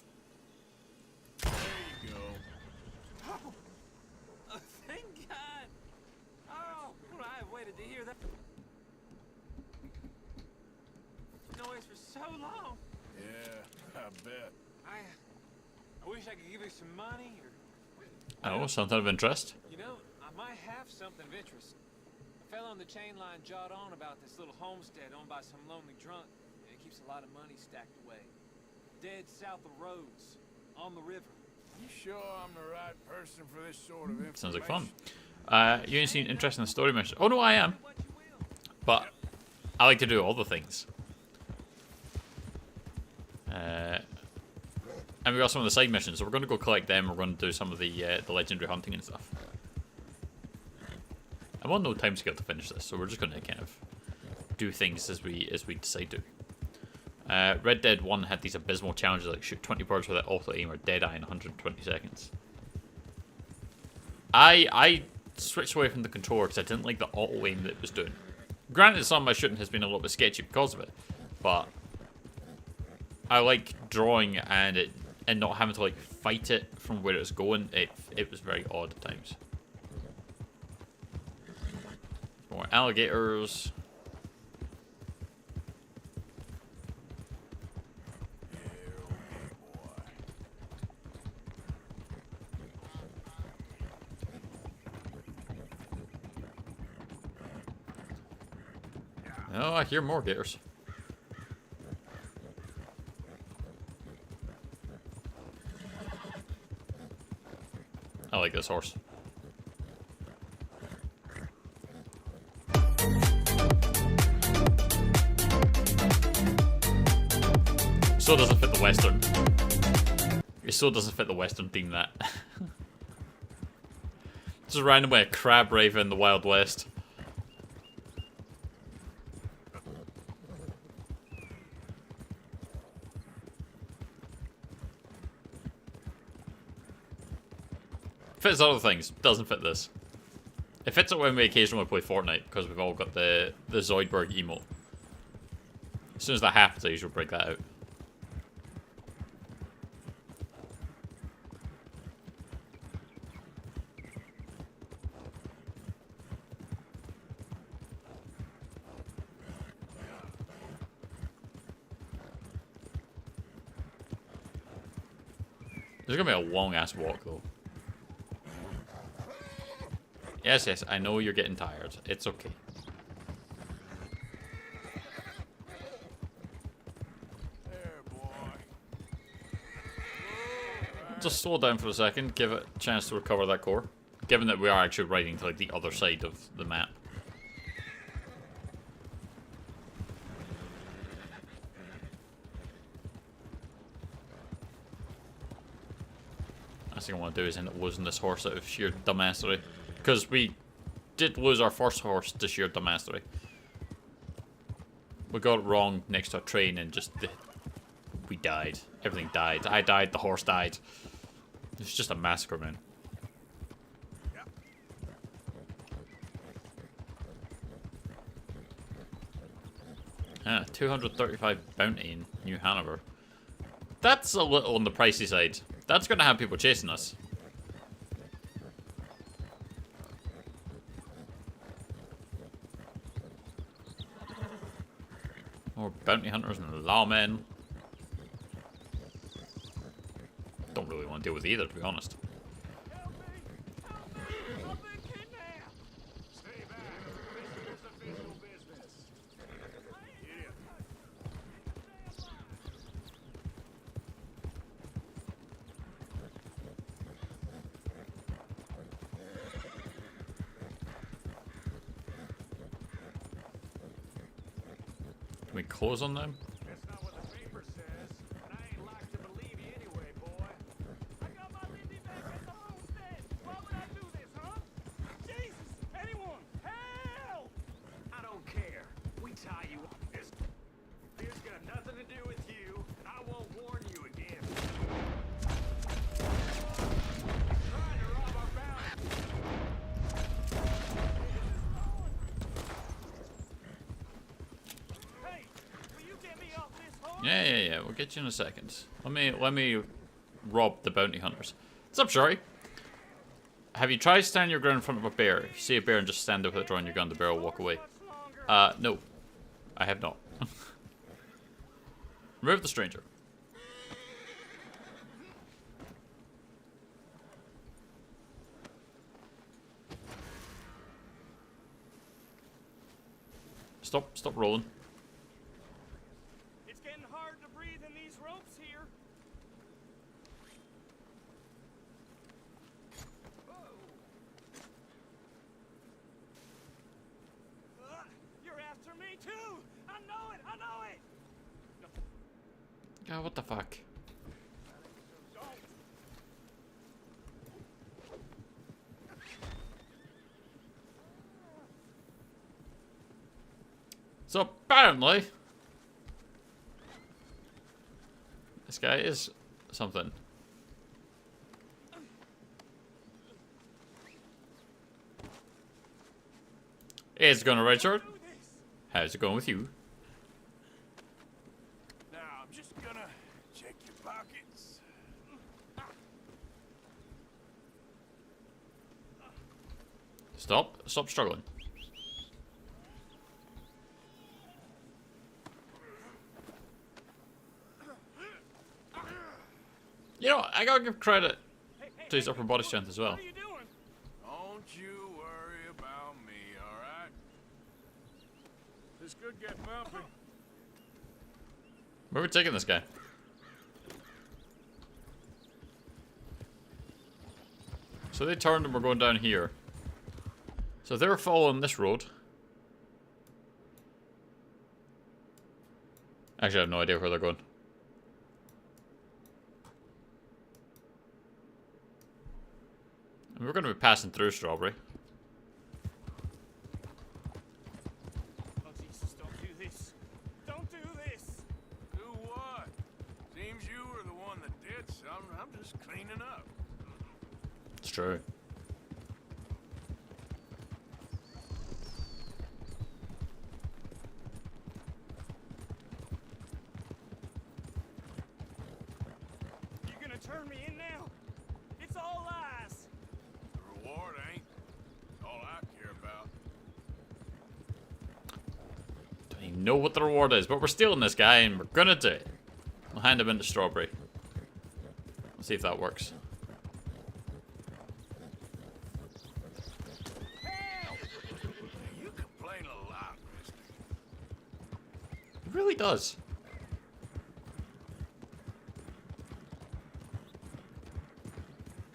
There you go. Oh, thank God. Oh, well, I have waited to hear that noise for so long. Yeah, I bet. I wish I could give you some money or... Oh, something of interest. You know, I might have something of interest. A fellow on the chain line jawed on about this little homestead owned by some lonely drunk. It keeps a lot of money stacked away. Dead south of Rhodes, on the river. You sure I'm the right person for this sort of information? Sounds like fun. You ain't seen interest in the story mission. Oh no, I am. But I like to do all the things. And we got some of the side missions, so we're going to go collect them. We're going to do some of the legendary hunting and stuff. I'm on no time scale to finish this, so we're just going to kind of do things as we decide to. Red Dead 1 had these abysmal challenges like shoot 20 birds without auto aim or dead eye in 120 seconds. I switched away from the controller because I didn't like the auto aim that it was doing. Granted, some of my shooting has been a little bit sketchy because of it, but I like drawing and not having to like fight it from where it's going. It was very odd at times. More alligators. Oh, I hear more gators. I like this horse. So doesn't fit the Western. It so doesn't fit the Western theme, that. Just randomly a crab raven in the Wild West. Fits other things, doesn't fit this. It fits it when we occasionally play Fortnite, because we've all got the Zoidberg emote. As soon as that happens, I usually break that out. There's gonna be a long ass walk though. Yes, yes, I know you're getting tired. It's okay. Just slow down for a second, give it a chance to recover that core. Given that we are actually riding to like the other side of the map. Last thing I want to do is end up losing this horse out of sheer dumbassery. Because we did lose our first horse to sheer dumbassery. We got it wrong next to a train and just... we died. Everything died. I died, the horse died. It's just a massacre, man. Ah, 235 bounty in New Hanover. That's a little on the pricey side. That's going to have people chasing us. More bounty hunters and lawmen. Don't really want to deal with either, to be honest. Can we close on them? That's not what the paper says, and I ain't like to believe you anyway, boy. I got my Lindy back at the homestead. Why would I do this, huh? Jesus! Anyone! Help! I don't care. Yeah. We'll get you in a second. Let me rob the bounty hunters. What's up, Shari? Have you tried standing your ground in front of a bear? If you see a bear and just stand there without drawing your gun, the bear will walk away. No. I have not. Remove the stranger. Stop rolling. It's getting hard to breathe in these ropes here. You're after me too. I know it. God, what the fuck? So apparently, this guy is something. Hey, it's going alright, short. How's it going with you? Now, I'm just gonna check your pockets. Stop struggling. You know, I gotta give credit to his upper body strength as well. Don't you worry about me, alright? This could get bumpy. Where are we taking this guy? So they turned and we're going down here. So they're following this road. Actually, I have no idea where they're going. And we're going to be passing through Strawberry. Oh Jesus! Don't do this! Don't do this! Do what? Seems you were the one that did something. I'm just cleaning up. It's true. You're gonna turn me in now? It's all lies. The reward ain't all I care about. Don't even know what the reward is, but we're stealing this guy and we're gonna do it. We'll hand him into Strawberry. Let's see if that works. You complain a lot, mister. It really does.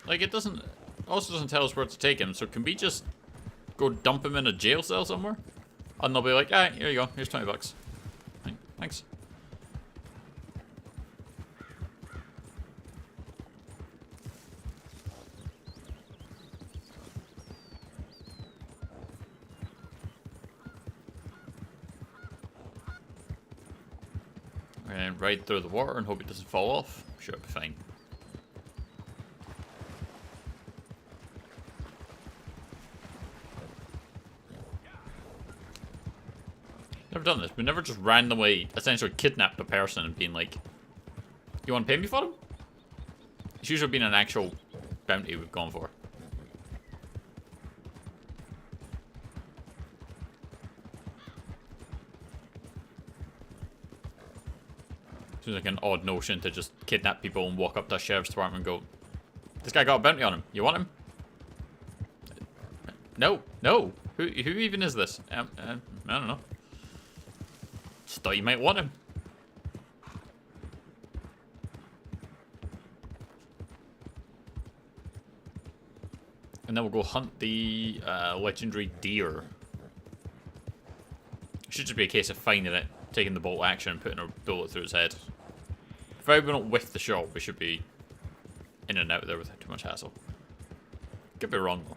Like, it doesn't... also doesn't tell us where to take him, so can we just go dump him in a jail cell somewhere? And they'll be like, ah, here you go, here's 20 bucks. Thanks. And ride through the water and hope it doesn't fall off. Sure, it'll be fine. Never done this. We never just randomly, essentially kidnapped a person and been like, you want to pay me for them? It's usually been an actual bounty we've gone for. Seems like an odd notion to just kidnap people and walk up to a sheriff's department and go, this guy got a bounty on him. You want him? No. Who even is this? I don't know. Just thought you might want him. And then we'll go hunt the legendary deer. It should just be a case of finding it, taking the bolt action and putting a bullet through its head. Provided we don't whiff the shot, we should be in and out there without too much hassle. Could be wrong though.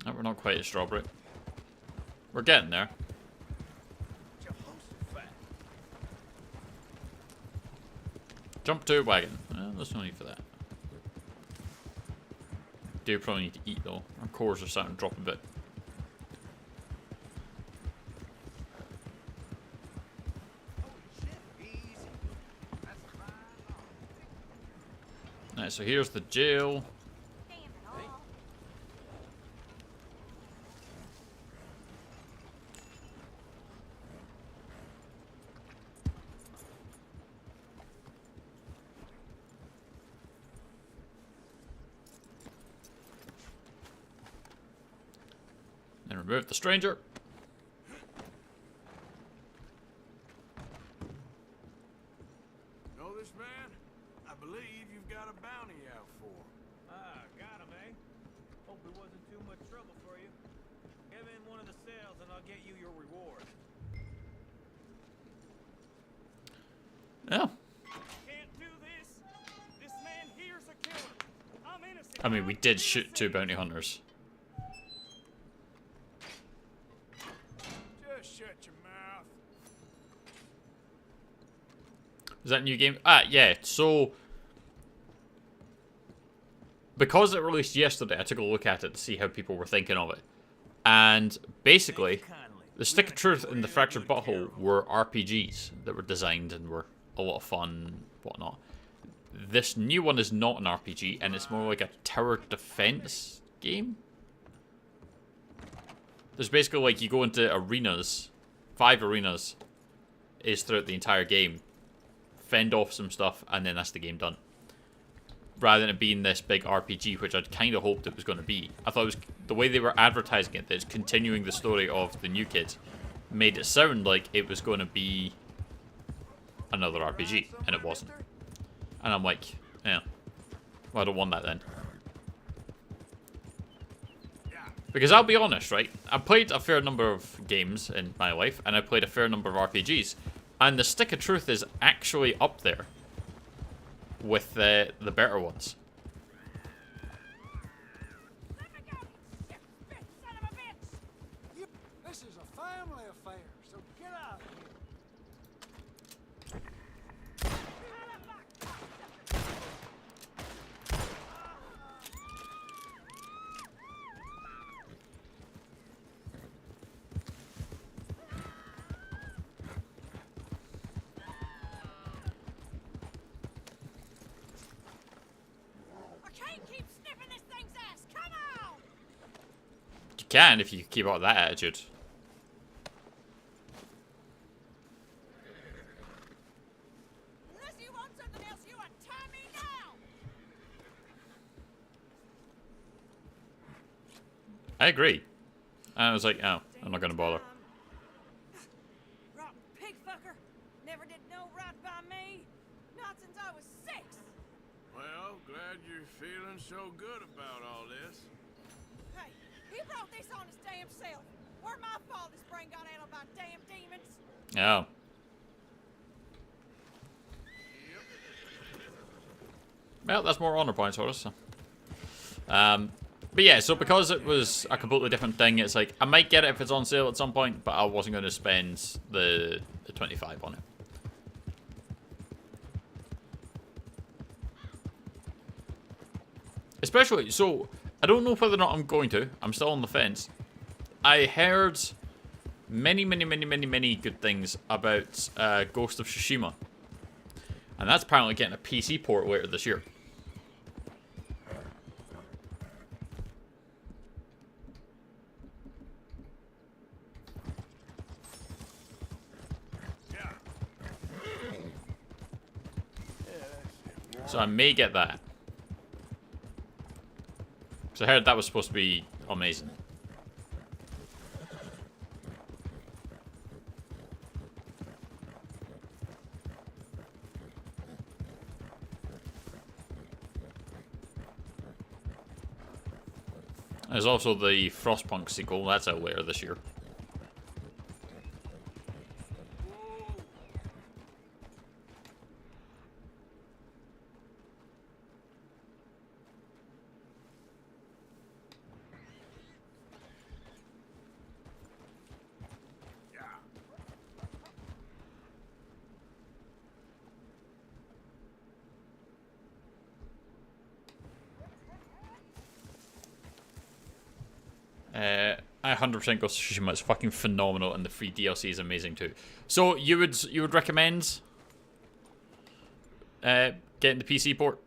No, we're not quite as Strawberry. We're getting there. Jump to a wagon. There's no need for that. Do probably need to eat though. Our cores are starting to drop a bit. Alright, so here's the jail. And remove the stranger. Know this man? I believe you've got a bounty out for. Ah, got him, eh? Hope it wasn't too much trouble for you. Get in one of the cells and I'll get you your reward. Yeah. Can't do this. This man here's a killer. I'm innocent. I mean, we did shoot 2 bounty hunters. Just shut your mouth. Is that a new game? Ah, yeah. So, because it released yesterday, I took a look at it to see how people were thinking of it. And basically, the Stick of Truth and the Fractured Butthole were RPGs that were designed and were a lot of fun, whatnot. This new one is not an RPG, and it's more like a tower defense game. There's basically like you go into arenas, 5 arenas is throughout the entire game, fend off some stuff, and then that's the game done. Rather than it being this big RPG, which I'd kind of hoped it was going to be. I thought it was the way they were advertising it, that it's continuing the story of the new kids, made it sound like it was going to be another RPG, and it wasn't. And I'm like, yeah, well, I don't want that then. Because I'll be honest, right? I've played a fair number of games in my life, and I played a fair number of RPGs, and the Stick of Truth is actually up there with the better ones. This is a family affair, so get out of here. I can't keep sniffing this thing's ass. Come on! You can if you keep up that attitude. Unless you want something else, you untie me now! I agree. I was like, oh, I'm not going to bother. Rotten pig fucker. Never did no right by me. Not since I was 6. Well, glad you're feeling so good about all this. Hey, he brought this on his damn self. We're my fault his brain got addled by damn demons. Oh. Well, that's more honor points for us. So. But yeah, so because it was a completely different thing, it's like, I might get it if it's on sale at some point, but I wasn't going to spend the 25 on it. Especially, so, I don't know whether or not I'm going to. I'm still on the fence. I heard many good things about Ghost of Tsushima. And that's apparently getting a PC port later this year. So I may get that. So I heard that was supposed to be amazing. There's also the Frostpunk sequel, that's out later this year. 100% Ghost of Tsushima is fucking phenomenal, and the free DLC is amazing too. So you would recommend getting the PC port?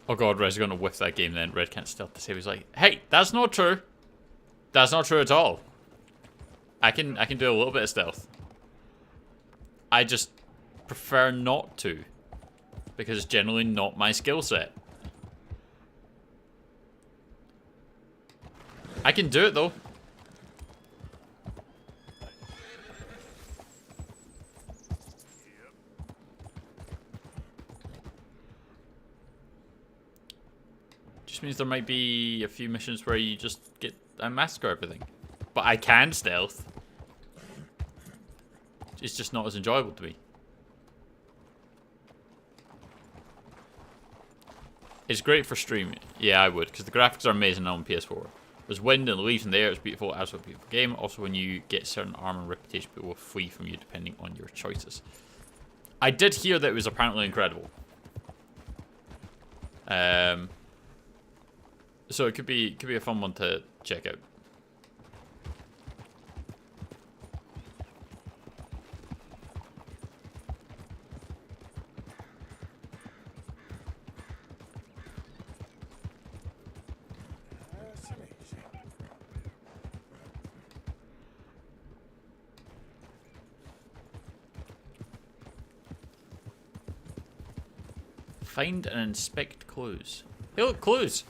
Oh god, Red's gonna whiff that game then. Red can't stealth to save. He's like, hey, that's not true. That's not true at all. I can do a little bit of stealth. I just prefer not to. Because it's generally not my skill set. I can do it though. Just means there might be a few missions where you just get a massacre everything. But I can stealth. It's just not as enjoyable to me. It's great for streaming. Yeah, I would, because the graphics are amazing on PS4. There's wind and leaves in the air. It's beautiful, absolutely beautiful game. Also, when you get certain armor and reputation, people will flee from you depending on your choices. I did hear that it was apparently incredible. So it could be a fun one to check out. Find and inspect clues. Hey, look, clues!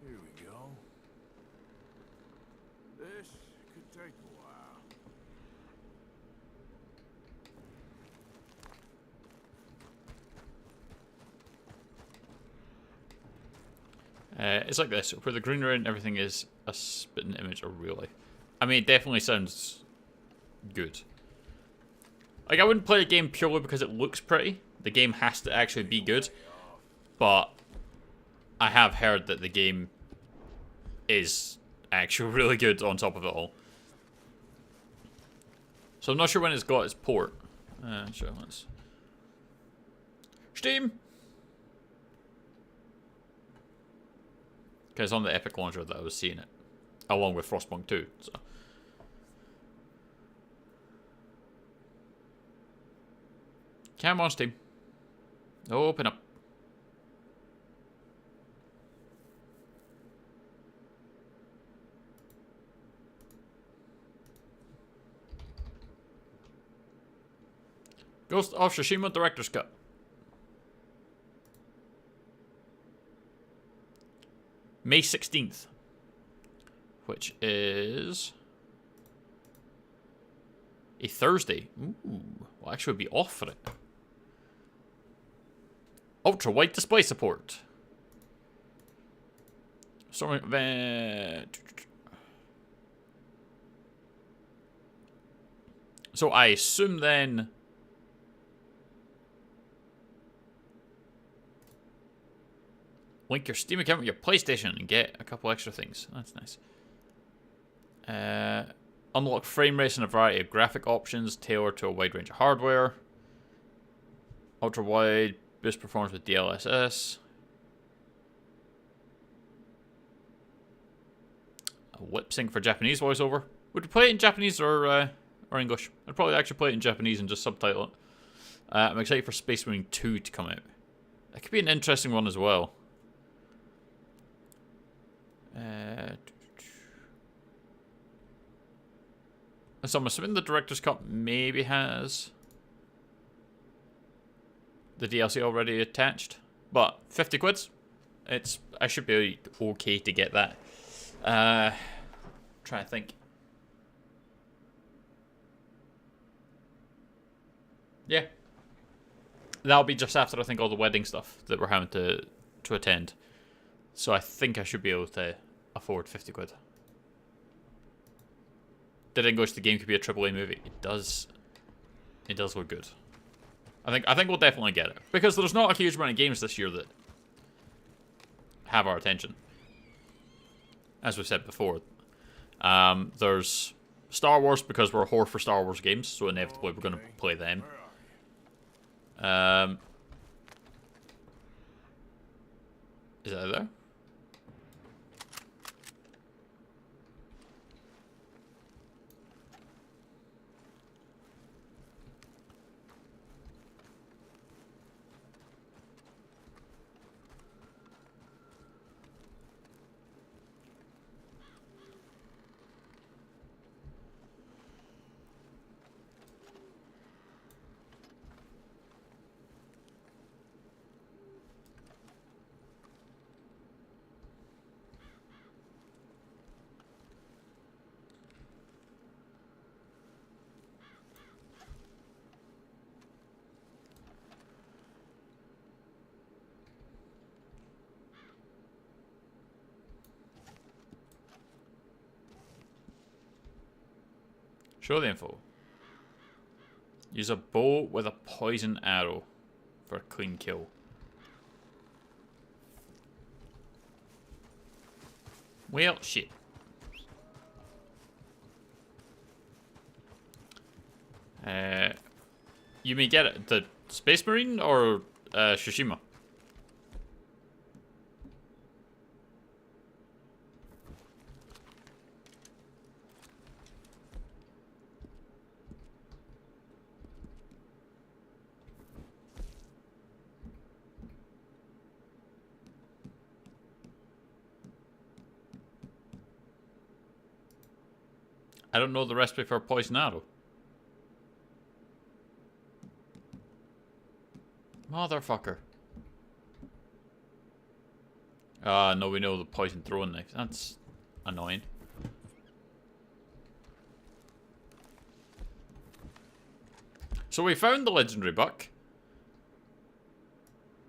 Here we go. This could take a while. It's like this, where the green around everything is a spitting image of real life. I mean, it definitely sounds good. Like, I wouldn't play a game purely because it looks pretty. The game has to actually be good. But I have heard that the game is actually really good on top of it all. So I'm not sure when it's got its port. Sure, let's... Steam! Because it's on the Epic Launcher that I was seeing it. Along with Frostpunk 2, so... Come on, Steam. Open up. Ghost of Tsushima Director's Cut. May 16th. Which is... a Thursday. Ooh. Well, actually, be off for it. Ultra-wide display support. So I assume then... link your Steam account with your PlayStation and get a couple extra things. That's nice. Unlock frame rates and a variety of graphic options tailored to a wide range of hardware. Ultra-wide, boost performance with DLSS. A lip sync for Japanese voiceover. Would you play it in Japanese or English? I'd probably actually play it in Japanese and just subtitle it. I'm excited for Space Marine 2 to come out. That could be an interesting one as well. So I'm assuming the Director's Cut maybe has the DLC already attached. But 50 quid, I should be okay to get that. Trying to think. Yeah. That'll be just after, I think, all the wedding stuff that we're having to attend. So I think I should be able to afford 50 quid. Did English the game could be a AAA movie? It does look good. I think we'll definitely get it. Because there's not a huge amount of games this year that have our attention. As we said before. There's Star Wars, because we're a whore for Star Wars games, so inevitably we're going to play them. Is that there? Show the info. Use a bow with a poison arrow for a clean kill. Well, shit. You may get it. The Space Marine or Tsushima? I don't know the recipe for poison arrow. Motherfucker. No, we know the poison throwing knife. That's annoying. So we found the legendary buck.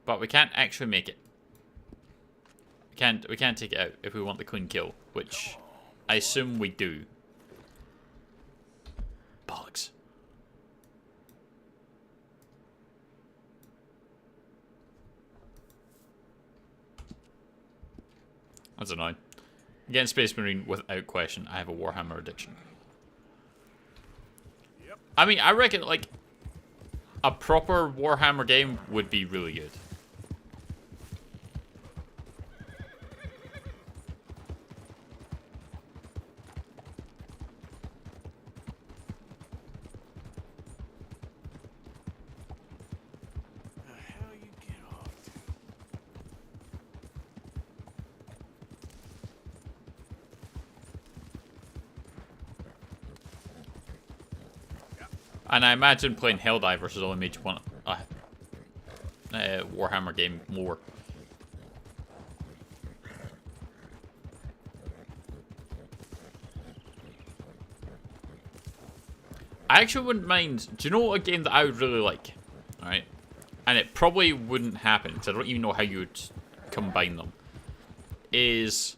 But we can't actually make it. We can't take it out if we want the clean kill, which I assume we do. Bollocks. That's annoying. Again, Space Marine, without question, I have a Warhammer addiction. Yep. I mean, I reckon, like, a proper Warhammer game would be really good. And I imagine playing Helldivers has only made you want a Warhammer game more. I actually wouldn't mind. Do you know a game that I would really like? Alright. And it probably wouldn't happen, because I don't even know how you would combine them. Is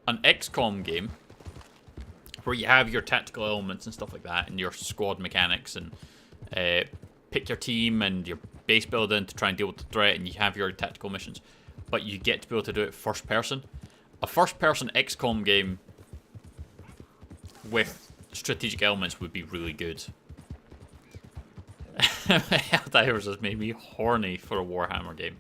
an XCOM game where you have your tactical elements and stuff like that, and your squad mechanics, and pick your team and your base building to try and deal with the threat, and you have your tactical missions. But you get to be able to do it first person. A first person XCOM game with strategic elements would be really good. Helldivers has made me horny for a Warhammer game.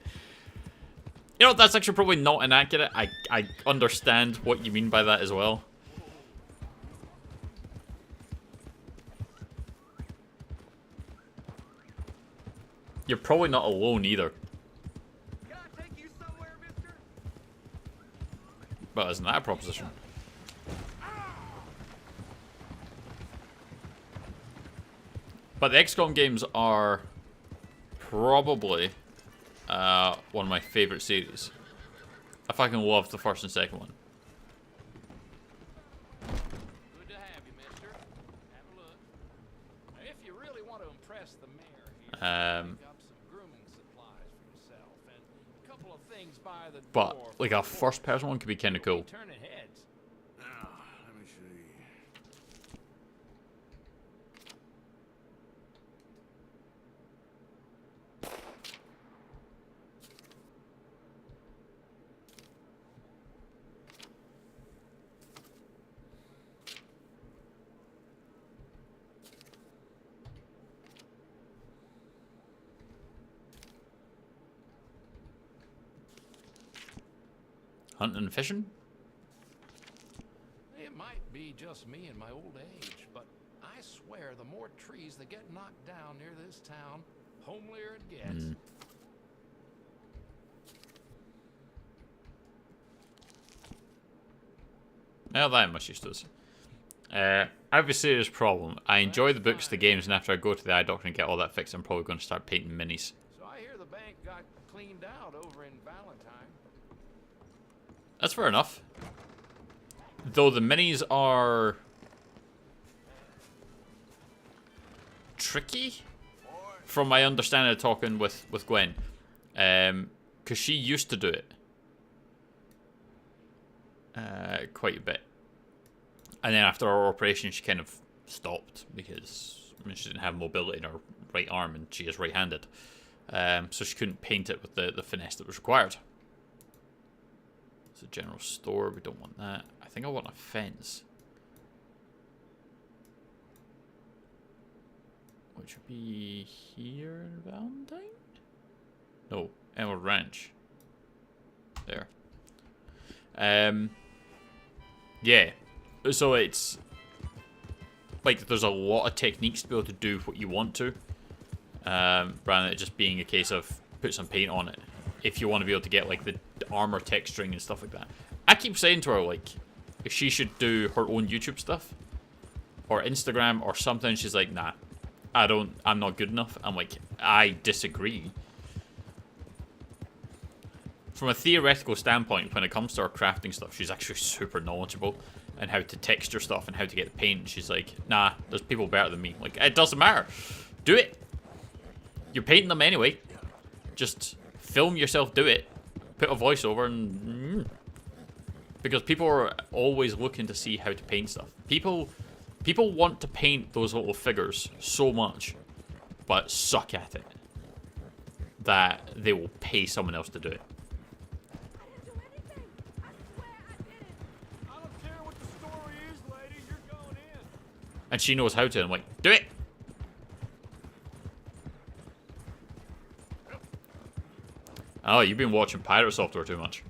You know, that's actually probably not inaccurate. I understand what you mean by that as well. You're probably not alone either. But isn't that a proposition? But the XCOM games are probably one of my favorite series. I fucking love the first and second one. Good to have you, mister. Have a look. If you really want to impress the mayor here, pick up some grooming supplies for yourself and a couple of things by the But door like a first person one could be kind of cool. turning heads. Now, let me see. Hunting and fishing? It might be just me in my old age, but I swear the more trees that get knocked down near this town, homelier it gets. Well, that much used to us. I have a serious problem. I enjoy the books, the games, and after I go to the eye doctor and get all that fixed, I'm probably going to start painting minis. So I hear the bank got cleaned out over in Valentine. That's fair enough. Though the minis are tricky, from my understanding of talking with Gwen, because she used to do it quite a bit, and then after our operation, she kind of stopped because she didn't have mobility in her right arm, and she is right-handed, so she couldn't paint it with the finesse that was required. It's a general store. We don't want that. I think I want a fence. Which would be here in Valentine? No, Emerald Ranch. There. Yeah. So it's like there's a lot of techniques to be able to do what you want to. Rather than it just being a case of put some paint on it. If you want to be able to get like the armor texturing and stuff like that. I keep saying to her like if she should do her own YouTube stuff or Instagram or something. She's like, nah, I'm not good enough. I'm like, I disagree. From a theoretical standpoint, when it comes to her crafting stuff, she's actually super knowledgeable and how to texture stuff and how to get the paint. She's like, nah, there's people better than me. Like, it doesn't matter. Do it. You're painting them anyway. Just film yourself do it. Put a voiceover and... Because people are always looking to see how to paint stuff. People want to paint those little figures so much, but suck at it, that they will pay someone else to do it. And she knows how to. I'm like, do it! Oh, you've been watching pirate software too much.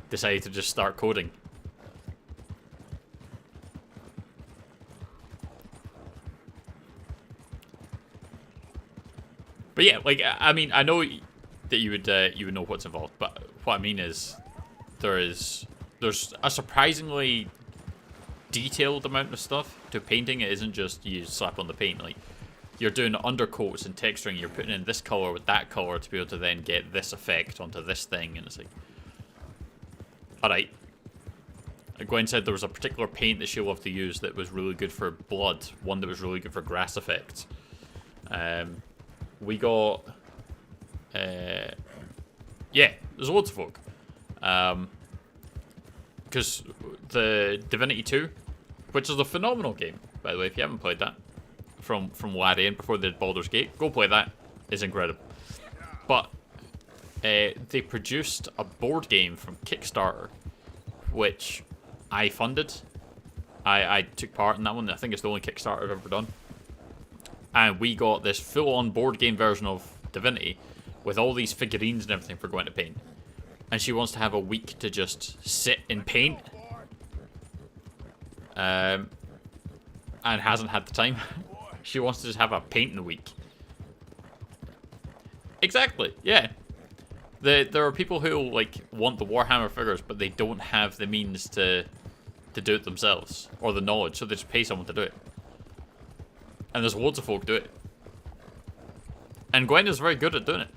Decided to just start coding. But yeah, like, I mean, I know that you would know what's involved, but what I mean is there's a surprisingly detailed amount of stuff to painting. It isn't just you slap on the paint. Like, you're doing undercoats and texturing. You're putting in this color with that color to be able to then get this effect onto this thing, and it's like, alright. Gwen said there was a particular paint that she loved to use that was really good for blood, one that was really good for grass effects. We got yeah, there's loads of folk. Because the Divinity 2, which is a phenomenal game, by the way, if you haven't played that, from Larian before they did Baldur's Gate, go play that. It's incredible. But they produced a board game from Kickstarter, which I funded. I took part in that one. I think it's the only Kickstarter I've ever done. And we got this full-on board game version of Divinity with all these figurines and everything for Gwen to paint. And she wants to have a week to just sit and paint. And hasn't had the time. She wants to just have a painting week. Exactly, yeah. There are people who like want the Warhammer figures, but they don't have the means to do it themselves, or the knowledge, so they just pay someone to do it. And there's loads of folk do it. And Gwen is very good at doing it.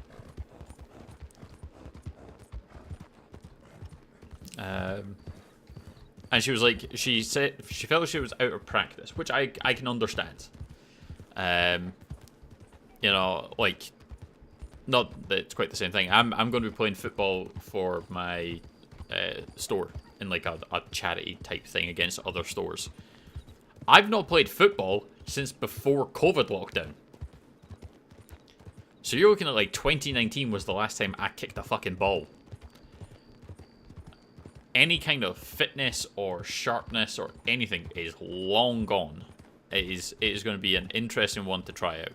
And she was like, she said she felt she was out of practice, which I can understand. You know, like, not that it's quite the same thing. I'm going to be playing football for my store in like a charity type thing against other stores. I've not played football since before COVID lockdown. So you're looking at like 2019 was the last time I kicked a fucking ball. Any kind of fitness or sharpness or anything is long gone. It is going to be an interesting one to try out.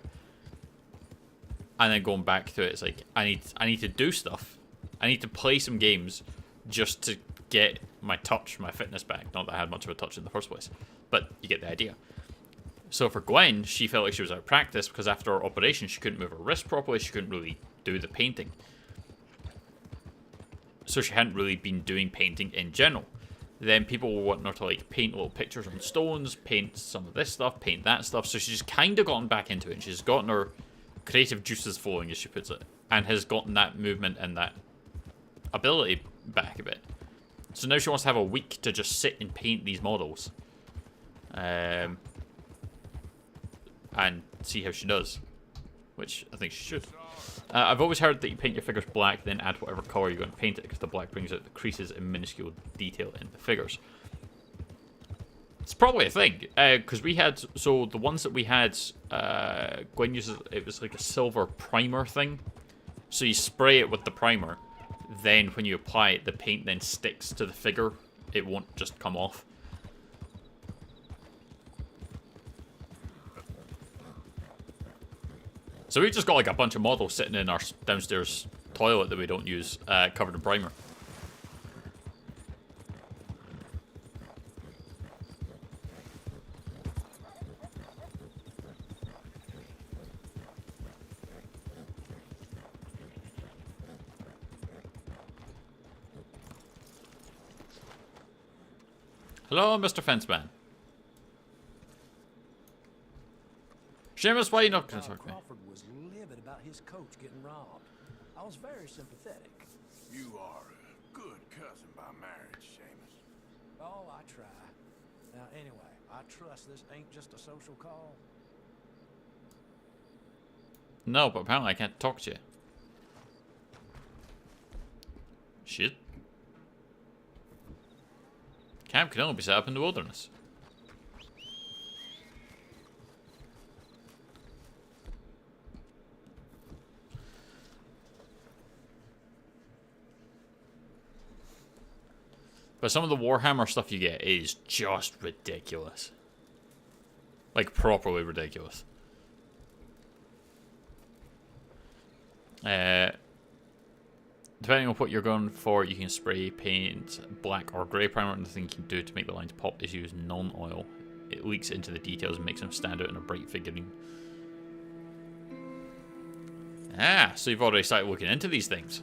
And then going back to it, it's like I need to do stuff. I need to play some games just to get my touch, my fitness back. Not that I had much of a touch in the first place, but you get the idea. So for Gwen, she felt like she was out of practice because after her operation, she couldn't move her wrist properly. She couldn't really do the painting. So she hadn't really been doing painting in general. Then people were wanting her to like paint little pictures on stones, paint some of this stuff, paint that stuff. So she's kind of gotten back into it. And she's gotten her creative juices flowing, as she puts it, and has gotten that movement and that ability back a bit. So now she wants to have a week to just sit and paint these models, and see how she does, which I think she should. I've always heard that you paint your figures black, then add whatever color you're going to paint it, because the black brings out the creases and minuscule detail in the figures. It's probably a thing, because we had, so the ones that we had, Gwen uses, it was like a silver primer thing. So you spray it with the primer, then when you apply it, the paint then sticks to the figure. It won't just come off. So we just got like a bunch of models sitting in our downstairs toilet that we don't use, covered in primer. Hello, Mr. Fenceman. Seamus, why are you not going to talk to me? Crawford was livid about his coach getting robbed. I was very sympathetic. You are a good cousin by marriage, Seamus. Oh, I try. Now, anyway, I trust this ain't just a social call. No, but apparently I can't talk to you. Shit. Camp can only be set up in the wilderness. But some of the Warhammer stuff you get is just ridiculous. Like, properly ridiculous. Depending on what you're going for, you can spray paint black or grey primer, and the thing you can do to make the lines pop is use non-oil. It leaks into the details and makes them stand out in a bright figurine. Ah, so you've already started looking into these things.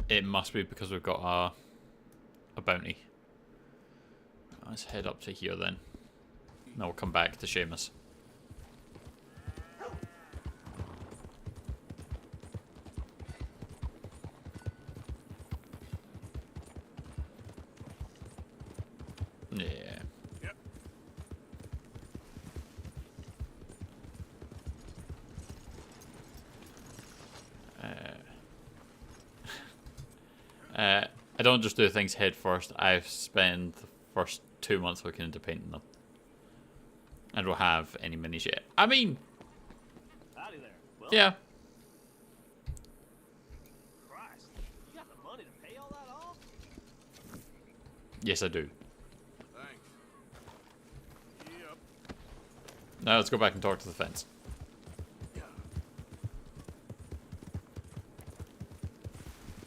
It must be because we've got a bounty. Let's head up to here then. Now we'll come back to Seamus. Yeah. Yep. I don't just do things head first. I spend the first 2 months looking into painting them. I don't have any minis yet. I mean, Howdy there. Well, yeah. Christ, you got the money to pay all that off? Yes, I do. Thanks. Yep. Now let's go back and talk to the fence.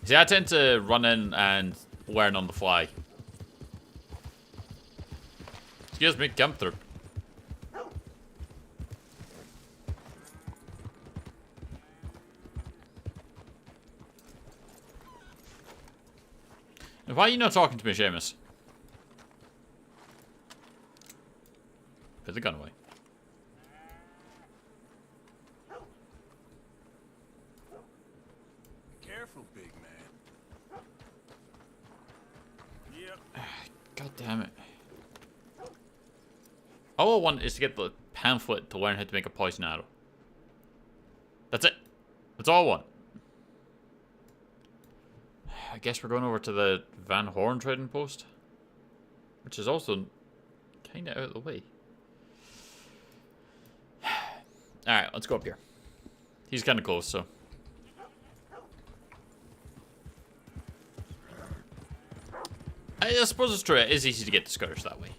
See, I tend to run in and learn on the fly. Excuse me, come through. Why are you not talking to me, Seamus? Put the gun away. Careful, big man. Yep. God damn it. All I want is to get the pamphlet to learn how to make a poison arrow. That's it. That's all I want. I guess we're going over to the Van Horn trading post, which is also kind of out of the way. Alright, let's go up here. He's kind of close, so. I suppose it's true. It is easy to get discouraged that way.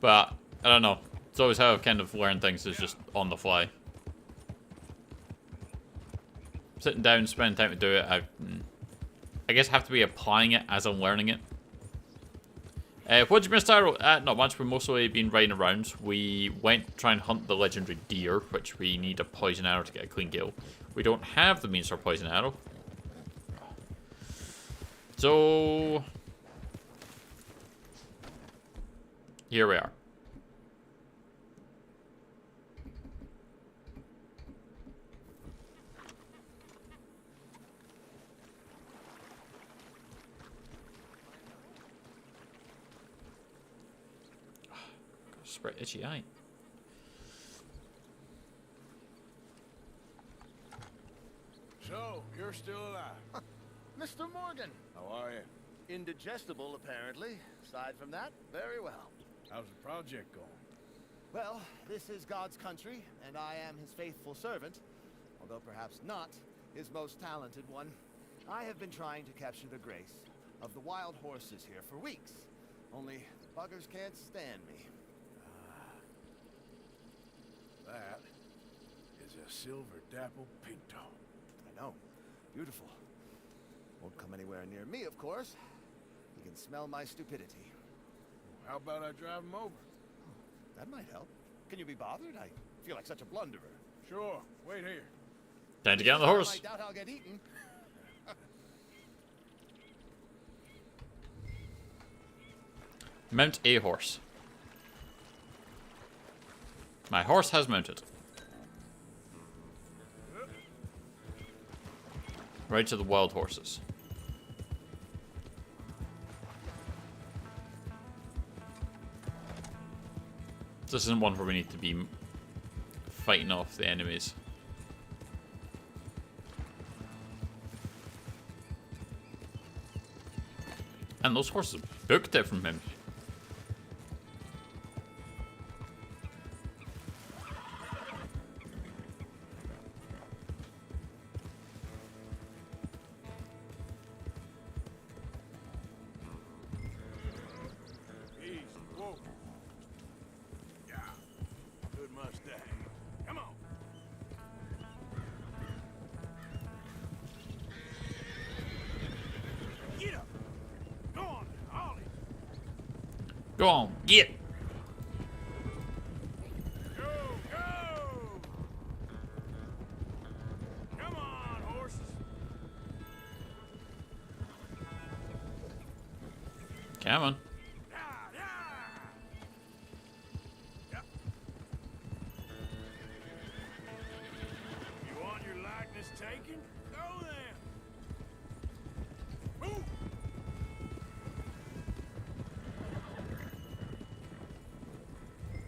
But, I don't know. It's always how I've kind of learned things, is just on the fly. Sitting down, spending time to do it, I guess I have to be applying it as I'm learning it. What'd you miss, Tyrell? Not much. We've mostly been riding around. We went to try and hunt the legendary deer, which we need a poison arrow to get a clean kill. We don't have the means for a poison arrow. So... here we are. Spray itchy eye. So, you're still alive. Mr. Morgan. How are you? Indigestible, apparently. Aside from that, very well. How's the project going? Well, this is God's country, and I am his faithful servant, although perhaps not his most talented one. I have been trying to capture the grace of the wild horses here for weeks. Only the buggers can't stand me. That is a silver dapple pinto. I know. Beautiful. Won't come anywhere near me, of course. You can smell my stupidity. How about I drive him over? That might help. Can you be bothered? I feel like such a blunderer. Sure. Wait here. Time to get on the horse. I doubt I'll get eaten. Mount a horse. My horse has mounted. Right to the wild horses. This isn't one where we need to be fighting off the enemies. And those horses booked it from him. Easy. Whoa. Yeah. Good mustache. Come on. Get up. Go on, Ollie. Go on, get. Go, go. Come on, horses. Come on. You want your likeness taken? Go then. Move.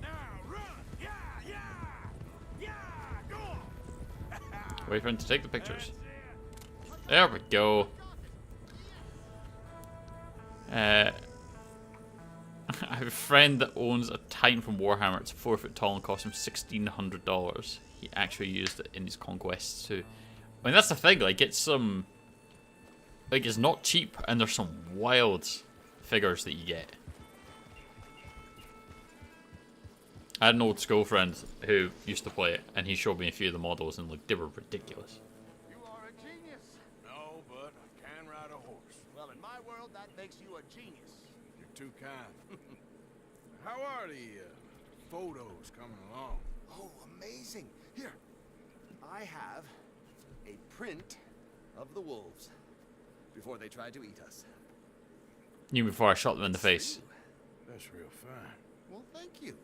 Now run. Yeah, yeah, yeah. Go on. Wait for him to take the pictures. There we go. I have a friend that owns a Titan from Warhammer. It's 4 foot tall and cost him $1,600. He actually used it in his conquests too. I mean, that's the thing. Like, it's some, like, it's not cheap, and there's some wild figures that you get. I had an old school friend who used to play it, and he showed me a few of the models, and like, they were ridiculous. You are a genius. No, but I can ride a horse. Well, in my world, that makes you a genius. You're too kind. How are the photos coming along? Oh, amazing. Here, I have a print of the wolves before they tried to eat us. You before I shot them in the face. That's real fine. Well, thank you.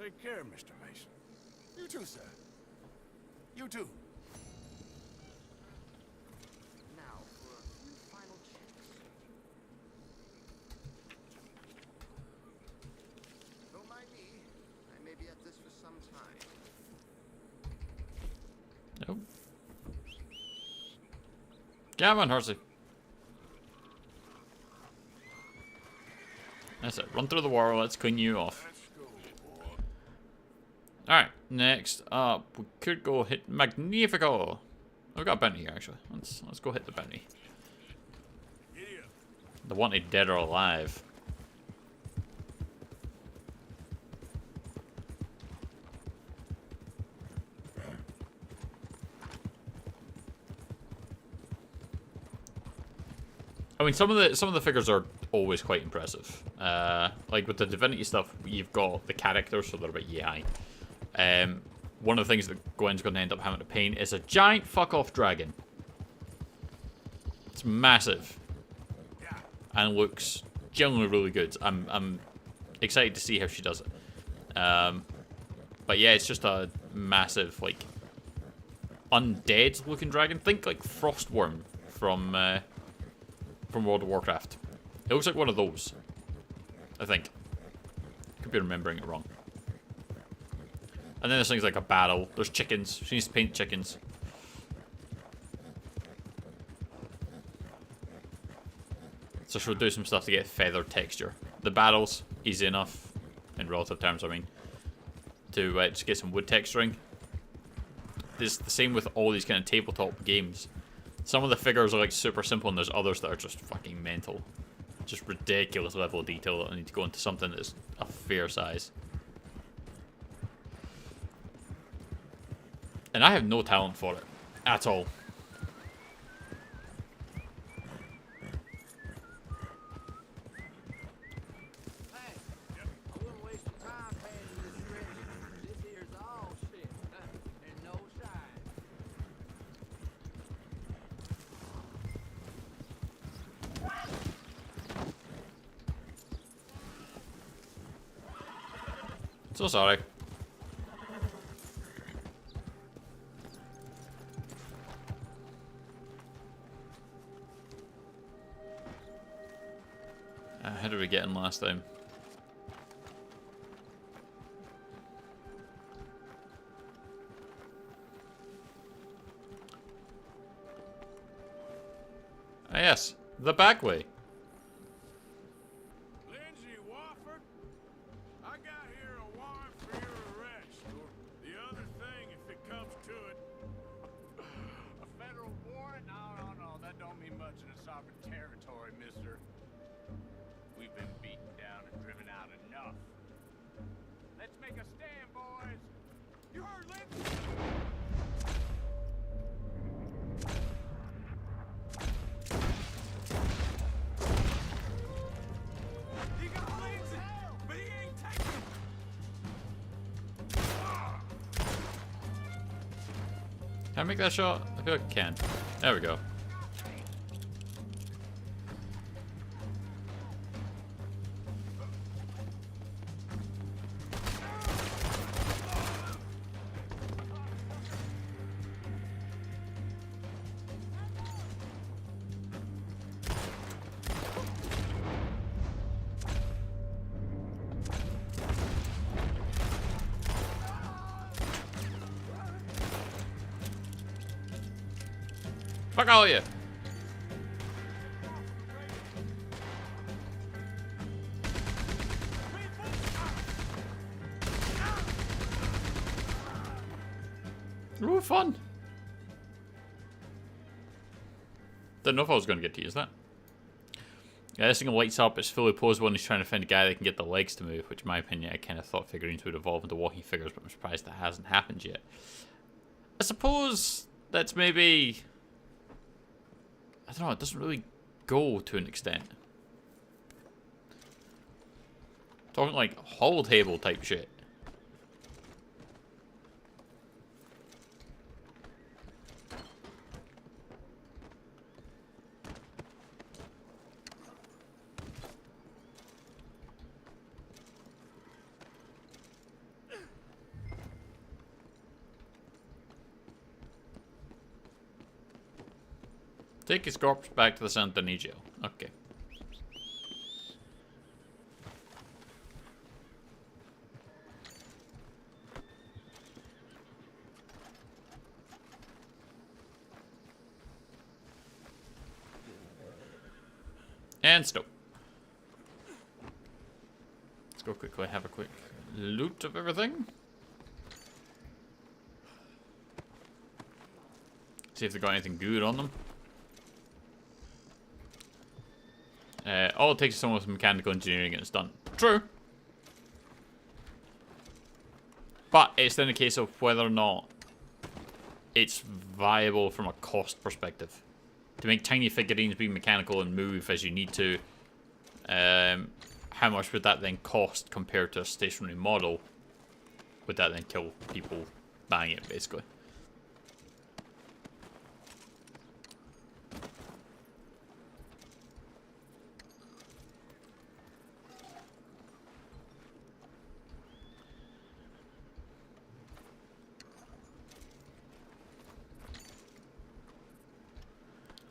Take care, Mr. Mason. You too, sir. You too. Now, for a few final checks. Don't mind me. I may be at this for some time. Nope. Come on, horsey. That's it. Run through the wall. Let's clean you off. Alright, next up, we could go hit Magnifico. I've got a bounty here, actually. Let's go hit the bounty. The wanted dead or alive. I mean, some of the figures are always quite impressive. Like with the Divinity stuff, you've got the characters, so they're a bit yay. One of the things that Gwen's going to end up having to paint is a giant fuck-off dragon. It's massive. And looks generally really good. I'm excited to see how she does it. But yeah, it's just a massive, like, undead-looking dragon. Think like Frostworm from World of Warcraft. It looks like one of those, I think. Could be remembering it wrong. And then there's things like a battle. There's chickens. She needs to paint chickens. So she'll do some stuff to get feather texture. The battles, easy enough, in relative terms, I mean, to just get some wood texturing. It's the same with all these kind of tabletop games. Some of the figures are like super simple, and there's others that are just fucking mental. Just ridiculous level of detail that I need to go into something that's a fair size. And I have no talent for it. At all. So sorry. How did we get in last time? Ah yes, the back way. Territory, mister. We've been beaten down and driven out enough. Let's make a stand, boys. You heard, Lindsay? He got Lindsay, but he ain't taking. Can I make that shot? I feel like I can. There we go. Fuck all of you. Ooh, fun. Didn't know if I was going to get to use that. Yeah, this thing lights up. It's fully posed when he's trying to find a guy that can get the legs to move, which in my opinion, I kind of thought figurines would evolve into walking figures, but I'm surprised that hasn't happened yet. I suppose that's maybe... I don't know, it doesn't really go to an extent. Talking like hall table type shit. Take his corpse back to the Saint Denis jail. Okay. And stop. Let's go quickly have a quick loot of everything. See if they got anything good on them. All it takes is someone with mechanical engineering and it's done. True. But it's then a case of whether or not it's viable from a cost perspective. To make tiny figurines be mechanical and move as you need to, how much would that then cost compared to a stationary model? Would that then kill people buying it, basically?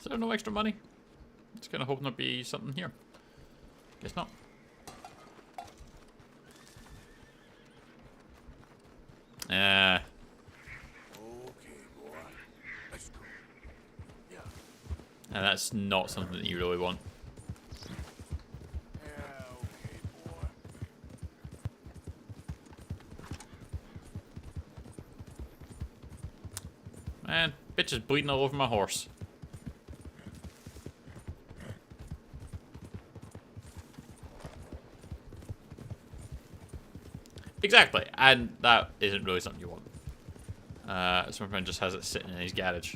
Is there no extra money? Just kind of hoping there'll be something here. Guess not. Okay, boy. Let's go. Yeah. And that's not something that you really want. Yeah, okay, boy. Man, bitch is bleeding all over my horse. Exactly, and that isn't really something you want. So my friend just has it sitting in his garage.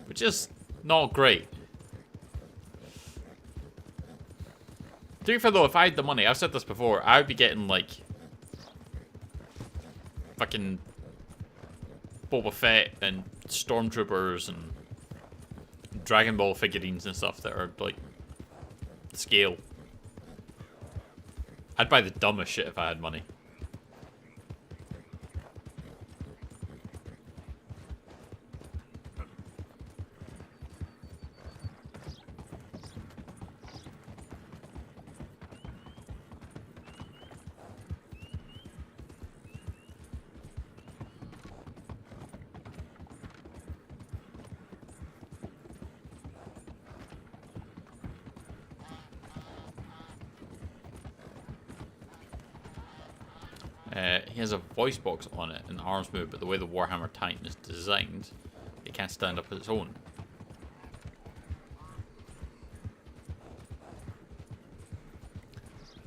Which is not great. To be fair though, if I had the money, I've said this before, I would be getting like fucking Boba Fett and Stormtroopers and Dragon Ball figurines and stuff that are like scale. I'd buy the dumbest shit if I had money. He has a voice box on it and arms move, but the way the Warhammer Titan is designed, it can't stand up on its own.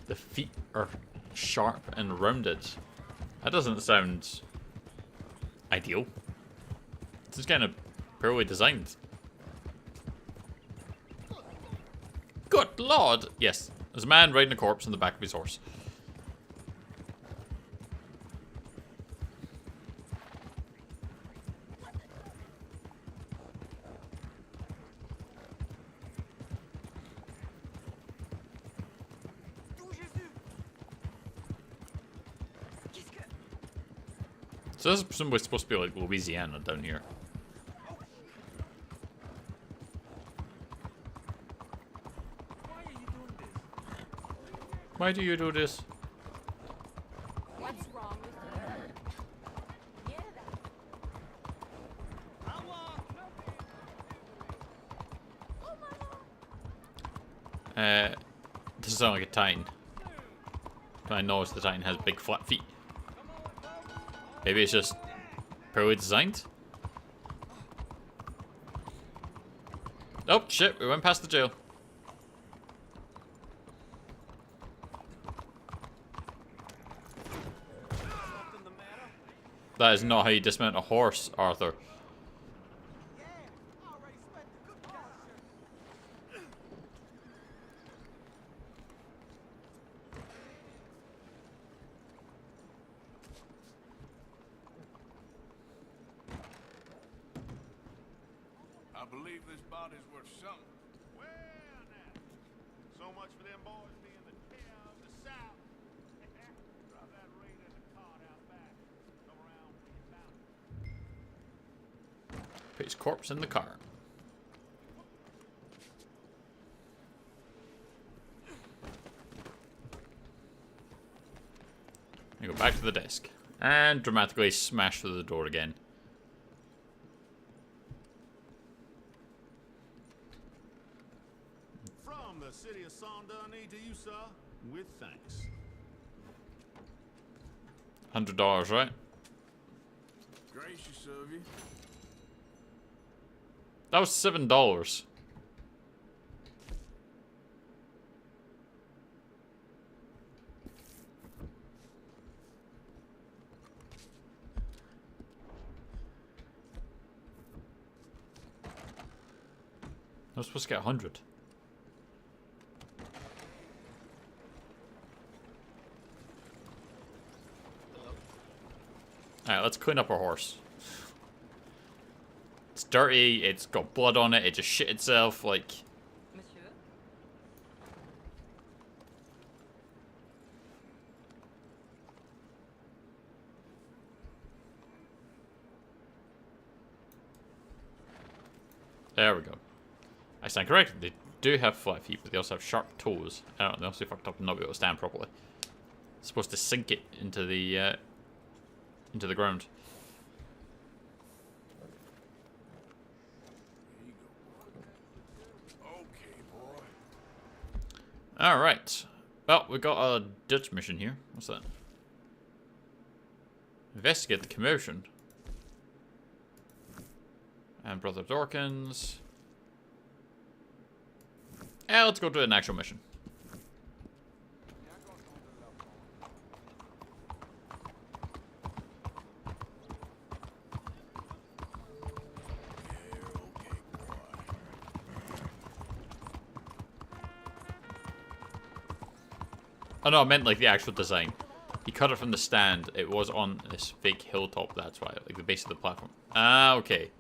The feet are sharp and rounded. That doesn't sound ideal. It's just kind of poorly designed. Good lord! Yes, there's a man riding a corpse on the back of his horse. So this is presumably supposed to be like Louisiana down here. Why do you do this? What's wrong with you? This sounds like a Titan. I know the Titan has big flat feet. Maybe it's just poorly designed? Oh shit, we went past the jail. That is not how you dismount a horse, Arthur. I believe this body's worth something. Well, now. So much for them boys being the tail of the South. Drop that raider in the cart out back. Come around when you found it. Put his corpse in the car. And go back to the desk. And dramatically smash through the door again. From the city of Saint-Denis to you, sir, with thanks. $100, right? Gracious of you. That was $7. I was supposed to get 100. Alright, let's clean up our horse. It's dirty, it's got blood on it, it just shit itself, like... Monsieur? There we go. I stand corrected, they do have flat feet, but they also have sharp toes. I don't know, they also fucked up and not be able to stand properly. It's supposed to sink it into the ground. Alright. Well, we got a Dutch mission here. What's that? Investigate the commotion. And Brother Dorkins. Yeah, let's go to an actual mission. Oh no, I meant like the actual design. He cut it from the stand. It was on this fake hilltop, that's why. Like the base of the platform. Ah, okay.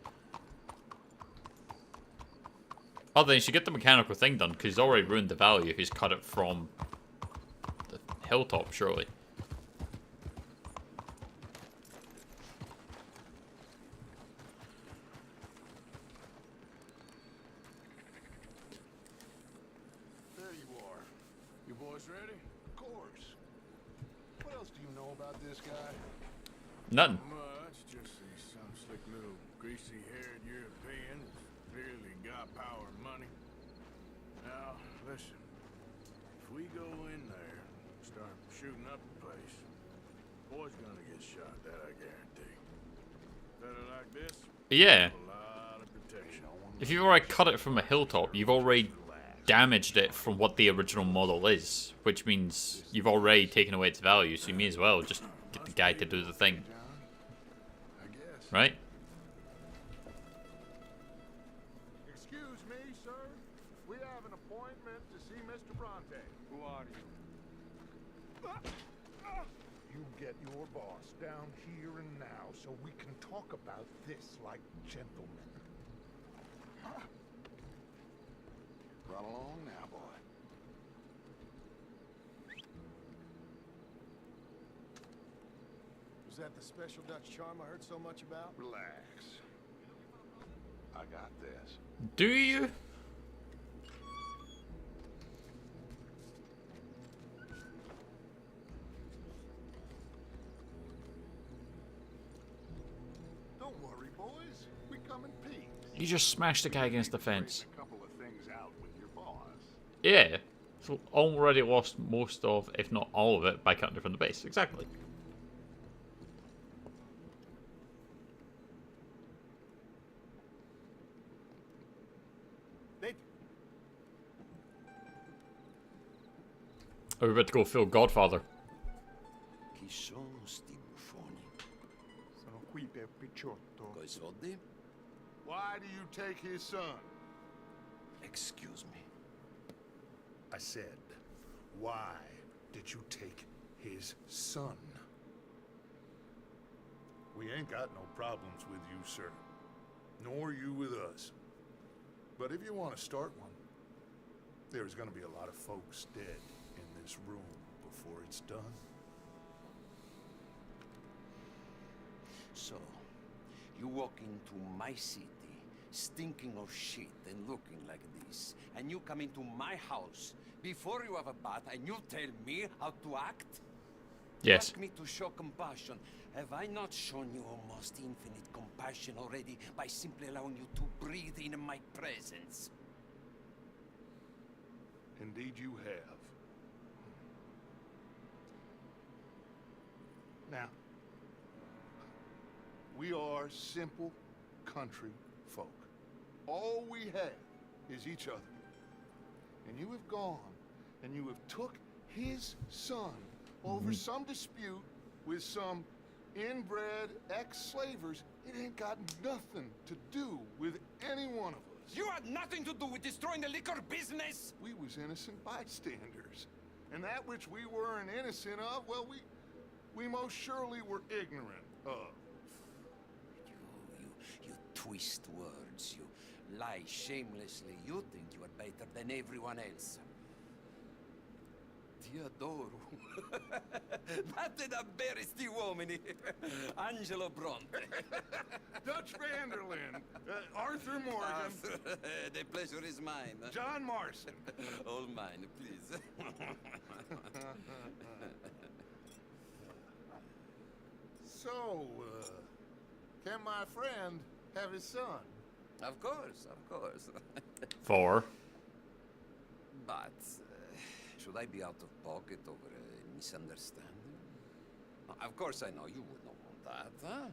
Oh, then he should get the mechanical thing done, because he's already ruined the value if he's cut it from the hilltop, surely. There you are. You boys ready? Of course. What else do you know about this guy? Nothing. Much. Just some slick little greasy-haired European who's clearly got power and money. Now, listen. If we go in there and start shooting up the place, boy's gonna get shot, that I guarantee. Better like this? Yeah. A lot of protection. If you've already cut it from a hilltop, you've already damaged it from what the original model is, which means you've already taken away its value, so you may as well just get the guy to do the thing. Right? Excuse me, sir. We have an appointment to see Mr. Bronte. Who are you? You get your boss down here and now so we can talk about this like gentlemen. Run along now, boy. Was that the special Dutch charm I heard so much about? Relax. I got this. Do you? Don't worry, boys. We come in peace. You just smashed the guy against the fence. A couple of things out with your boss. Yeah. So already lost most of, if not all of it, by cutting it from the base. Exactly. Are we about to go full Godfather? Chi sono sti buffoni? Sono qui per Picciotto. Coi soldi? Why do you take his son? Excuse me. I said, why did you take his son? We ain't got no problems with you, sir. Nor you with us. But if you want to start one, there's gonna be a lot of folks dead in this room before it's done. So, you walk into my city stinking of shit and looking like this, and you come into my house before you have a bath and you tell me how to act? Yes. Ask me to show compassion. Have I not shown you almost infinite compassion already by simply allowing you to breathe in my presence? Indeed you have. Now, we are simple country folk. All we have is each other. And you have gone and you have took his son over some dispute with some inbred ex-slavers. It ain't got nothing to do with any one of us. You had nothing to do with destroying the liquor business! We was innocent bystanders. And that which we weren't innocent of, well, we most surely were ignorant of. You twist words, you lie shamelessly. You think you are better than everyone else. Ti adoro. Vattene a bere sti uomini. Angelo Bronte. Dutch Vanderlyn. Arthur Morgan. The pleasure is mine. John Marston. All mine, please. So, can my friend have his son? Of course, of course. 4. But should I be out of pocket over a misunderstanding? Of course I know you would not want that, huh?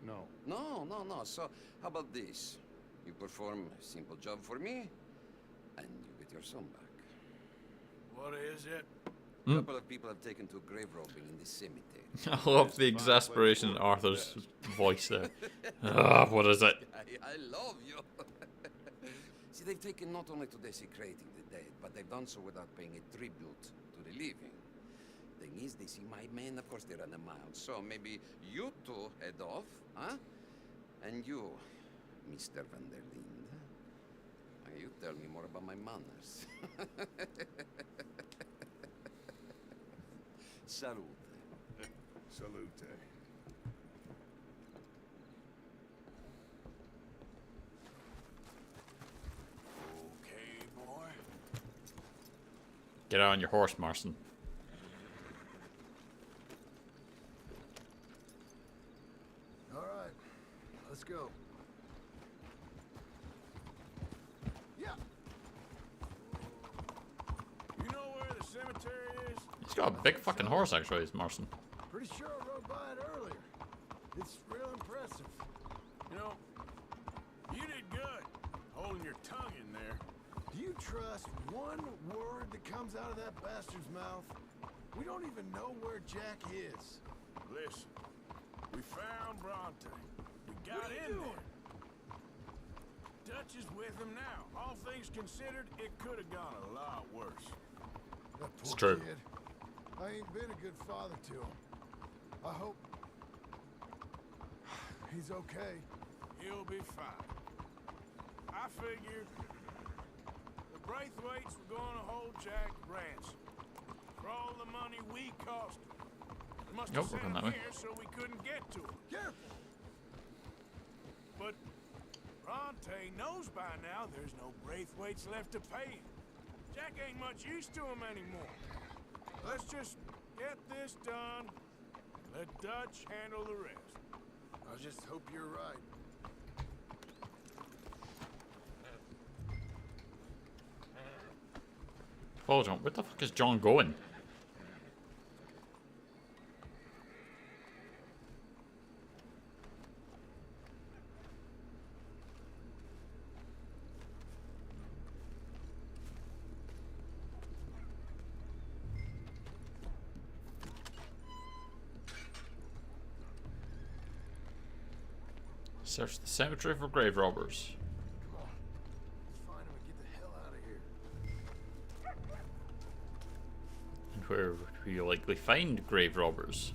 No. No. So, how about this? You perform a simple job for me, and you get your son back. What is it? A couple of people have taken to grave robbing in the cemetery. I love the exasperation in Arthur's voice there. What is it? I love you. See, they've taken not only to desecrating the dead, but they've done so without paying a tribute to the living. Thing is, they see my men, of course they're unamount, so maybe you two head off, huh? And you, Mr. Van der Linde, you tell me more about my manners. Salute. Salute. Okay, boy. Get on your horse, Marston. All right, let's go. Yeah. You know where the cemetery is? He's got a big fucking horse, actually, Marston. Pretty sure I rode by it earlier. It's real impressive. You know, you did good holding your tongue in there. Do you trust one word that comes out of that bastard's mouth? We don't even know where Jack is. Listen, we found Bronte. We got in there. Dutch is with him now. All things considered, it could have gone a lot worse. That It's poor true. kid. I ain't been a good father to him. I hope he's okay. He'll be fine. I figured the Braithwaites were going to hold Jack ransom for all the money we cost him. They must have Nope, we're sent going him that way. here so we couldn't get to him. Careful! But Bronte knows by now there's no Braithwaites left to pay him. Jack ain't much use to him anymore. Let's just get this done. Let Dutch handle the rest. I just hope you're right. Follow John. Where the fuck is John going? Search the cemetery for grave robbers. Come on. Let's find him and get the hell out of here. And where would we likely find grave robbers?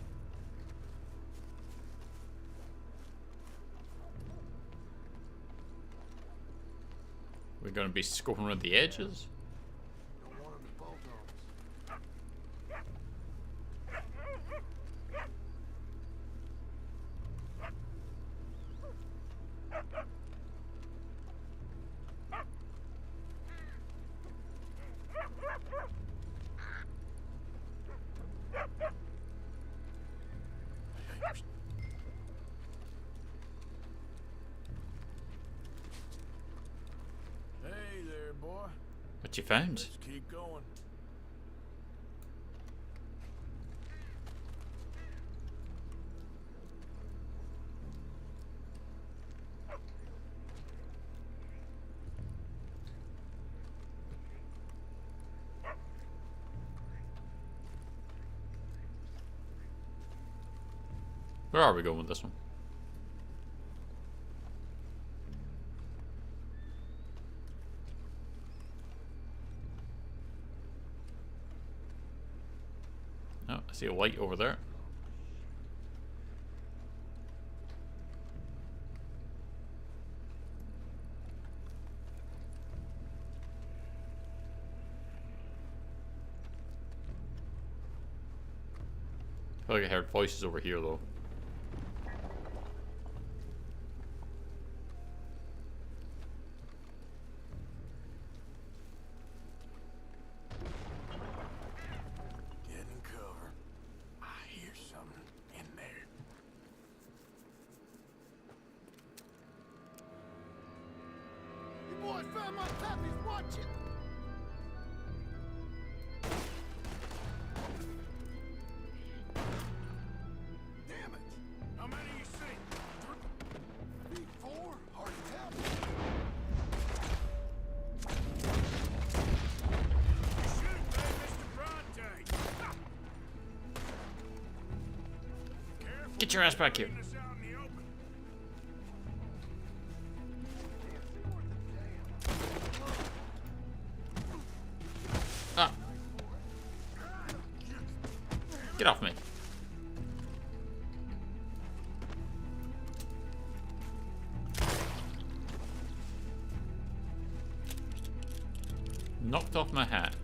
We're going to be scoping around the edges? Don't want him to bolt on us. boy. What you found? Let's keep going. Where are we going with this one? Oh, I see a light over there. I feel like I heard voices over here though. Get in cover. I hear something in there. You boys found my puppies, watch it! Damn it! How many you see? 3, 4, hard to tell. You should have paid Mr. Bronte. Careful. Get your ass back here. Putting us out in the open. Ah. Get off me. Knocked off my hat.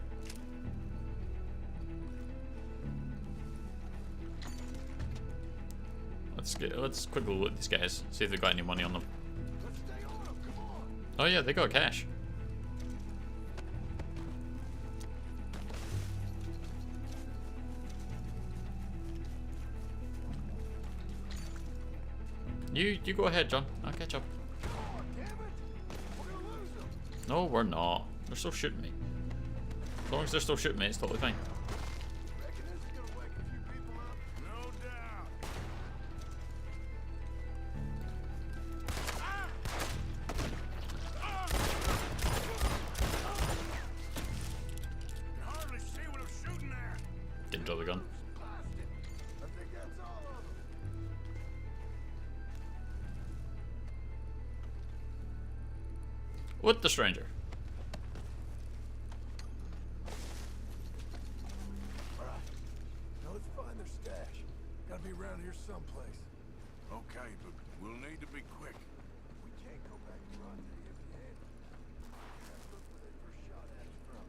Let's quickly look at these guys. See if they've got any money on them. Oh yeah, they got cash. You go ahead, John. I'll catch up. No, we're not. They're still shooting me. As long as they're still shooting me, it's totally fine. No doubt. Can hardly see what I'm shooting at. Didn't draw the gun. I think that's all of them. With the stranger. Alright. Now let's find their stash. Gotta be around here someplace. Okay, but we'll need to be quick. We can't go back to Bronte empty-handed. Let's look where they first shot at us from.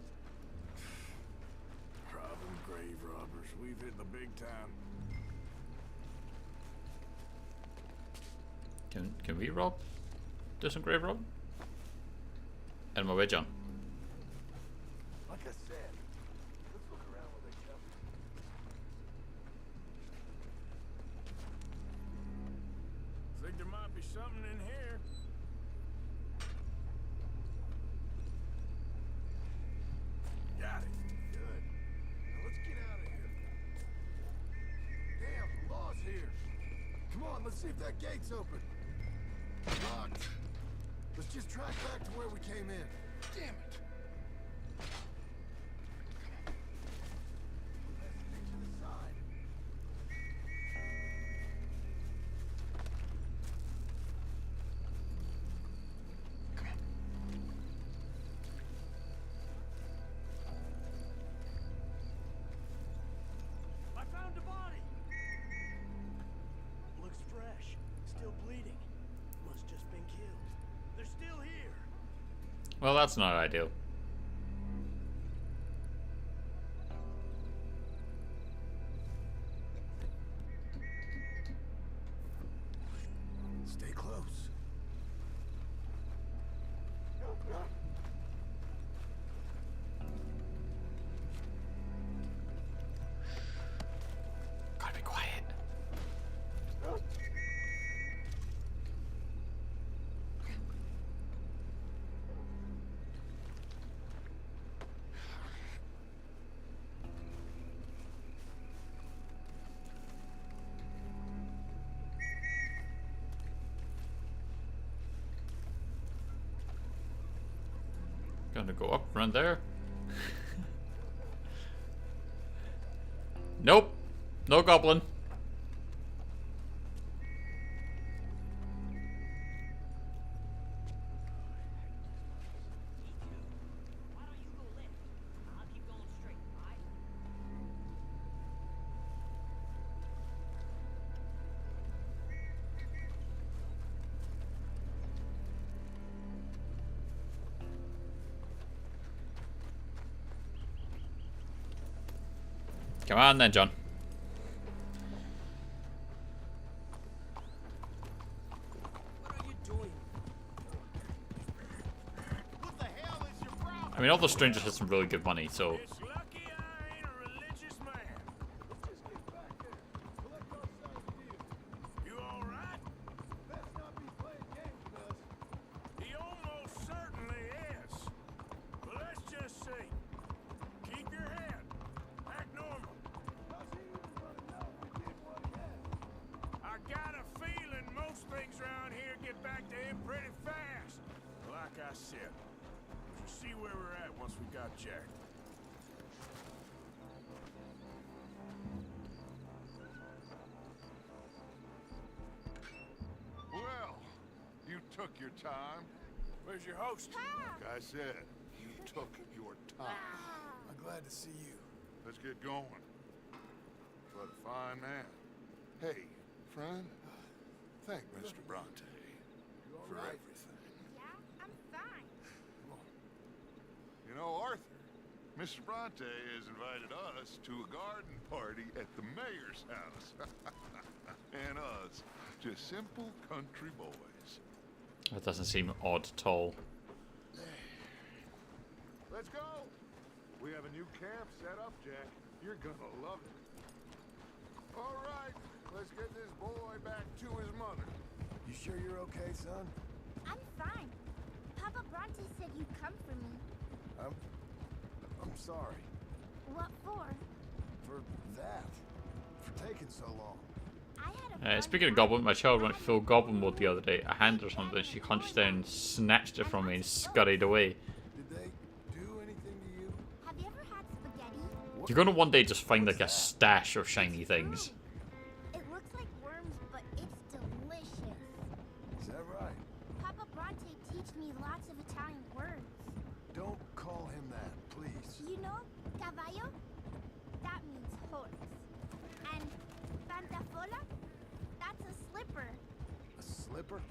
Robbing grave robbers. We've hit the big time. Can we rob? Do some grave rob? Out of my way, John. Like I said, let's look around where they come. Think there might be something in here. Got it. Good. Now let's get out of here. Damn, the law's here. Come on, let's see if that gate's open. Locked. Let's just track back to where we came in. Damn it. Let's stick to the side. Come on. I found a body. Looks fresh. Still bleeding. Must just been killed. They're still here. Well, that's not ideal. Stay close. Gotta be quiet. Gonna go up, run there. Nope. No goblin. Come on then, John. I mean, all the strangers have some really good money, so. Well, you took your time. Where's your host? Like I said, you took your time. I'm glad to see you. Let's get going. What a fine man. Hey, friend, thank Mr. Bronte for everything. Yeah, I'm fine. You know, Arthur, Mr. Bronte has invited us to a garden party at the mayor's house. And us, just simple country boys. That doesn't seem odd at all. Let's go. We have a new camp set up, Jack. You're gonna love it. All right, let's get this boy back to his mother. You sure you're okay, son? I'm fine. Papa Bronte said you'd come for me. I'm sorry. What for? For that. For taking so long. Speaking of goblin, my child went full goblin mode the other day. A hand or something, she hunched down, snatched it from me, and scurried away. Did they do anything to you? Have you ever had spaghetti? You're gonna one day just find like a stash of shiny things. It looks like worms, but it's delicious. Is that right? Papa Bronte teach me lots of Italian words. Don't call him that, please. You know, caballo? That means horse. And pantafola? That's a slipper. A slipper?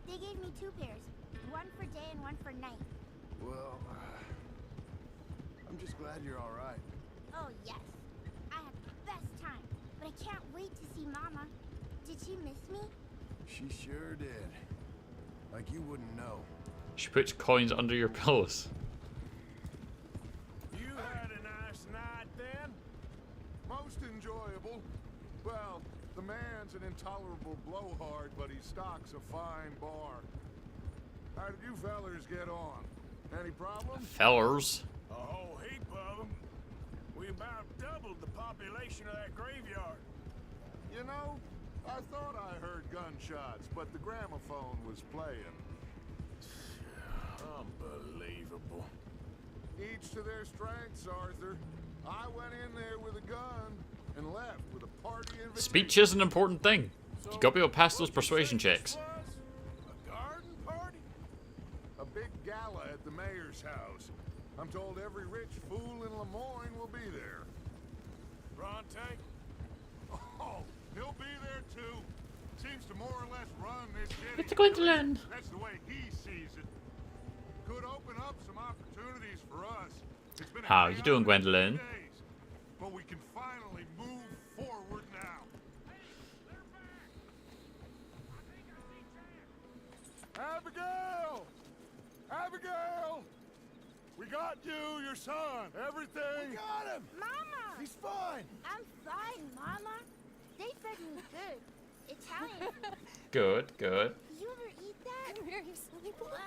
They gave me 2 pairs. One for day and one for night. Well, I'm just glad you're all right. Oh, yes. I had the best time. But I can't wait to see Mama. Did she miss me? She sure did. Like you wouldn't know. She puts coins under your pillows. You had a nice night then? Most enjoyable. Well, the man's an intolerable blowhard, but he stocks a fine bar. How did you fellers get on? Any problems? Fellers. A whole heap of them. We about doubled the population of that graveyard. You know, I thought I heard gunshots, but the gramophone was playing. Unbelievable. Each to their strengths, Arthur. I went in there with a gun and left with a party invitation. Speech is an important thing. You gotta be able to pass those persuasion checks. A garden party? A big gala at the mayor's house. I'm told every rich fool in Lemoyne will be there. Bronte? Oh, he'll be there too. Seems to more or less run this city. It's going to learn. That's the way he sees it. Could open up some opportunities for us. It's been How you doing, Gwendolyn? days, but we can finally move forward now. Abigail! Abigail! We got you, your son, everything. We got him! Mama! He's fine! I'm fine, Mama. They fed me good. Italian food. Good, good. Did you ever eat that? Come here, you silly boy.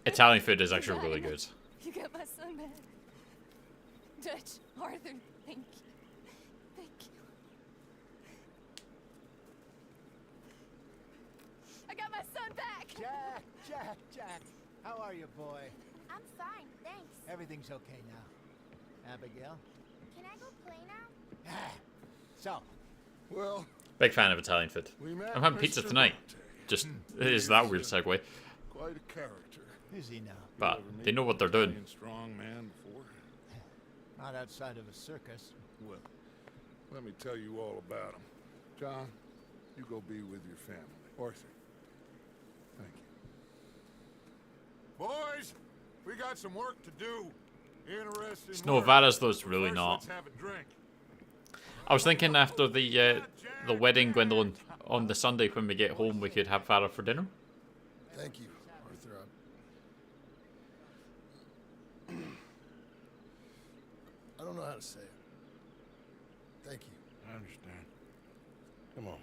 Italian food is actually really good. You got my son back. Dutch, Arthur, thank you. Thank you. I got my son back! Jack! How are you, boy? I'm fine, thanks. Everything's okay now. Abigail? Can I go play now? So, Well, Big fan of Italian food. we met I'm having pizza Mr. tonight. Bronte. Just is that weird segue. Quite a character. who's he now? But they know what they're doing. Italian strong man before? Not outside of a circus. Well, let me tell you all about him. John, you go be with your family. Arthur, thank you. Boys, we got some work to do. Interesting. It's Nevada's though, it's really not. Let's have a drink. I was thinking after the wedding, Gwendolyn, on the Sunday when we get home, we could have Farah for dinner. Thank you, Arthur. I don't know how to say it. Thank you. I understand. Come on.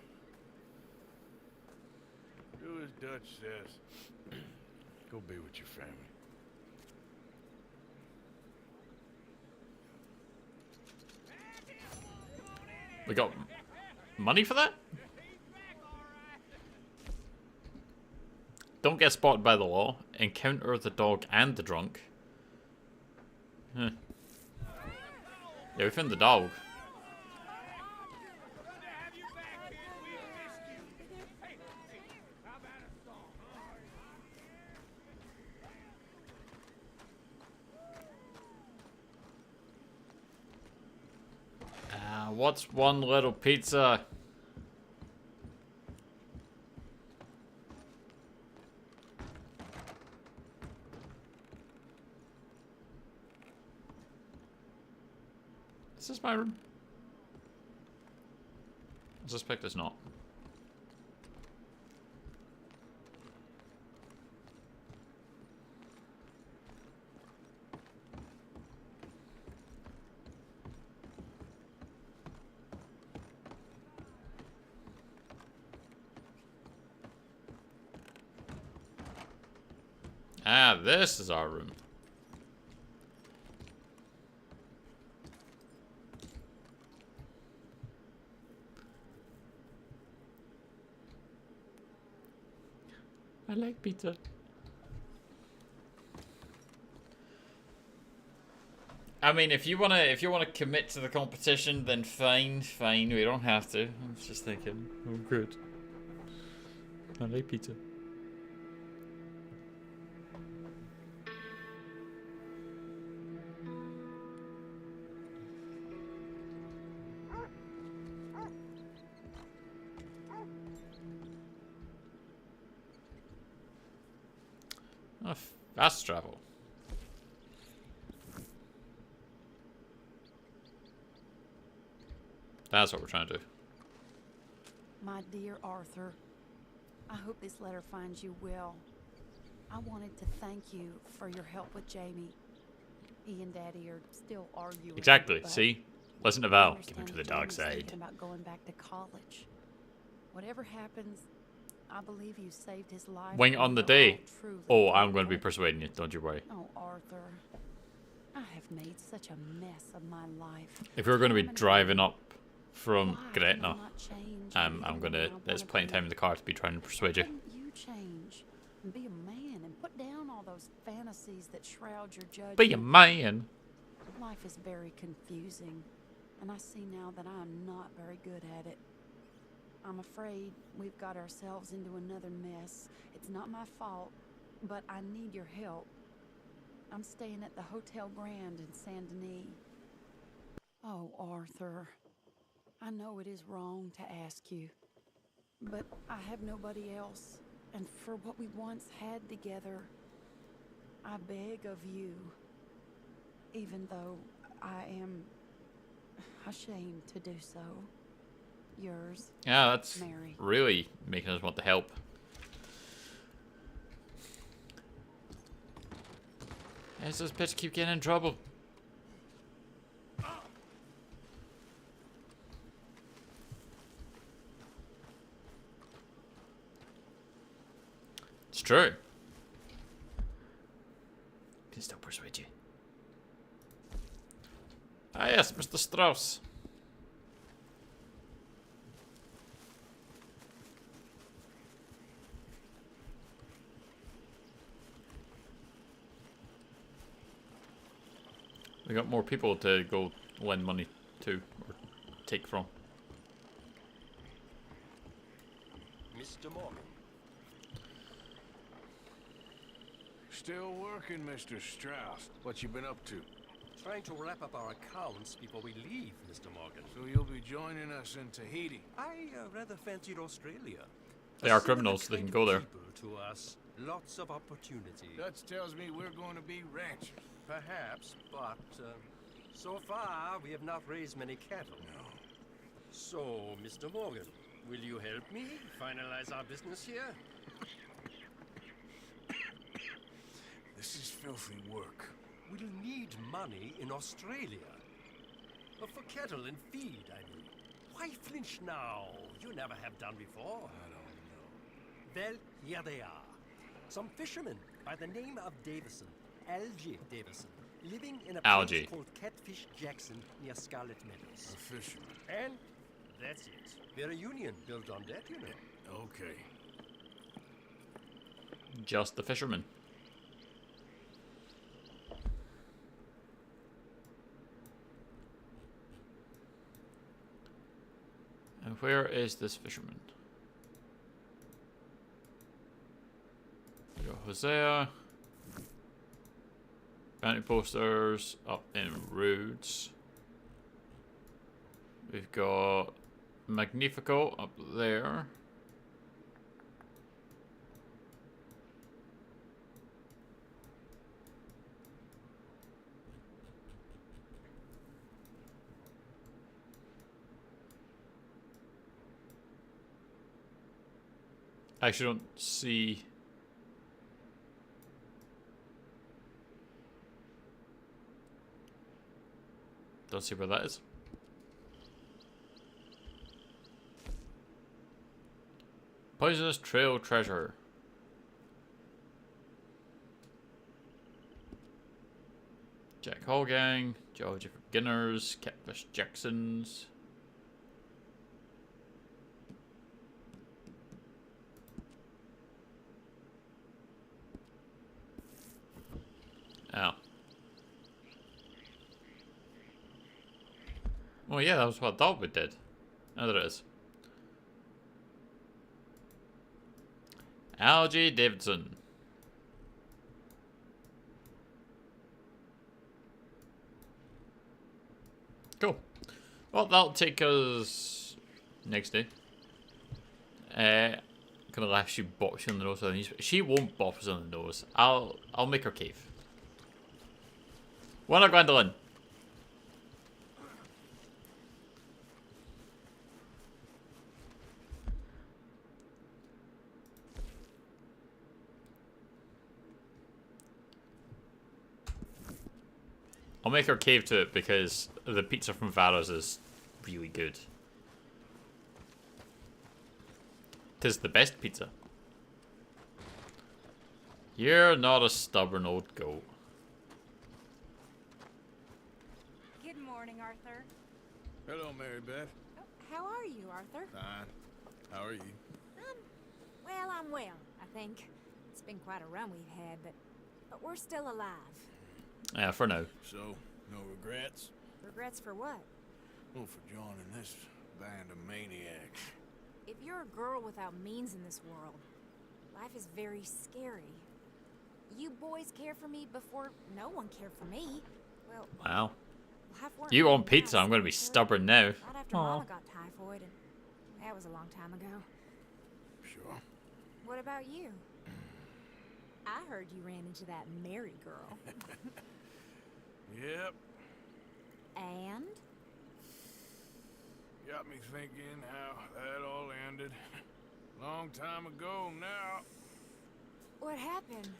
Do as Dutch says. Go be with your family. We got money for that? Don't get spotted by the law. Encounter the dog and the drunk. Huh. Yeah, we found the dog. What's one little pizza? Is this my room? I suspect it's not. Ah, this is our room. I like pizza. I mean, if you wanna commit to the competition, then fine. We don't have to. I'm just thinking, oh, good. I like pizza. Oh, fast travel. That's what we're trying to do. My dear Arthur, I hope this letter finds you well. I wanted to thank you for your help with Jamie. He and Daddy are still arguing. Exactly. but See? Listen to I Val. understand Give him to the that dark Jamie's side. thinking about going back to college. Whatever happens, I believe you saved his life. Wing and on the you're day. all truly Oh, I'm going to be grateful. persuading you. Don't you worry. Oh, Arthur. I have made such a mess of my life. If we were going to be driving up from Why can I Gretna, not change I'm even going to... when I There's wanna plenty of be? time in the car to be trying to persuade you. Why don't you change and be a man and put down all those fantasies that shroud your judgment? Be a man. Life is very confusing, and I see now that I am not very good at it. I'm afraid we've got ourselves into another mess. It's not my fault, but I need your help. I'm staying at the Hotel Grand in Saint Denis. Oh, Arthur, I know it is wrong to ask you, but I have nobody else, and for what we once had together, I beg of you, even though I am ashamed to do so. Yours, Yeah, that's Mary. really making us want to help. Yes, this bitch keep getting in trouble. It's true. Can still persuade you. Ah yes, Mr. Strauss. We got more people to go lend money to or take from. Mr. Morgan. Still working, Mr. Strauss. What you been up to? Trying to wrap up our accounts before we leave, Mr. Morgan. So you'll be joining us in Tahiti? I rather fancied Australia. They are criminals, so they can go there. To us, lots of opportunity. Dutch tells me we're going to be ranchers. Perhaps, but so far we have not raised many cattle. No. So, Mr. Morgan, will you help me finalize our business here? This is filthy work. We'll need money in Australia. For cattle and feed, I mean. Why flinch now? You never have done before. I don't know. Well, here they are. Some fishermen by the name of Davison, Algie Davison, living in a place called Catfish Jackson near Scarlet Meadows. A fisherman. And that's it. We're a union built on that, you know. Okay. Just the fisherman. And where is this fisherman? We got Hosea. Bounty posters up in Rhodes. We've got Magnifico up there. I actually don't see. Don't see where that is. Poisonous Trail Treasure. Jack Hall Gang, Georgia for Beginners, Catfish Jacksons. Oh. Well, yeah, that was what Dogwood did. Oh, there it is. Algie Davidson. Cool. Well, that'll take us next day. Gonna laugh. She bops you on the nose with these. She won't bop us on the nose. I'll make her cave. Why not, Gwendolyn? I'll make her cave to it because the pizza from Vados is really good. 'Tis the best pizza. You're not a stubborn old goat. Good morning, Arthur. Hello, Mary Beth. Oh, how are you, Arthur? Fine. How are you? Well, I'm well, I think. It's been quite a run we've had, but we're still alive. Yeah, for now. So, no regrets? Regrets for what? Well, for joining this band of maniacs. If you're a girl without means in this world, life is very scary. You boys cared for me before no one cared for me. Well, Wow. life weren't You really want pizza, I'm gonna be stubborn now. Right after Mama got typhoid, and that was a long time ago. Sure. What about you? I heard you ran into that Mary girl. Yep. And? Got me thinking how that all ended. Long time ago now. What happened?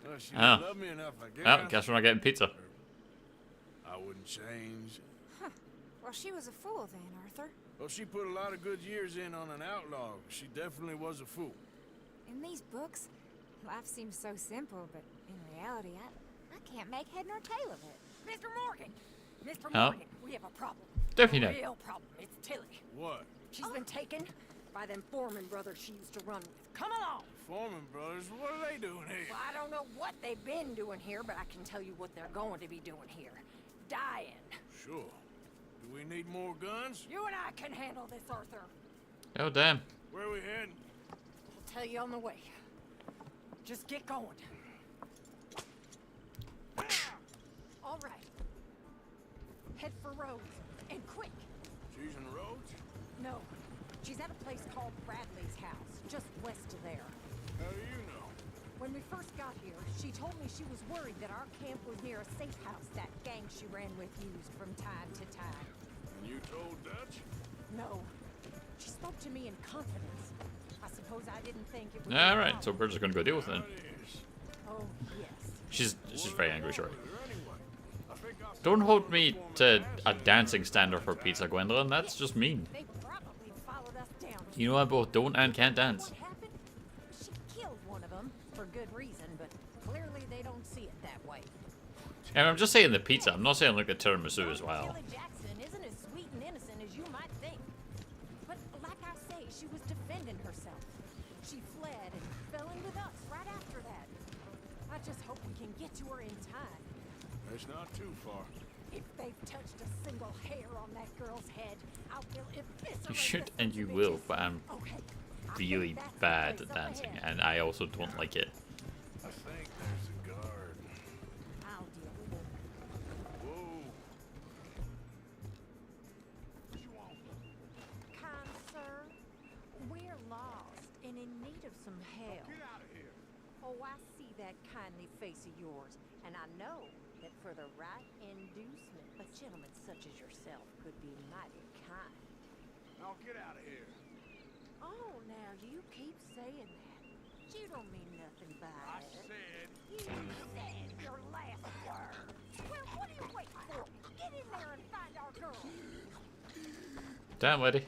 Well, she Oh. loved me enough, I guess. Oh, guess we're not getting pizza. I wouldn't change. Huh. Well, she was a fool then, Arthur. Well, she put a lot of good years in on an outlaw. She definitely was a fool. In these books, life seems so simple, but in reality, I can't make head nor tail of it. Mr. Morgan! Mr. Huh? Morgan, we have a problem. Definitely A not. real problem. It's Tilly. What? She's been taken by them Foreman brothers she used to run with. Come along! Foreman brothers, what are they doing here? Well, I don't know what they've been doing here, but I can tell you what they're going to be doing here. Dying. Sure. Do we need more guns? You and I can handle this, Arthur. Oh, damn. Where are we heading? I'll tell you on the way. Just get going. All right. Head for Rhodes, and quick. She's in Rhodes? No, she's at a place called Bradley's house, just west of there. How do you know? When we first got here, she told me she was worried that our camp was near a safe house that gang she ran with used from time to time. And you told Dutch? No. She spoke to me in confidence. I suppose I didn't think it would. All right, so we're just gonna go deal with it. Oh, yes. She's very angry, sorry. Don't hold me to a dancing standard for pizza, Gwendolyn. That's just mean. They probably followed us down. You know I both don't and can't dance. What happened? She killed one of them for good reason, but clearly they don't see it that way. And I'm just saying the pizza. I'm not saying like the tiramisu as well. Tilly Jackson isn't as sweet and innocent as you might think. But like I say, she was defending herself. She fled and fell in with us right after that. I just hope we can get to her in time. It's not too far. If they've touched a single hair on that girl's head, I will eviscerate You should and you will, but I'm really bad at dancing, and I also don't like it. I think there's a guard. I'll deal with it. Whoa. Kind sir, we're lost and in need of some help. Get out of here. Oh, I see that kindly face of yours, and I know that for the right inducement, a gentleman such as yourself could be mighty kind. Now get out of here. Oh, now you keep saying that. You don't mean nothing by I it. said. You said your last word. Well, what are you waiting for? Get in there and find our girl. Damn, lady.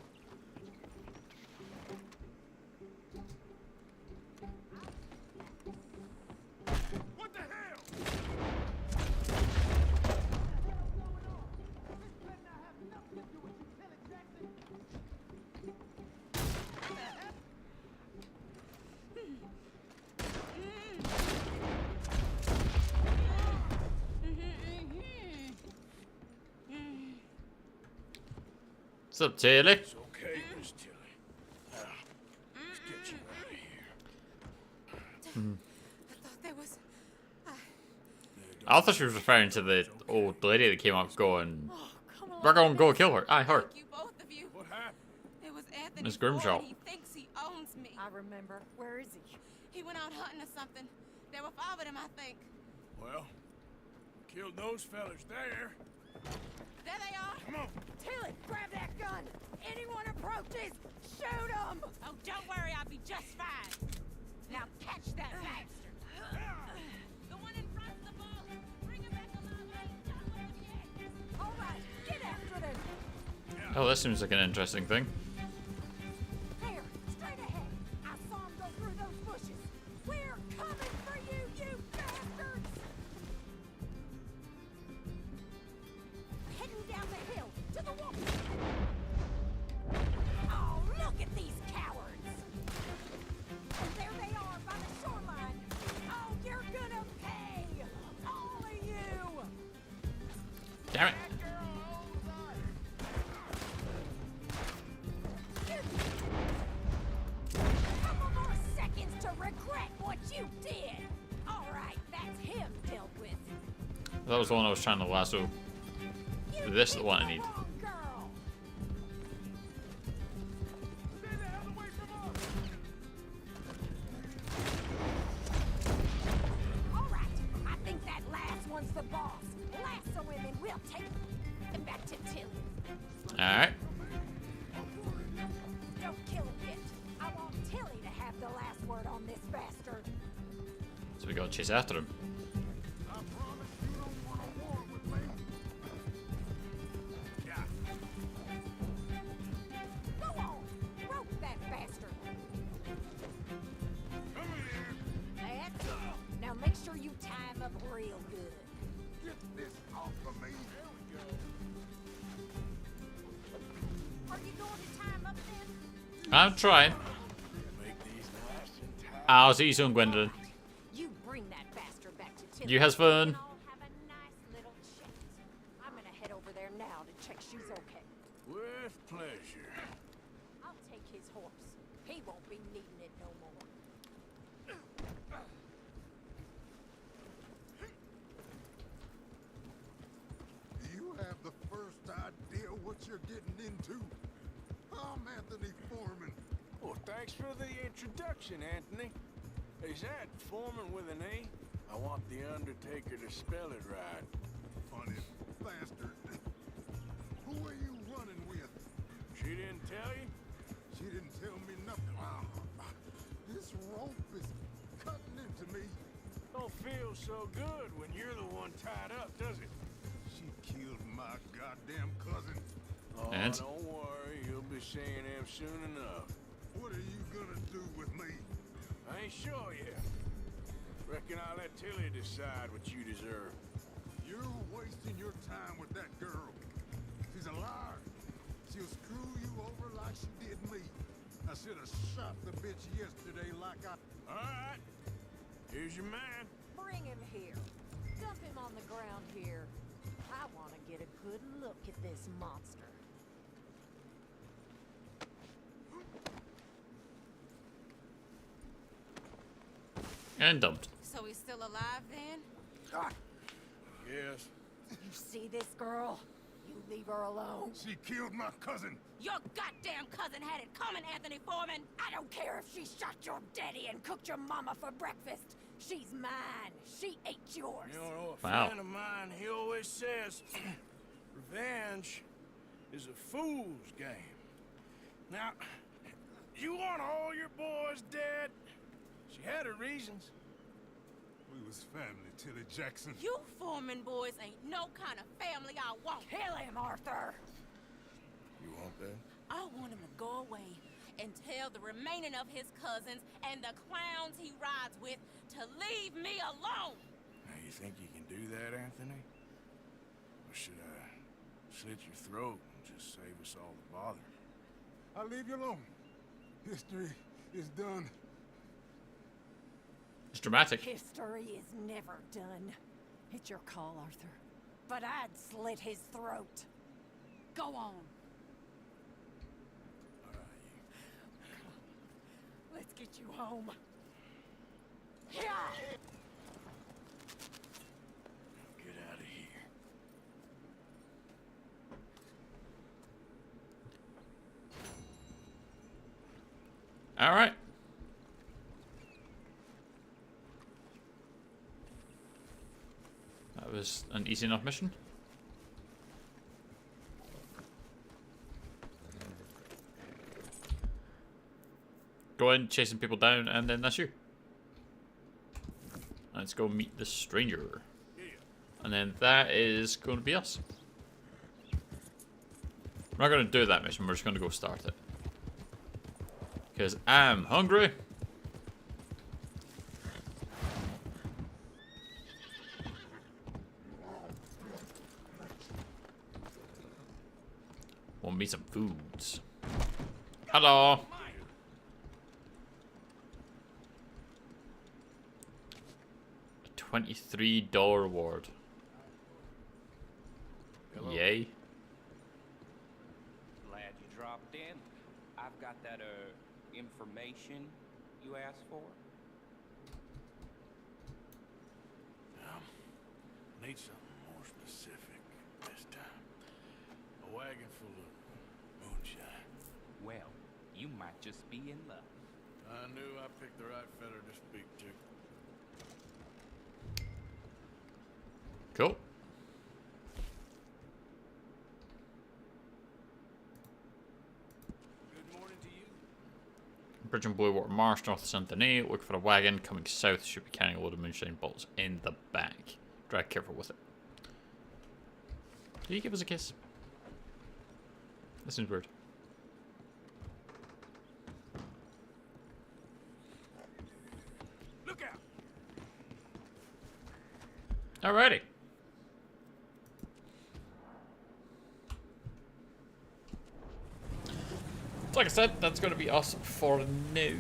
What the hell? What's up, Tilly? It's okay, Miss Tilly. Now, let's get you out of here. I thought there was. I thought she was referring to the old lady that came up going, we're going to go kill her. Aye, her. You both of you. What happened? It was Anthony. Miss Grimshaw. He thinks he owns me. I remember. Where is he? He went out hunting or something. There were 5 of them, I think. Well, killed those fellas there. There they are. Come on. Tilly, grab that gun. Anyone approaches, shoot them. Oh, don't worry, I'll be just fine. Now catch that bastard. The one in front of the boat. Bring him back alive. I ain't done with him yet. All right, get after them. Oh, that seems like an interesting thing. There, straight ahead. I saw him go through those bushes. We're coming for you, you bastards! Heading down the hill to the wall. Oh, look at these cowards! And there they are by the shoreline. Oh, you're gonna pay! All of you! Damn it. Couple more seconds to regret what you did. All right, that's him dealt with. That was the one I was trying to lasso. This is the one I need. Wrong girl. Stay the hell away from us. All right, I think that last one's the boss. Lasso him and we'll take him back to Tilly. Alright. Don't kill him yet. I want Tilly to have the last word on this bastard. So we gotta chase after him. I promise you don't want a war with me. Yeah. Go on, rope that bastard. Come here. That's it. Now make sure you tie him up real good. Get this off of me. There we go. Are you going to tie him up then? I'm trying. I'll see you soon, Gwendolyn. You bring that bastard back to Tilly. You has fun. I'll have a nice little chat. I'm gonna head over there now to check she's okay. With pleasure. I'll take his horse. He won't be needing it no more. You have the first idea what you're getting into? I'm Anthony Foreman. Well, thanks for the introduction, Anthony. Is that Foreman with an E? I want the Undertaker to spell it right. Funny bastard. Who are you running with? She didn't tell you? She didn't tell me nothing. This rope is cutting into me. Don't feel so good when you're the one tied up, does it? She killed my goddamn cousin. Oh, And? don't worry. You'll be seeing him soon enough. What are you gonna do with me? I ain't sure yet. Reckon I'll let Tilly decide what you deserve. You're wasting your time with that girl. She's a liar. She'll screw you over like she did me. I should have shot the bitch yesterday like I... All right. Here's your man. Bring him here. Dump him on the ground here. I want to get a good look at this monster. And dumped. So he's still alive then? Yes. You see this girl? You leave her alone. She killed my cousin. Your goddamn cousin had it coming, Anthony Foreman. I don't care if she shot your daddy and cooked your mama for breakfast. She's mine. She ate yours. You know, a Wow. friend of mine, he always says, revenge is a fool's game. Now, you want all your boys dead? She had her reasons. We was family, Tilly Jackson. You Foreman boys ain't no kind of family I want. Kill him, Arthur. You want that? I want him to go away and tell the remaining of his cousins and the clowns he rides with to leave me alone. Now, you think you can do that, Anthony? Or should I slit your throat and just save us all the bother? I'll leave you alone. History is done. It's dramatic. History is never done. It's your call, Arthur. But I'd slit his throat. Go on. Let's get you home. Yeah. Get out of here. All right. That was an easy enough mission. Go in, chasing people down, and then that's you. Let's go meet the stranger. And then that is going to be us. We're not going to do that mission, we're just going to go start it. Because I'm hungry. Want me some foods. Hello. $23 reward. Hello. Yay. Glad you dropped in. I've got that, information you asked for. Need something more specific this time. A wagon full of moonshine. Well, you might just be in luck. I knew I picked the right feller to speak to. Cool. Good morning to you. Bridge on Blue Water Marsh, north of Saint Denis. Look for the wagon coming south. Should be carrying a load of moonshine bottles in the back. Drive careful with it. Did he give us a kiss? That seems weird. Look out! Alrighty. like I said, that's going to be us for now.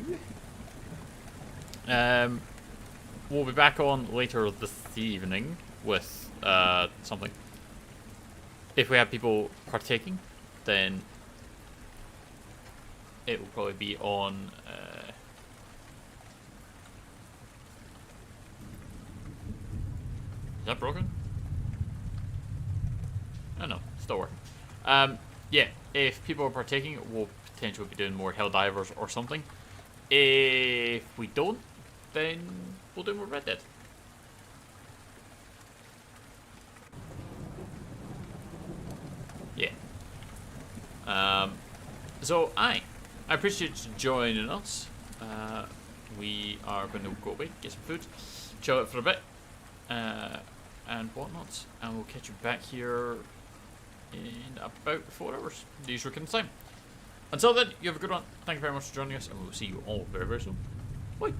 We'll be back on later this evening with something. If we have people partaking, then it will probably be on. Is that broken? Oh no, still working. Yeah, if people are partaking, we'll potentially be doing more Helldivers or something. If we don't, then we'll do more Red Dead. Yeah. So I appreciate you joining us. We are going to go away, get some food, chill out for a bit, and whatnot, and we'll catch you back here in about 4 hours, the usual kind of time. Until then, you have a good one. Thank you very much for joining us, and we'll see you all very, very soon. Bye.